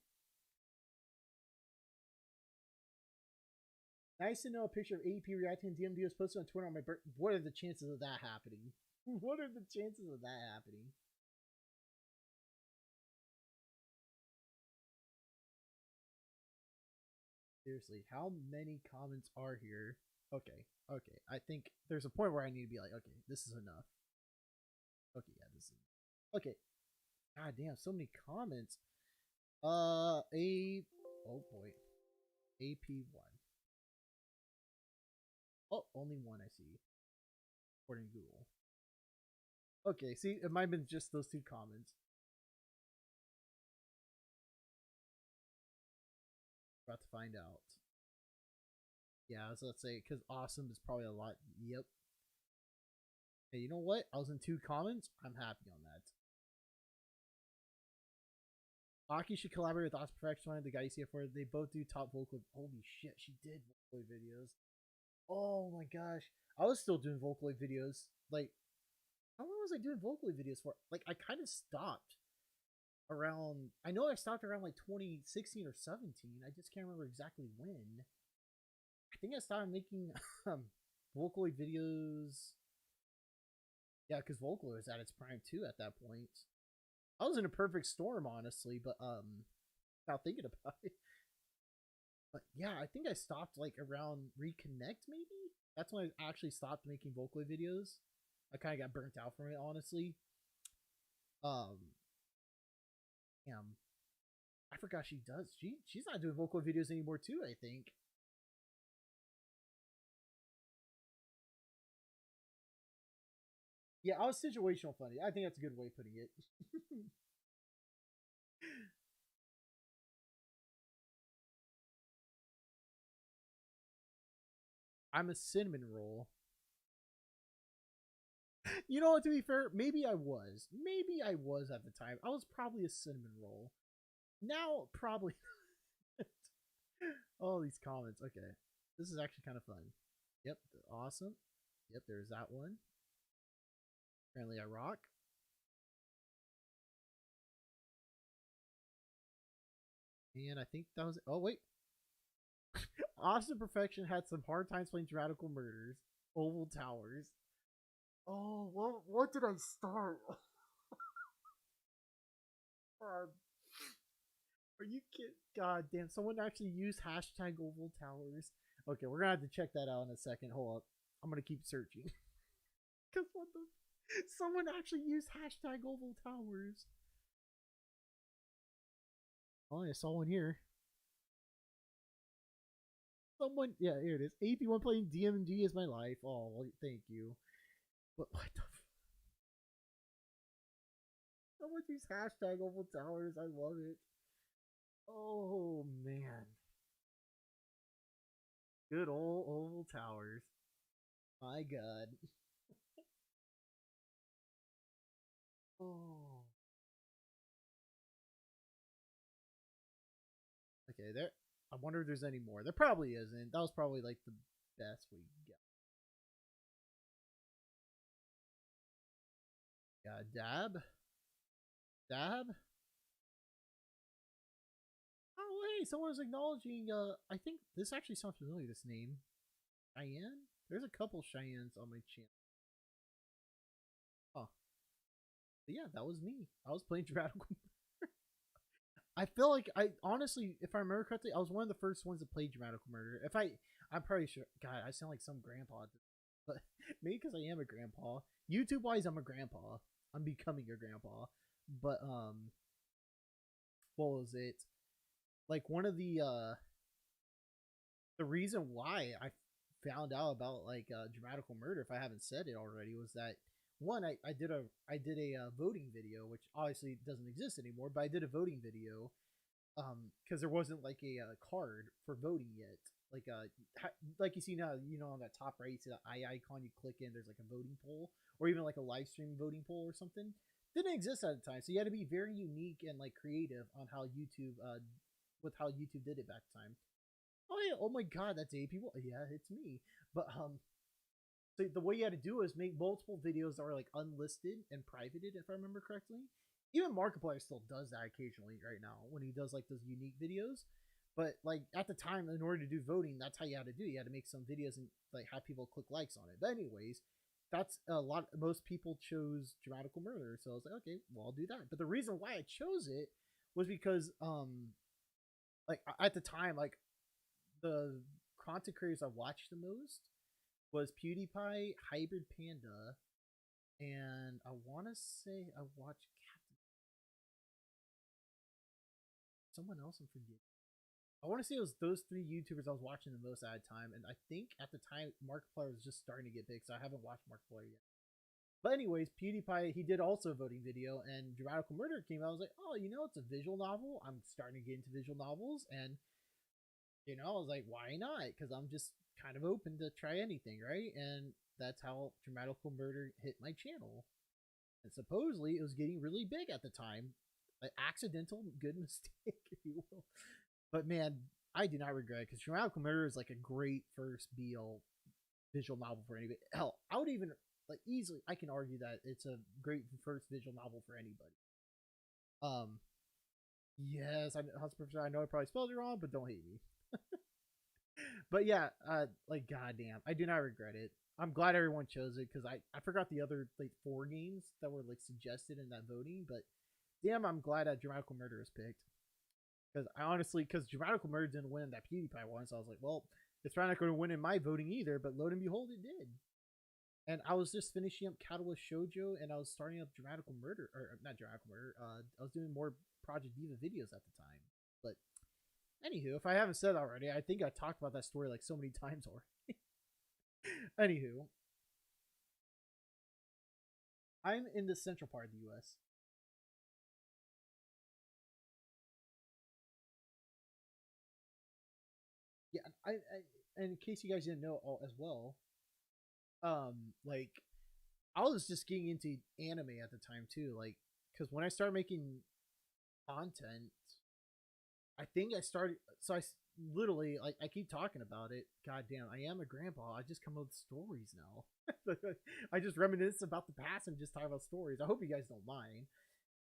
Nice to know a picture of AP reacting to DMD was posted on Twitter on my birthday. What are the chances of that happening? What are the chances of that happening? Seriously, how many comments are here? Okay. I think there's a point where I need to be like, okay, this is enough. Okay, yeah, this is okay. God damn, so many comments. Oh boy. AP1. Oh, only one I see. According to Google. Okay, see, it might have been just those two comments. About to find out. Yeah, so let's say, because awesome is probably a lot. Yep. Hey, you know what? I was in 2 comments. I'm happy on that. Aki should collaborate with Awesome Perfection, the guy you see it for. They both do top vocal. Holy shit, she did Vocaloid videos. Oh my gosh. I was still doing Vocaloid videos. Like, how long was I doing Vocaloid videos for? Like, I kind of stopped around. I know I stopped around like 2016 or 17. I just can't remember exactly when. I think I started making Vocaloid videos. Yeah, because Vocaloid was at its prime too at that point. I was in a perfect storm, honestly, but now thinking about it. But yeah, I think I stopped like around Reconnect, maybe? That's when I actually stopped making Vocaloid videos. I kind of got burnt out from it, honestly. Damn. I forgot she does. She's not doing Vocaloid videos anymore too, I think. Yeah, I was situational funny. I think that's a good way of putting it. I'm a cinnamon roll. You know what, to be fair, maybe I was. Maybe I was at the time. I was probably a cinnamon roll. Now, probably. All these comments. Okay. This is actually kind of fun. Yep. Awesome. Yep, there's that one. Apparently I rock. And I think that was it. Oh, wait. Awesome Perfection had some hard times playing Radical Murders. Oval Towers. Oh, what did I start? Are you kidding? God damn, someone actually used hashtag Oval Towers. Okay, we're gonna have to check that out in a second. Hold up. I'm gonna keep searching. Cause what the someone actually used hashtag Oval Towers. Oh, I saw one here. Someone, yeah, here it is. AP1 playing DMD is my life. Oh, well, thank you. But what the someone used hashtag Oval Towers. I love it. Oh man. Good old Oval Towers. My god. Oh. Okay, there. I wonder if there's any more. There probably isn't. That was probably like the best we got. Yeah, Dab. Oh, hey, someone's acknowledging. I think this actually sounds familiar. This name, Cheyenne. There's a couple Cheyennes on my channel. Oh, but yeah, that was me. I was playing Dramatical. I feel like I honestly, if I remember correctly, I was one of the first ones to play Dramatical Murder. I'm pretty sure. God, I sound like some grandpa, but maybe because I am a grandpa. YouTube wise, I'm a grandpa. I'm becoming a grandpa. But what was it? Like one of the reason why I found out about like Dramatical Murder, if I haven't said it already, was that one I did a voting video, which obviously doesn't exist anymore, but I did a voting video because there wasn't like a card for voting yet. Like you see now, on that top right, you see the eye icon, you click in, there's like a voting poll, or even like a live stream voting poll or something. Didn't exist at the time, so you had to be very unique and like creative on how YouTube with how YouTube did it back time. Oh yeah, oh my god, that's AP1. Yeah, it's me. But so the way you had to do is make multiple videos that were like unlisted and privated, if I remember correctly. Even Markiplier still does that occasionally right now when he does like those unique videos. But like at the time, in order to do voting, that's how you had to do it. You had to make some videos and like have people click likes on it. But anyways, that's a lot. Most people chose Dramatical Murder, so I was like, okay, well, I'll do that. But the reason why I chose it was because like at the time, like the content creators I watched the most was PewDiePie, Hybrid Panda, and I want to say I watched Captain. Someone else I'm forgetting. I want to say it was those three YouTubers I was watching the most at a time, and I think at the time Markiplier was just starting to get big, so I haven't watched Markiplier yet. But anyways, PewDiePie, he did also a voting video, and Dramatical Murder came out. I was like, oh, it's a visual novel. I'm starting to get into visual novels, and I was like, why not? Because I'm just kind of open to try anything, right? And that's how Dramatical Murder hit my channel. And supposedly it was getting really big at the time. An accidental good mistake, if you will. But man, I do not regret it because Dramatical Murder is like a great first BL visual novel for anybody. Hell, I would even like easily I can argue that it's a great first visual novel for anybody. Yes, I know I probably spelled it wrong, but don't hate me. But yeah, like goddamn, I do not regret it. I'm glad everyone chose it because I forgot the other like 4 games that were like suggested in that voting, but damn, I'm glad that Dramatical Murder was picked. Because Dramatical Murder didn't win that PewDiePie one, so I was like, well, it's probably not going to win in my voting either, but lo and behold, it did. And I was just finishing up Catalyst Shoujo, and I was starting up Dramatical Murder, or not Dramatical Murder, I was doing more Project Diva videos at the time. But anywho, if I haven't said already, I think I talked about that story like so many times already. Anywho, I'm in the central part of the U.S. Yeah, and in case you guys didn't know as well, like I was just getting into anime at the time too, like because when I started making content, I think I started. So I literally like I keep talking about it. God damn, I am a grandpa. I just come up with stories now. I just reminisce about the past and just talk about stories. I hope you guys don't mind.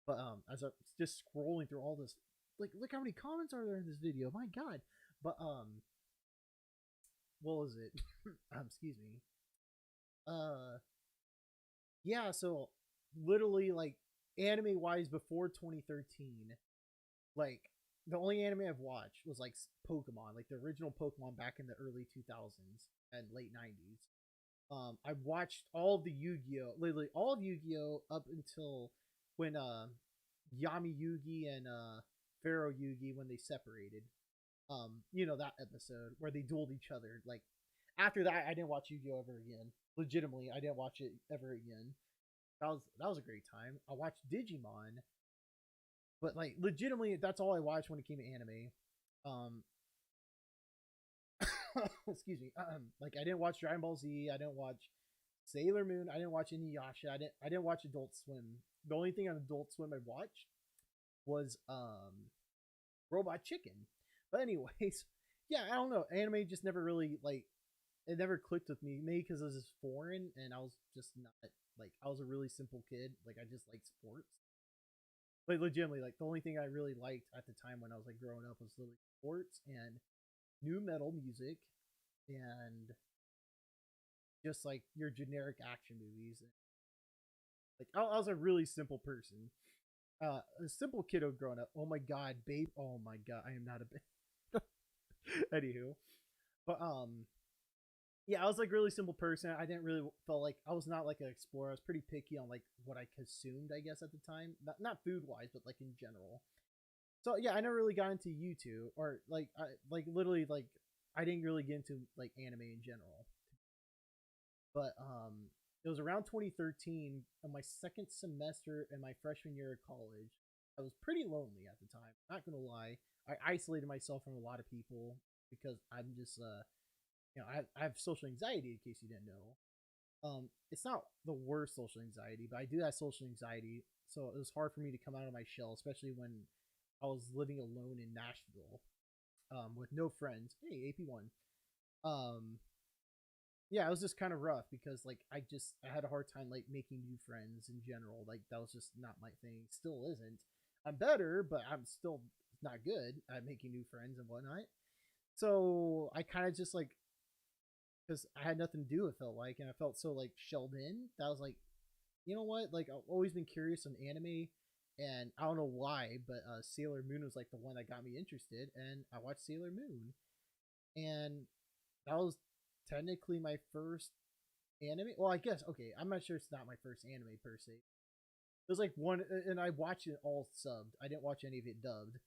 But as I'm just scrolling through all this, like look how many comments are there in this video. My God. But what was it? Excuse me. Yeah. So literally, like anime wise, before 2013, like the only anime I've watched was like Pokemon, like the original Pokemon back in the early 2000s and late 90s. I watched all of the Yu-Gi-Oh, literally all of Yu-Gi-Oh up until when Yami Yugi and Pharaoh Yugi when they separated. That episode where they dueled each other. Like after that, I didn't watch Yu-Gi-Oh ever again. Legitimately, I didn't watch it ever again. That was a great time. I watched Digimon, but like legitimately, that's all I watched when it came to anime. Excuse me. Like I didn't watch Dragon Ball Z. I didn't watch Sailor Moon. I didn't watch Inuyasha. I didn't watch Adult Swim. The only thing on Adult Swim I watched was Robot Chicken. But anyways, yeah, I don't know. Anime just never really like it never clicked with me. Maybe because it was just foreign, and I was just not like I was a really simple kid. Like I just liked sports. Like legitimately, like the only thing I really liked at the time when I was like growing up was literally sports and new metal music, and just like your generic action movies. Like I was a really simple person, a simple kiddo growing up. Oh my god, babe! Oh my god, I am not a babe. Anywho, but yeah, I was like really simple person. I didn't really felt like I was not like an explorer. I was pretty picky on like what I consumed, I guess, at the time. Not food wise, but like in general. So yeah, I never really got into YouTube or like I like literally like I didn't really get into like anime in general. But it was around 2013 in my second semester in my freshman year of college. I was pretty lonely at the time. Not gonna lie, I isolated myself from a lot of people because I'm just I have social anxiety. In case you didn't know, it's not the worst social anxiety, but I do have social anxiety. So it was hard for me to come out of my shell, especially when I was living alone in Nashville, with no friends. Hey, AP1. Um, yeah, it was just kind of rough because like I had a hard time like making new friends in general. Like that was just not my thing. Still isn't. I'm better, but I'm still not good at making new friends and whatnot. So I kind of just like because I had nothing to do. It felt like, and I felt so like shelled in that I was like, you know what? Like I've always been curious on anime, and I don't know why, but Sailor Moon was like the one that got me interested, and I watched Sailor Moon, and that was technically my first anime. Well, I guess okay. I'm not sure it's not my first anime per se. It was like one, and I watched it all subbed. I didn't watch any of it dubbed,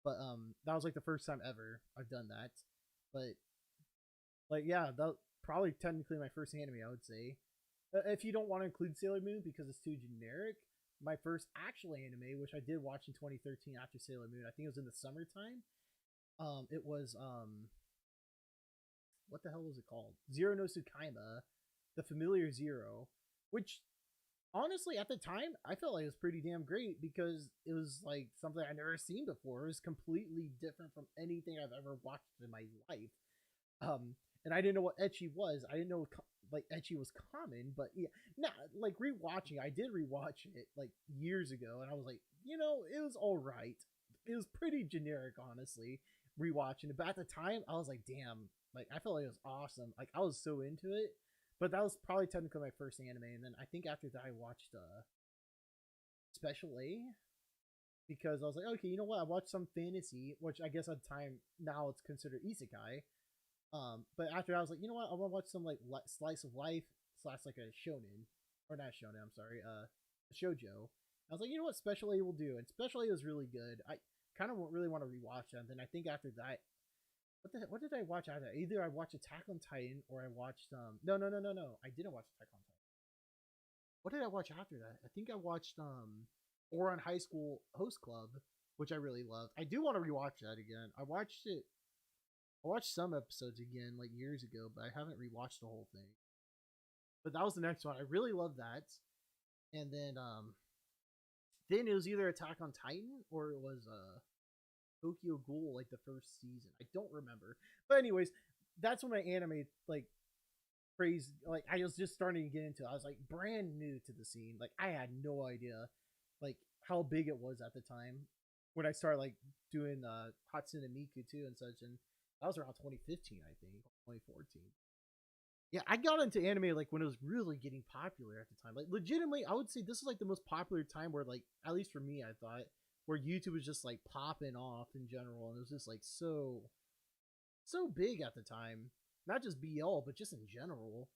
but that was like the first time ever I've done that. But like, yeah, that probably technically my first anime. I would say, if you don't want to include Sailor Moon because it's too generic. My first actual anime, which I did watch in 2013 after Sailor Moon, I think it was in the summertime. It was what the hell was it called? Zero no Tsukaima, the familiar Zero, which honestly at the time I felt like it was pretty damn great because it was like something I'd never seen before. It was completely different from anything I've ever watched in my life. And I didn't know what ecchi was. I didn't know like ecchi was common, but yeah, nah, like rewatching. I did rewatch it like years ago, and I was like, it was all right. It was pretty generic, honestly. Rewatching it, but at the time, I was like, damn, like I felt like it was awesome. Like I was so into it. But that was probably technically my first anime, and then I think after that I watched Special A because I was like, okay, you know what? I watched some fantasy, which I guess at the time now it's considered isekai. But after I was like, you know what? I want to watch some like slice of life slash like a shonen or not shonen. I'm sorry, a shoujo. I was like, you know what? Special A will do, and Special A was really good. I kind of really want to rewatch that. And then I think after that, what did I watch after that? Either I watched Attack on Titan or I watched no. I didn't watch Attack on Titan. What did I watch after that? I think I watched Ouran High School Host Club, which I really loved. I do want to rewatch that again. I watched some episodes again like years ago, but I haven't rewatched the whole thing. But that was the next one. I really loved that. And then it was either Attack on Titan or it was Tokyo Ghoul, like the first season. I don't remember. But anyways, that's when my anime like craze like I was just starting to get into it. I was like brand new to the scene. Like I had no idea like how big it was at the time when I started like doing Hatsune Miku too and such, and that was around 2015, I think, 2014. Yeah, I got into anime like when it was really getting popular at the time. Like legitimately, I would say this is like the most popular time where like at least for me, I thought where YouTube was just like popping off in general, and it was just like so big at the time. Not just BL, but just in general.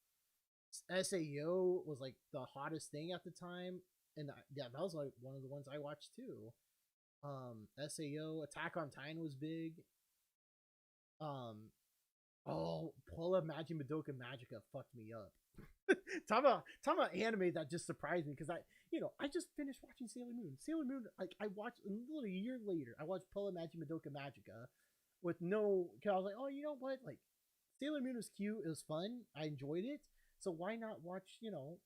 SAO was like the hottest thing at the time, and yeah, that was like one of the ones I watched too. SAO, Attack on Titan was big. Puella Magi Madoka Magica fucked me up. talk about anime that just surprised me because I just finished watching Sailor Moon. Sailor Moon, like I watched literally a year later. I watched Puella Magi Madoka Magica with no. Cause I was like, oh, you know what? Like Sailor Moon was cute. It was fun. I enjoyed it. So why not watch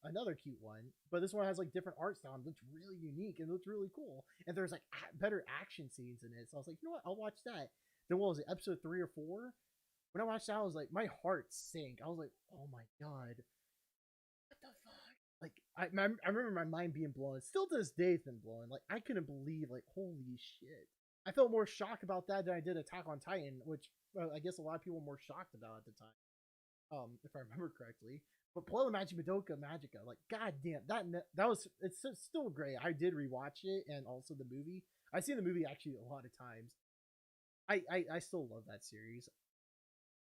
another cute one? But this one has like different art style. It looks really unique and looks really cool. And there's like better action scenes in it. So I was like, you know what? I'll watch that. then what was it, episode 3 or 4? When I watched that, I was like, my heart sank. I was like, oh my god, what the fuck? Like, I remember my mind being blown. Still to this day, it's been blown. Like, I couldn't believe, like, holy shit. I felt more shocked about that than I did Attack on Titan, which I guess a lot of people were more shocked about at the time, if I remember correctly. But Puella Magic Madoka Magica, like, goddamn, that was, it's still great. I did rewatch it, and also the movie. I've seen the movie actually a lot of times. I still love that series.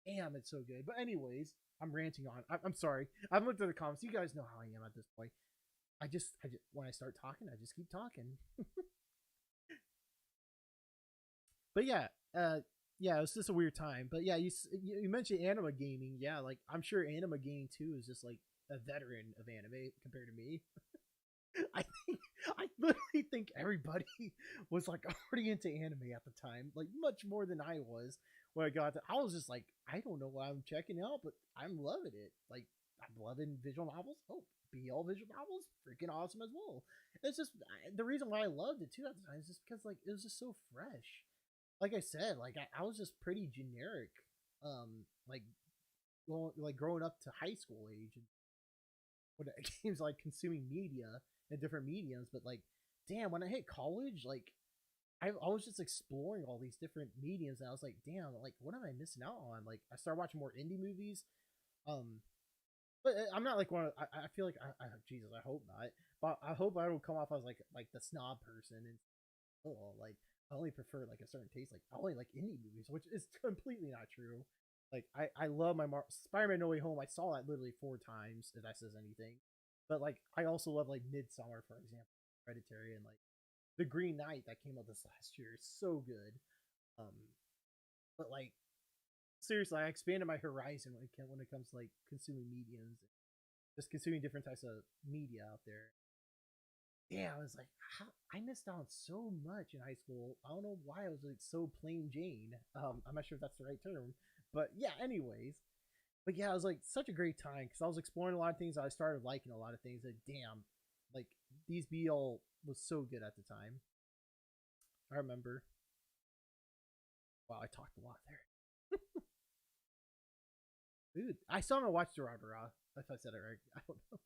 Damn, it's so good. But anyways, I'm ranting on. I'm sorry. I've looked at the comments. You guys know how I am at this point. I just when I start talking, I just keep talking. But yeah, yeah, it was just a weird time. But yeah, you mentioned anime gaming. Yeah, like I'm sure anime gaming too is just like a veteran of anime compared to me. I literally think everybody was like already into anime at the time, like much more than I was when I got to. I was just like, I don't know what I'm checking out, but I'm loving it. Like I'm loving visual novels. Oh, BL visual novels, freaking awesome as well. It's just the reason why I loved it too at the time is just because like it was just so fresh. Like I said, like I was just pretty generic, like growing up to high school age and when it came to like consuming media and different mediums. But like, damn, when I hit college, like I was just exploring all these different mediums, and I was like, damn, like what am I missing out on? Like I started watching more indie movies. But I'm not like one of, I feel like Jesus, I hope not. But I hope I don't come off as like the snob person and like I only prefer like a certain taste. Like I only like indie movies, which is completely not true. Like I love my Spider-Man No Way Home. I saw that literally 4 times, if that says anything. But like I also love like Midsummer, for example, Hereditary, and like The Green Knight that came out this last year is so good. But like seriously, I expanded my horizon when it comes to like consuming mediums, just consuming different types of media out there. Yeah, I was like, I missed out on so much in high school. I don't know why I was like so plain Jane. I'm not sure if that's the right term, but yeah. Anyways, but yeah, it was like such a great time because I was exploring a lot of things. I started liking a lot of things. That damn, like these BL was so good at the time. I remember. Wow, I talked a lot there. Dude, I still haven't watched Durarara. If I said it right, I don't know.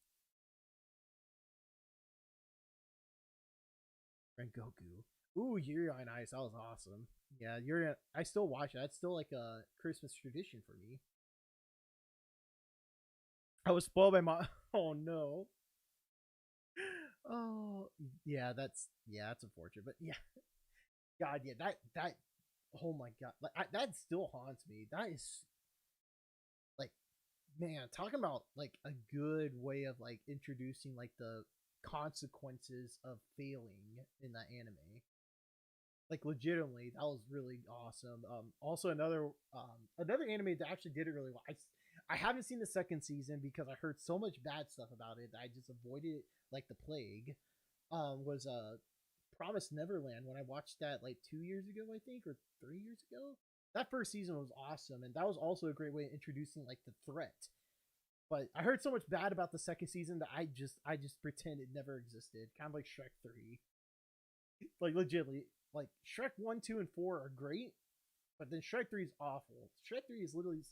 Rengoku. Ooh, Yuri on Ice. That was awesome. Yeah, Yuri. I still watch it. That's still like a Christmas tradition for me. I was spoiled by my. Oh no. Oh yeah, that's unfortunate. But yeah, God, yeah, that. Oh my God, like that still haunts me. That is like, man, talking about like a good way of like introducing like the consequences of failing in that anime. Like legitimately, that was really awesome. Also another anime that actually did it really well. I haven't seen the second season because I heard so much bad stuff about it that I just avoided it like the plague. Was Promised Neverland when I watched that like 2 years ago, I think, or 3 years ago. That first season was awesome, and that was also a great way of introducing like the threat. But I heard so much bad about the second season that I just pretend it never existed. Kind of like Shrek 3. Like legitimately, like Shrek 1, 2, and 4 are great, but then Shrek 3 is awful. Shrek 3 is literally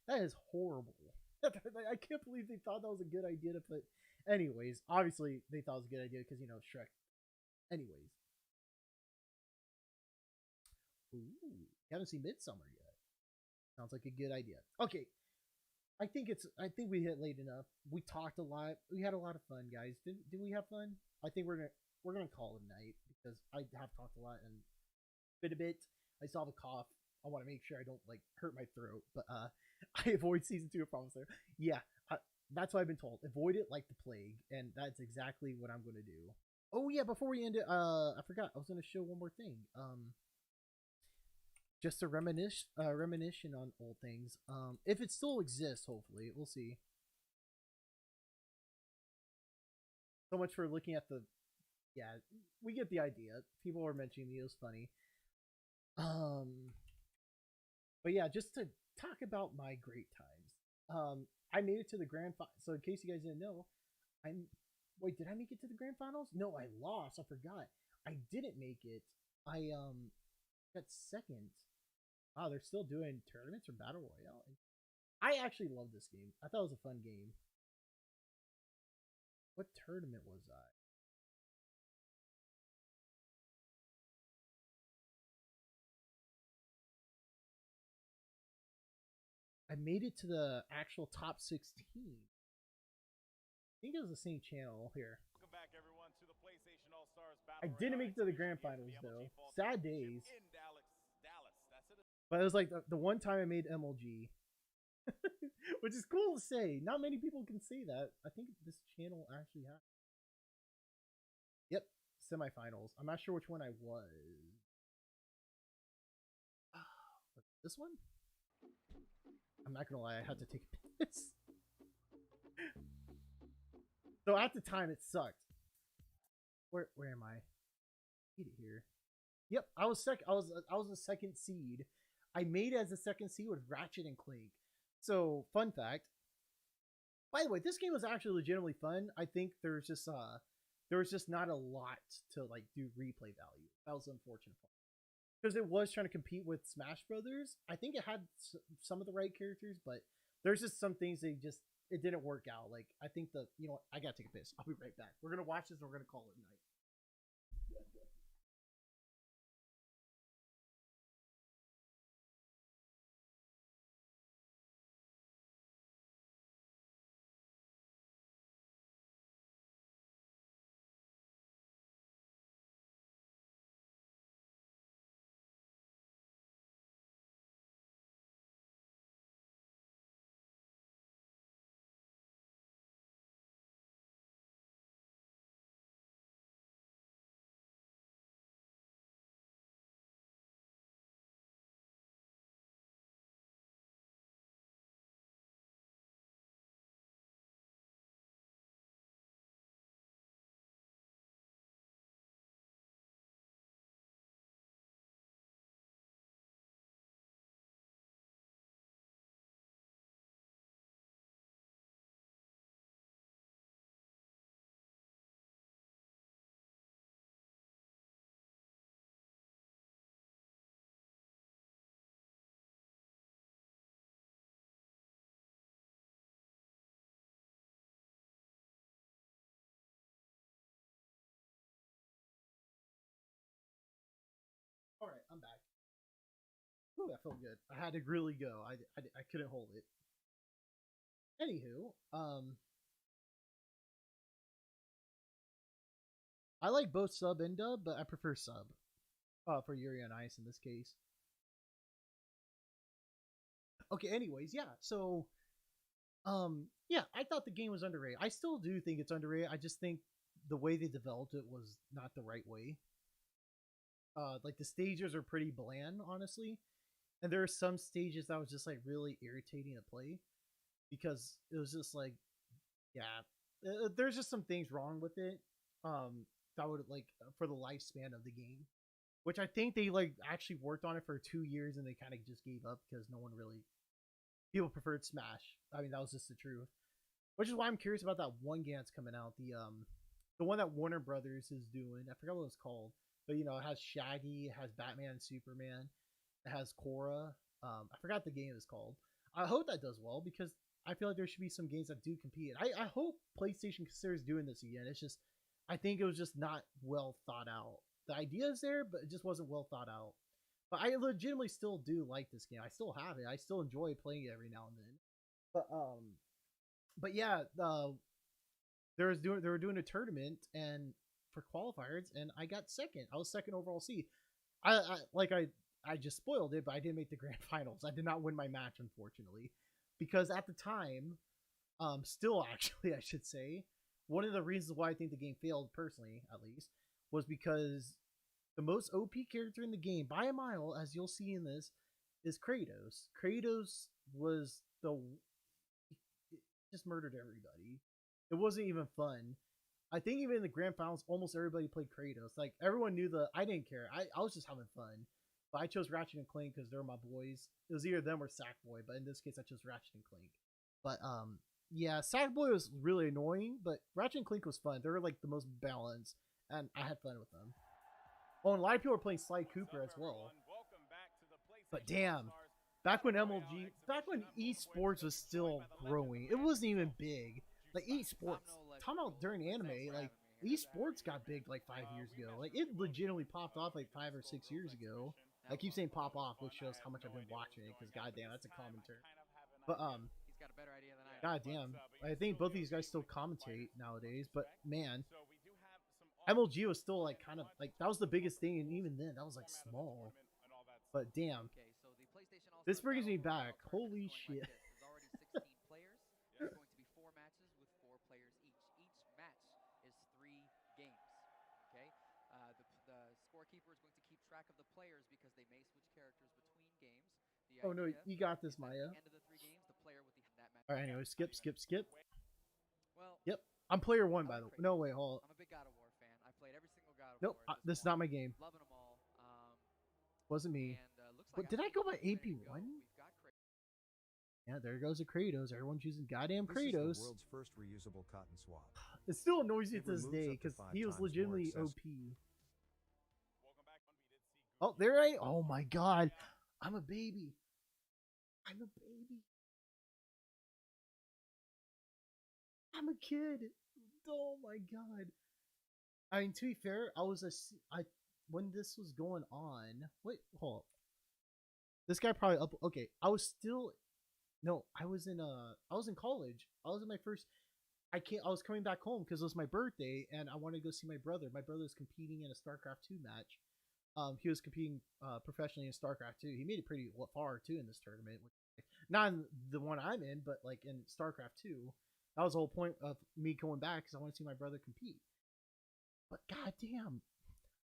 that is horrible. I can't believe they thought that was a good idea to put. Anyways, obviously they thought it was a good idea because Shrek. Anyways, ooh, haven't seen Midsummer yet. Sounds like a good idea. Okay, I think we hit late enough. We talked a lot. We had a lot of fun, guys. Did we have fun? I think we're gonna call it a night because I have talked a lot and been a bit. I still have a cough. I want to make sure I don't like hurt my throat. But I avoid season 2 of Promise there. Yeah, that's what I've been told. Avoid it like the plague, and that's exactly what I'm gonna do. Oh yeah, before we end it, I forgot I was gonna show one more thing. Just a reminiscence on old things. If it still exists, hopefully we'll see. So much for looking at the. Yeah, we get the idea. People were mentioning me. It was funny. But yeah, just to talk about my great times. I made it to the grand final. So in case you guys didn't know, wait, did I make it to the grand finals? No, I lost. I forgot. I didn't make it. I got second. Wow, they're still doing tournaments or battle royale. I actually love this game. I thought it was a fun game. What tournament was I? I made it to the actual top 16. I think it was the same channel here. Welcome back, everyone, to the PlayStation All-Stars I Battle didn't Royale make it to the exhibition grand here for finals the though. MLG Fall Sad Championship days. in Dallas. That's it. But it was like the one time I made MLG. Which is cool to say. Not many people can say that. I think this channel actually has. Yep, semifinals. I'm not sure which one I was. This one? I'm not gonna lie, I had to take a piss. So at the time it sucked. Where am I? Get it here. Yep, I was a second seed. I made it as a second seed with Ratchet and Clank. So, fun fact. By the way, this game was actually legitimately fun. I think there was just not a lot to like do replay value. That was the unfortunate part. Because it was trying to compete with Smash Brothers. I think it had some of the right characters, but there's just some things it didn't work out. Like I think I gotta take a piss. I'll be right back. We're gonna watch this and we're gonna call it a night. All right, I'm back. Ooh, that felt good. I had to really go. I couldn't hold it. Anywho, I like both sub and dub, but I prefer sub. For Yuri on Ice in this case. Okay, anyways, yeah. So, yeah, I thought the game was underrated. I still do think it's underrated. I just think the way they developed it was not the right way. Like the stages are pretty bland, honestly, and there are some stages that was just like really irritating to play because it was just like, yeah, there's just some things wrong with it. That would like for the lifespan of the game, which I think they like actually worked on it for 2 years and they kind of just gave up because no one really people preferred Smash. I mean, that was just the truth. Which is why I'm curious about that one game that's coming out. The one that Warner Brothers is doing. I forgot what it's called. But it has Shaggy, it has Batman and Superman, it has Korra. I forgot the game is called. I hope that does well because I feel like there should be some games that do compete. I hope PlayStation considers doing this again. It's just I think it was just not well thought out. The idea is there, but it just wasn't well thought out. But I legitimately still do like this game. I still have it. I still enjoy playing it every now and then. But yeah, they were doing a tournament and for qualifiers, and I got second. I was second overall seed. I just spoiled it, but I didn't make the grand finals. I did not win my match, unfortunately, because at the time, still actually I should say, one of the reasons why I think the game failed, personally at least, was because the most OP character in the game by a mile, as you'll see in this, is Kratos. Kratos was just murdered everybody. It wasn't even fun. I think even in the grand finals, almost everybody played Kratos. Like everyone knew I didn't care. I was just having fun. But I chose Ratchet and Clank because they're my boys. It was either them or Sackboy, but in this case, I chose Ratchet and Clank. But yeah, Sackboy was really annoying, but Ratchet and Clank was fun. They were like the most balanced, and I had fun with them. Oh, and a lot of people are playing Sly Cooper as well. But damn, back when MLG, back when esports was still growing, it wasn't even big. Like esports, talking about during anime, like esports got big like 5 years ago. Like it legitimately popped off like 5 or 6 years ago. I keep saying pop off, which shows how much I've been watching it. Because goddamn, that's a common term. But goddamn, I think both these guys still commentate nowadays. But man, MLG was still like kind of like that was the biggest thing, and even then that was like small. But damn, this brings me back. Holy shit. There's already 16 players. There's going to be 4 matches with 4 players each. Each match is 3 games. Okay? The scorekeeper is going to keep track of the players because they may switch characters between games. Oh no, you got this, Maya. At the end of the 3 games, the player with that match. All right, anyway, skip. Well, yep, I'm player 1 by the way. No, wait, hold. I'm a big God of War fan. I played every single God of War. Nope, this is not my game. Loving them all. Wasn't me. But did I go by AP1? Yeah, there goes the Kratos. Everyone's using goddamn Kratos. This is the world's first reusable cotton swab. It still annoys me to this day because he was legitimately OP. Oh, there I. Oh my god, I'm a baby. I'm a baby. I'm a kid. Oh my god. I mean, to be fair, when this was going on. Wait, hold up. This guy probably up. Okay, I was in college. I was in my first. I was coming back home because it was my birthday, and I wanted to go see my brother. My brother was competing in a StarCraft 2 match. He was competing professionally in StarCraft 2. He made it pretty far too in this tournament, not in the one I'm in, but like in StarCraft 2. That was the whole point of me going back because I want to see my brother compete. But goddamn,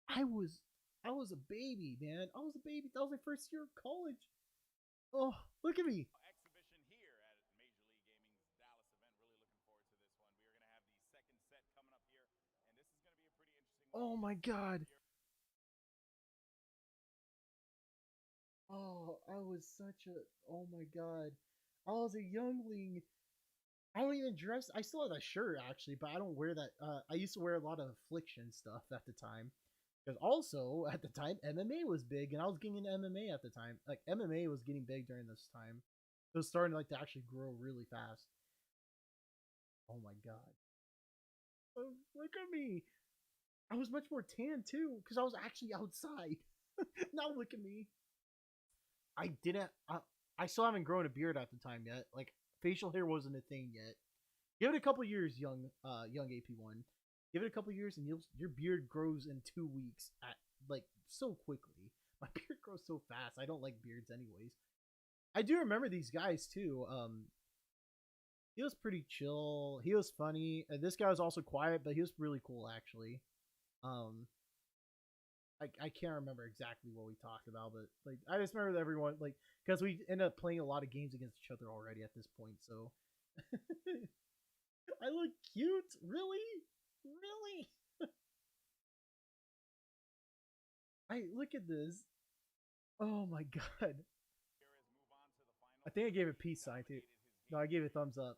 I was a baby, man. I was a baby. That was my first year of college. Oh, look at me. Exhibition here at Major League Gaming's Dallas event. Really looking forward to this one. We are going to have the second set coming up here, and this is going to be a pretty interesting one. Oh my god. Oh, I was such a. Oh my god. I was a youngling. I don't even dress. I still have a shirt actually, but I don't wear that. I used to wear a lot of Affliction stuff at the time. Because also at the time MMA was big, and I was getting into MMA at the time. Like MMA was getting big during this time. It was starting to actually grow really fast. Oh my god! Oh, look at me! I was much more tan too, because I was actually outside. Now look at me. I didn't. I still haven't grown a beard at the time yet. Like facial hair wasn't a thing yet. Give it a couple years, young AP1. Give it a couple years, and your beard grows in 2 weeks at like so quickly. My beard grows so fast. I don't like beards, anyways. I do remember these guys too. He was pretty chill. He was funny. And this guy was also quiet, but he was really cool actually. I can't remember exactly what we talked about, but like I just remember that everyone like because we ended up playing a lot of games against each other already at this point. So I look cute, really. Look at this. Oh my god. I think I gave it peace sign too. No, I gave it thumbs up.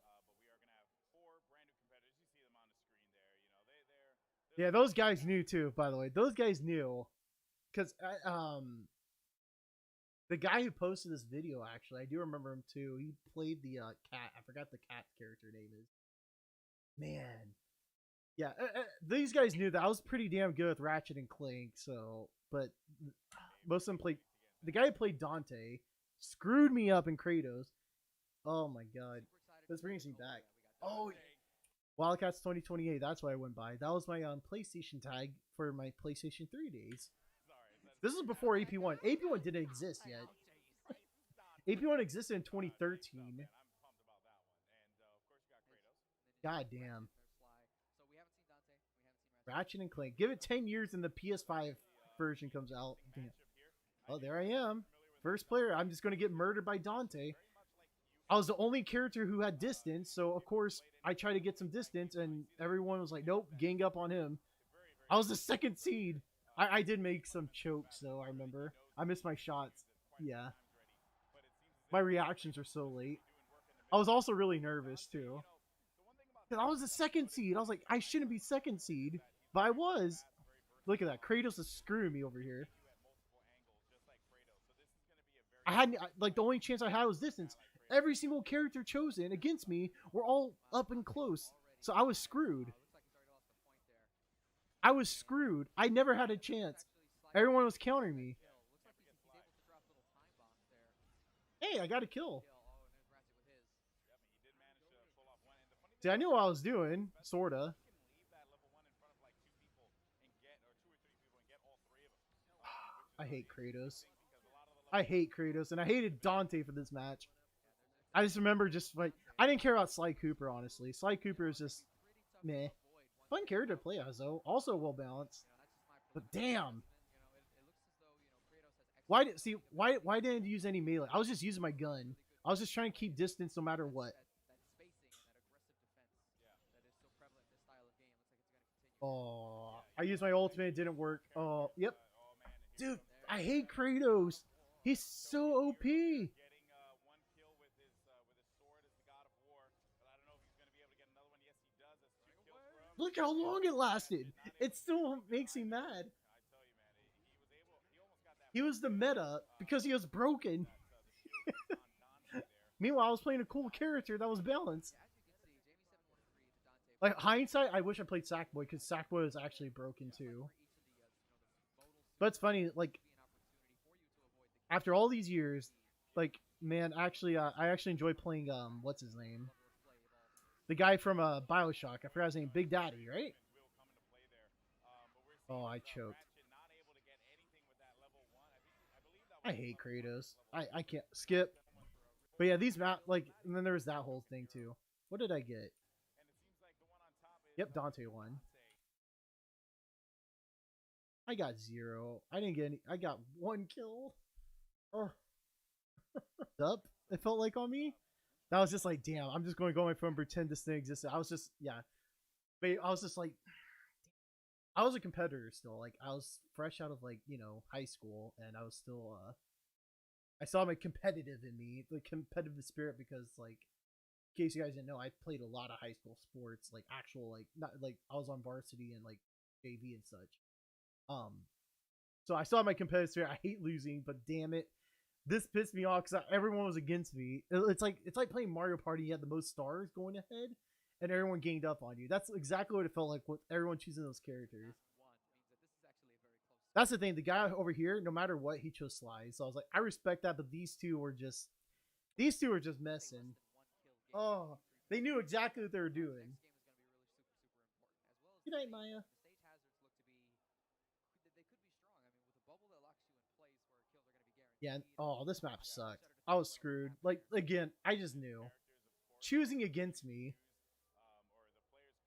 Yeah, those guys knew too, by the way. Those guys knew. Because the guy who posted this video, actually, I do remember him too. He played the cat. I forgot the cat character name is. Man. Yeah, these guys knew that I was pretty damn good with Ratchet and Clank, so, but most of them played, the guy who played Dante screwed me up in Kratos. Oh my god. This brings me back. Oh, Wildcats 2028, that's what I went by. That was my PlayStation tag for my PlayStation 3 days. This is before AP1. AP1 didn't exist yet. AP1 existed in 2013. God damn. Ratchet and Clank. Give it 10 years and the PS5 version comes out. Damn. Oh, there I am. First player. I'm just going to get murdered by Dante. I was the only character who had distance, so of course I tried to get some distance, and everyone was like, nope, gang up on him. I was the second seed. I did make some chokes, though, I remember. I missed my shots. Yeah. My reactions were so late. I was also really nervous, too. I was the second seed. I was like, I shouldn't be second seed. But I was. Look at that. Kratos is screwing me over here. I had like the only chance I had was distance. Every single character chosen against me were all up and close, so I was screwed. I was screwed. I never had a chance. Everyone was countering me. Hey, I got a kill. See, I knew what I was doing, sorta. I hate Kratos. I hate Kratos, and I hated Dante for this match. I just remember just like I didn't care about Sly Cooper, honestly. Sly Cooper is just meh. Fun character to play as though, also well balanced. But damn. Why didn't I use any melee? I was just using my gun. I was just trying to keep distance no matter what. Oh, I used my ultimate, it didn't work. Oh, yep. Dude, I hate Kratos. He's so OP. Look how long it lasted. It still makes me mad. He was the meta because he was broken. Meanwhile, I was playing a cool character that was balanced. Like hindsight, I wish I played Sackboy because Sackboy was actually broken too. But it's funny, like after all these years, like man, actually, I actually enjoy playing what's his name? The guy from Bioshock. I forgot his name. Big Daddy, right? Oh, I choked. I hate Kratos. I can't skip. But yeah, these map like, and then there was that whole thing too. What did I get? Yep, Dante won. I got 0. I didn't get any. I got 1 kill. Oh, up. It felt like on me. That was just like, damn. I'm just going to go on my phone and pretend this thing existed. I was just, yeah. But I was just like, I was a competitor still. Like I was fresh out of like high school, and I was still I saw my competitive in me, the competitive spirit, because like in case you guys didn't know, I played a lot of high school sports, like actual like not like I was on varsity and like JV and such. So I saw my competitive spirit. I hate losing, but damn it, this pissed me off because everyone was against me. It's like playing Mario Party. You had the most stars going ahead, and everyone ganged up on you. That's exactly what it felt like with everyone choosing those characters. That's the thing. The guy over here, no matter what, he chose Sly. So I was like, I respect that, but these two were just messing. Oh, they knew exactly what they were doing. Good night, Maya. Yeah. Oh, this map sucked. I was screwed. Like again, I just knew choosing against me.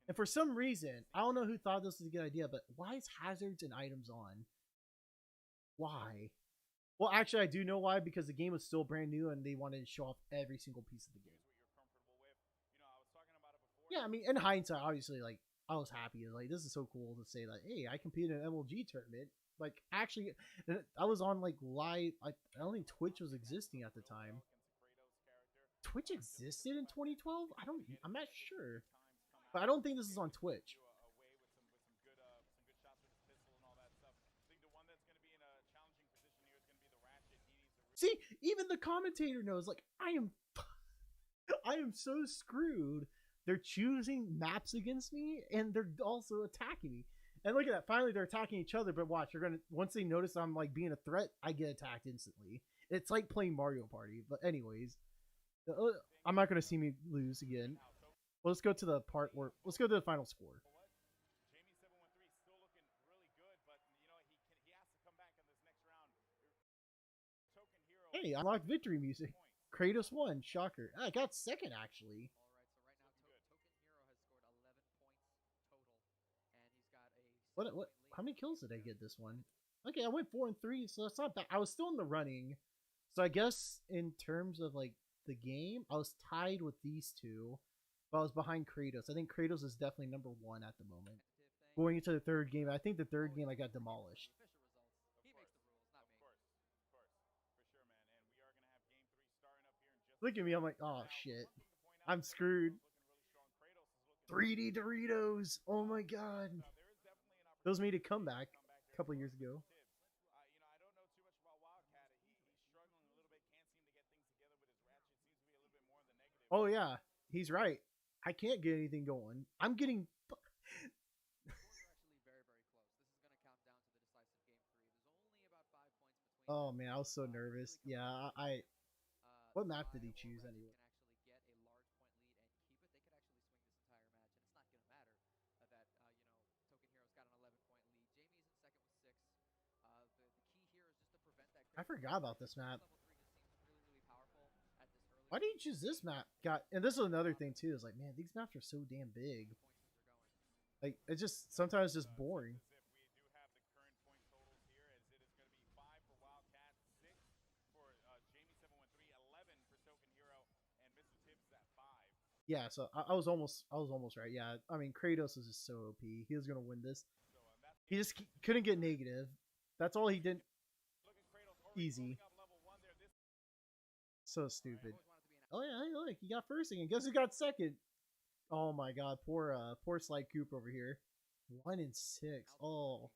And for some reason, I don't know who thought this was a good idea, but why is hazards and items on? Why? Well, actually, I do know why, because the game was still brand new and they wanted to show off every single piece of the game. Yeah, I mean, in hindsight, obviously, like, I was happy. Like, this is so cool to say, like, hey, I competed in an MLG tournament. Like, actually, I was on, like, live. I don't think Twitch was existing at the time. Twitch existed in 2012? I'm not sure. But I don't think this is on Twitch. See, even the commentator knows, like, I am so screwed. They're choosing maps against me, and they're also attacking me. And look at that. Finally, they're attacking each other. But watch, once they notice I'm like being a threat, I get attacked instantly. It's like playing Mario Party. But anyways, I'm not gonna see me lose again. Well, let's go to the part where let's go to the final score. Hey, I unlocked victory music. Kratos won. Shocker. I got second actually. What? How many kills did I get this one? Okay, I went 4-3, so that's not bad. I was still in the running, so I guess in terms of like the game, I was tied with these two, but I was behind Kratos. I think Kratos is definitely number 1 at the moment. Going into the third game, I think the third game I got demolished. Look at me, I'm like, oh shit, I'm screwed. 3D Doritos, oh my god. Those made a comeback a couple years ago. Oh yeah, he's right. I can't get anything going. I'm getting. Oh man, I was so nervous. Yeah, I what map did he choose anyway? I forgot about this map. Why did you choose this map? God, and this is another thing too. Is like, man, these maps are so damn big. Like, it's just sometimes just boring. Yeah, so I was almost right. Yeah, I mean Kratos is just so OP. He was gonna win this. He just couldn't get negative. That's all he did. Easy. So stupid. Oh yeah, hey, look, he got first again. Guess who got second? Oh my god, poor Sly Coop over here. 1-6. Oh.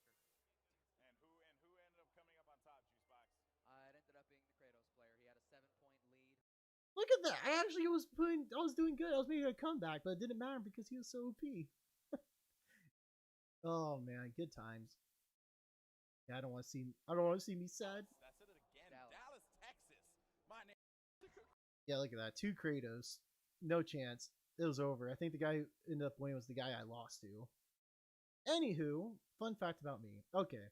Look at that! I actually I was doing good. I was making a comeback, but it didn't matter because he was so OP. Oh man, good times. Yeah, I don't want to see me sad. Yeah, look at that. 2 Kratos. No chance. It was over. I think the guy who ended up winning was the guy I lost to. Anywho, fun fact about me. Okay.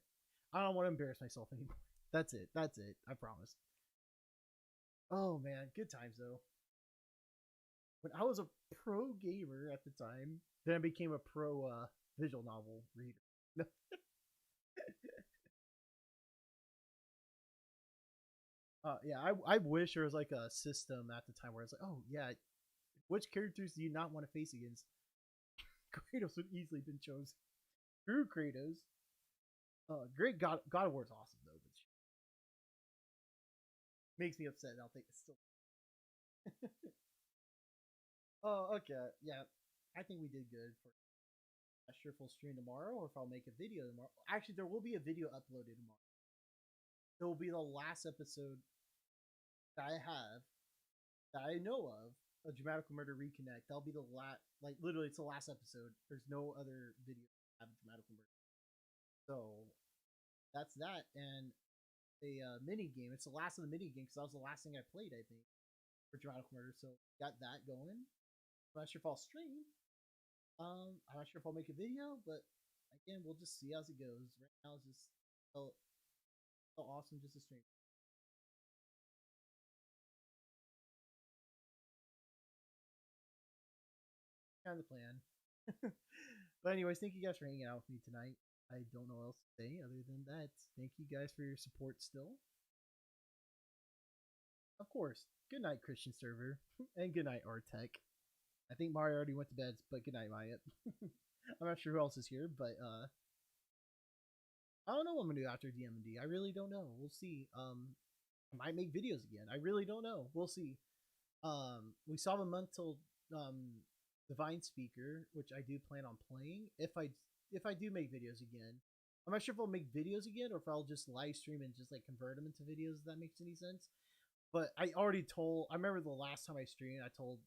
I don't want to embarrass myself anymore. That's it. That's it. I promise. Oh man, good times though. When I was a pro gamer at the time, then I became a pro visual novel reader. Yeah, I wish there was like a system at the time where it's like, oh yeah, which characters do you not want to face against? Kratos would easily been chosen. Screw Kratos. Great God of War is awesome though, but makes me upset. I'll think it's still. Oh, okay, yeah. I think we did good. Not sure if we'll stream tomorrow or if I'll make a video tomorrow. Actually, there will be a video uploaded tomorrow. It will be the last episode that I have that I know of Dramatical Murder Reconnect. That'll be the last, like literally, it's the last episode. There's no other video of Dramatical Murder. So that's that, and a mini game. It's the last of the mini game because that was the last thing I played, I think, for Dramatical Murder. So got that going. I'm not sure if I'll stream. I'm not sure if I'll make a video, but again, we'll just see as it goes. Right now, it's just so awesome just to stream. Kind of the plan. But anyways, thank you guys for hanging out with me tonight. I don't know what else to say other than that. Thank you guys for your support still. Of course. Good night, Christian server. And good night, Artec. I think Mario already went to bed, but good night, Maya. I'm not sure who else is here, but I don't know what I'm gonna do after DMD. I really don't know. We'll see. I might make videos again. I really don't know. We'll see. We still have a month till Divine Speaker, which I do plan on playing. If I do make videos again, I'm not sure if I'll make videos again or if I'll just live stream and just like convert them into videos. If that makes any sense. But I already told. I remember the last time I streamed, I told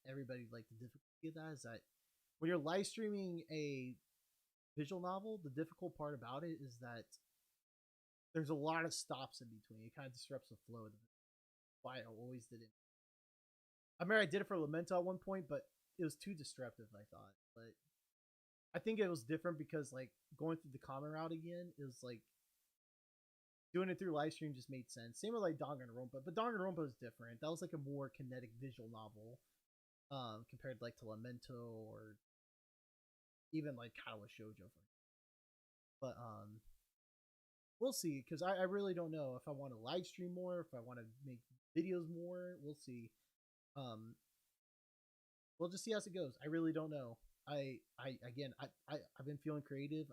everybody like the difficulty of that is that when you're live streaming a visual novel, the difficult part about it is that there's a lot of stops in between. It kind of disrupts the flow. Why I always did it. I remember I did it for Lamento at one point, but it was too disruptive, I thought. But I think it was different because like going through the common route again is like doing it through live stream just made sense. Same with like Danganronpa, but Danganronpa is different. That was like a more kinetic visual novel, compared like to Lamento or even like Kawa Shoujo. But we'll see because I really don't know if I want to live stream more, if I want to make videos more. We'll see. Um, we'll just see as it goes. I really don't know. I've been feeling creative.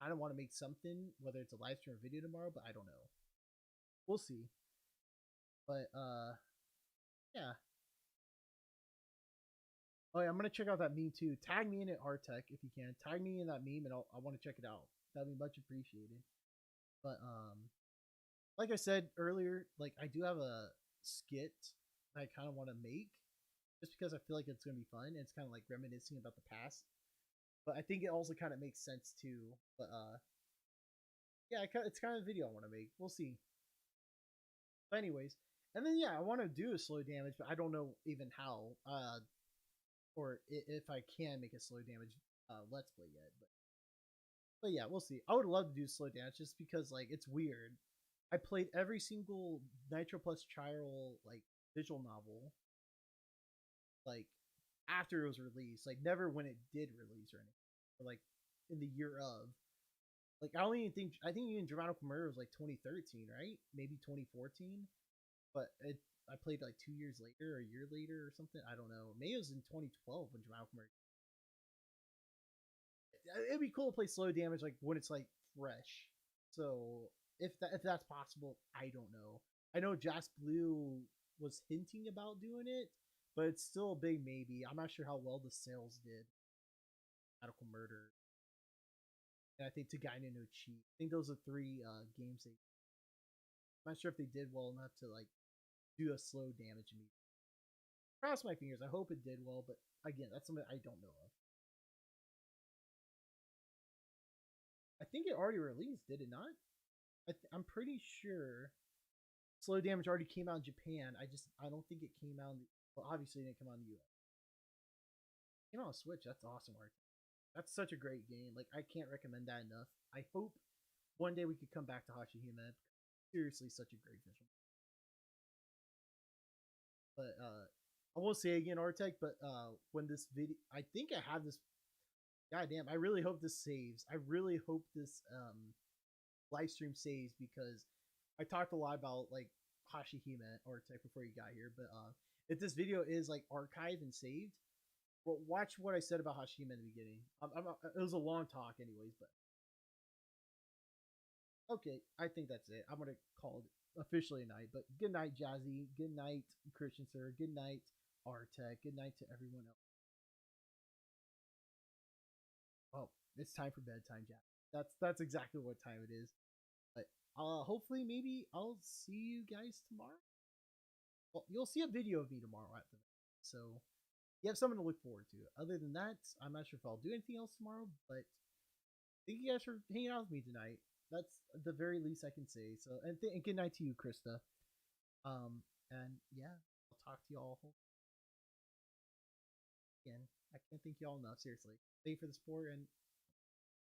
I don't want to make something, whether it's a live stream or video tomorrow, but I don't know. We'll see. But yeah. Oh yeah, I'm gonna check out that meme too. Tag me in it, Artec, if you can. Tag me in that meme, and I want to check it out. That'd be much appreciated. But like I said earlier, like I do have a skit I kind of want to make just because I feel like it's gonna be fun and it's kind of like reminiscing about the past. But I think it also kind of makes sense too. But yeah, it's kind of a video I want to make. We'll see. But anyways, and then yeah, I want to do a slow damage, but I don't know even how, or if I can make a slow damage let's play yet. But yeah, we'll see. I would love to do slow damage just because like it's weird. I played every single Nitro Plus Chiral like visual novel like after it was released, like never when it did release or anything, or like in the year of. Like I don't even think I think even Dramatical Murder was like 2013, right? Maybe 2014. But I played like 2 years later, or a year later, or something. I don't know. Maybe it was in 2012 when Dramatical Murder. It'd be cool to play slow damage like when it's like fresh. So if that's possible, I don't know. I know Jas Blue was hinting about doing it, but it's still a big maybe. I'm not sure how well the sales did. Medical Murder. And I think Tagaina no Chi. I think those are three games they. I'm not sure if they did well enough to like do a slow damage meter. Cross my fingers. I hope it did well, but again, that's something I don't know of. I think it already released, did it not? I'm pretty sure slow damage already came out in Japan. I don't think it came out. Well, obviously it didn't come out in the US. It came out on Switch. That's awesome art. That's such a great game. Like I can't recommend that enough. I hope one day we could come back to Hashihime. Seriously, such a great visual. But I won't say again, Artec. But when this video, I think I have this. Goddamn, I really hope this saves. I really hope this live stream saves because I talked a lot about like Hashihime Artec before you got here. But if this video is like archived and saved, well, watch what I said about Hashihime in the beginning. It was a long talk, anyways. But okay, I think that's it. I'm gonna call it officially a night. But good night, Jazzy. Good night, Christian Sir. Good night, Artec. Good night to everyone else. Well, it's time for bedtime, Jack. That's exactly what time it is. But hopefully, maybe I'll see you guys tomorrow. Well, you'll see a video of me tomorrow after that. So you have something to look forward to. Other than that, I'm not sure if I'll do anything else tomorrow. But thank you guys for hanging out with me tonight. That's the very least I can say. So and good night to you, Krista. And yeah, I'll talk to y'all again. I can't thank y'all enough. Seriously, thank you for the support and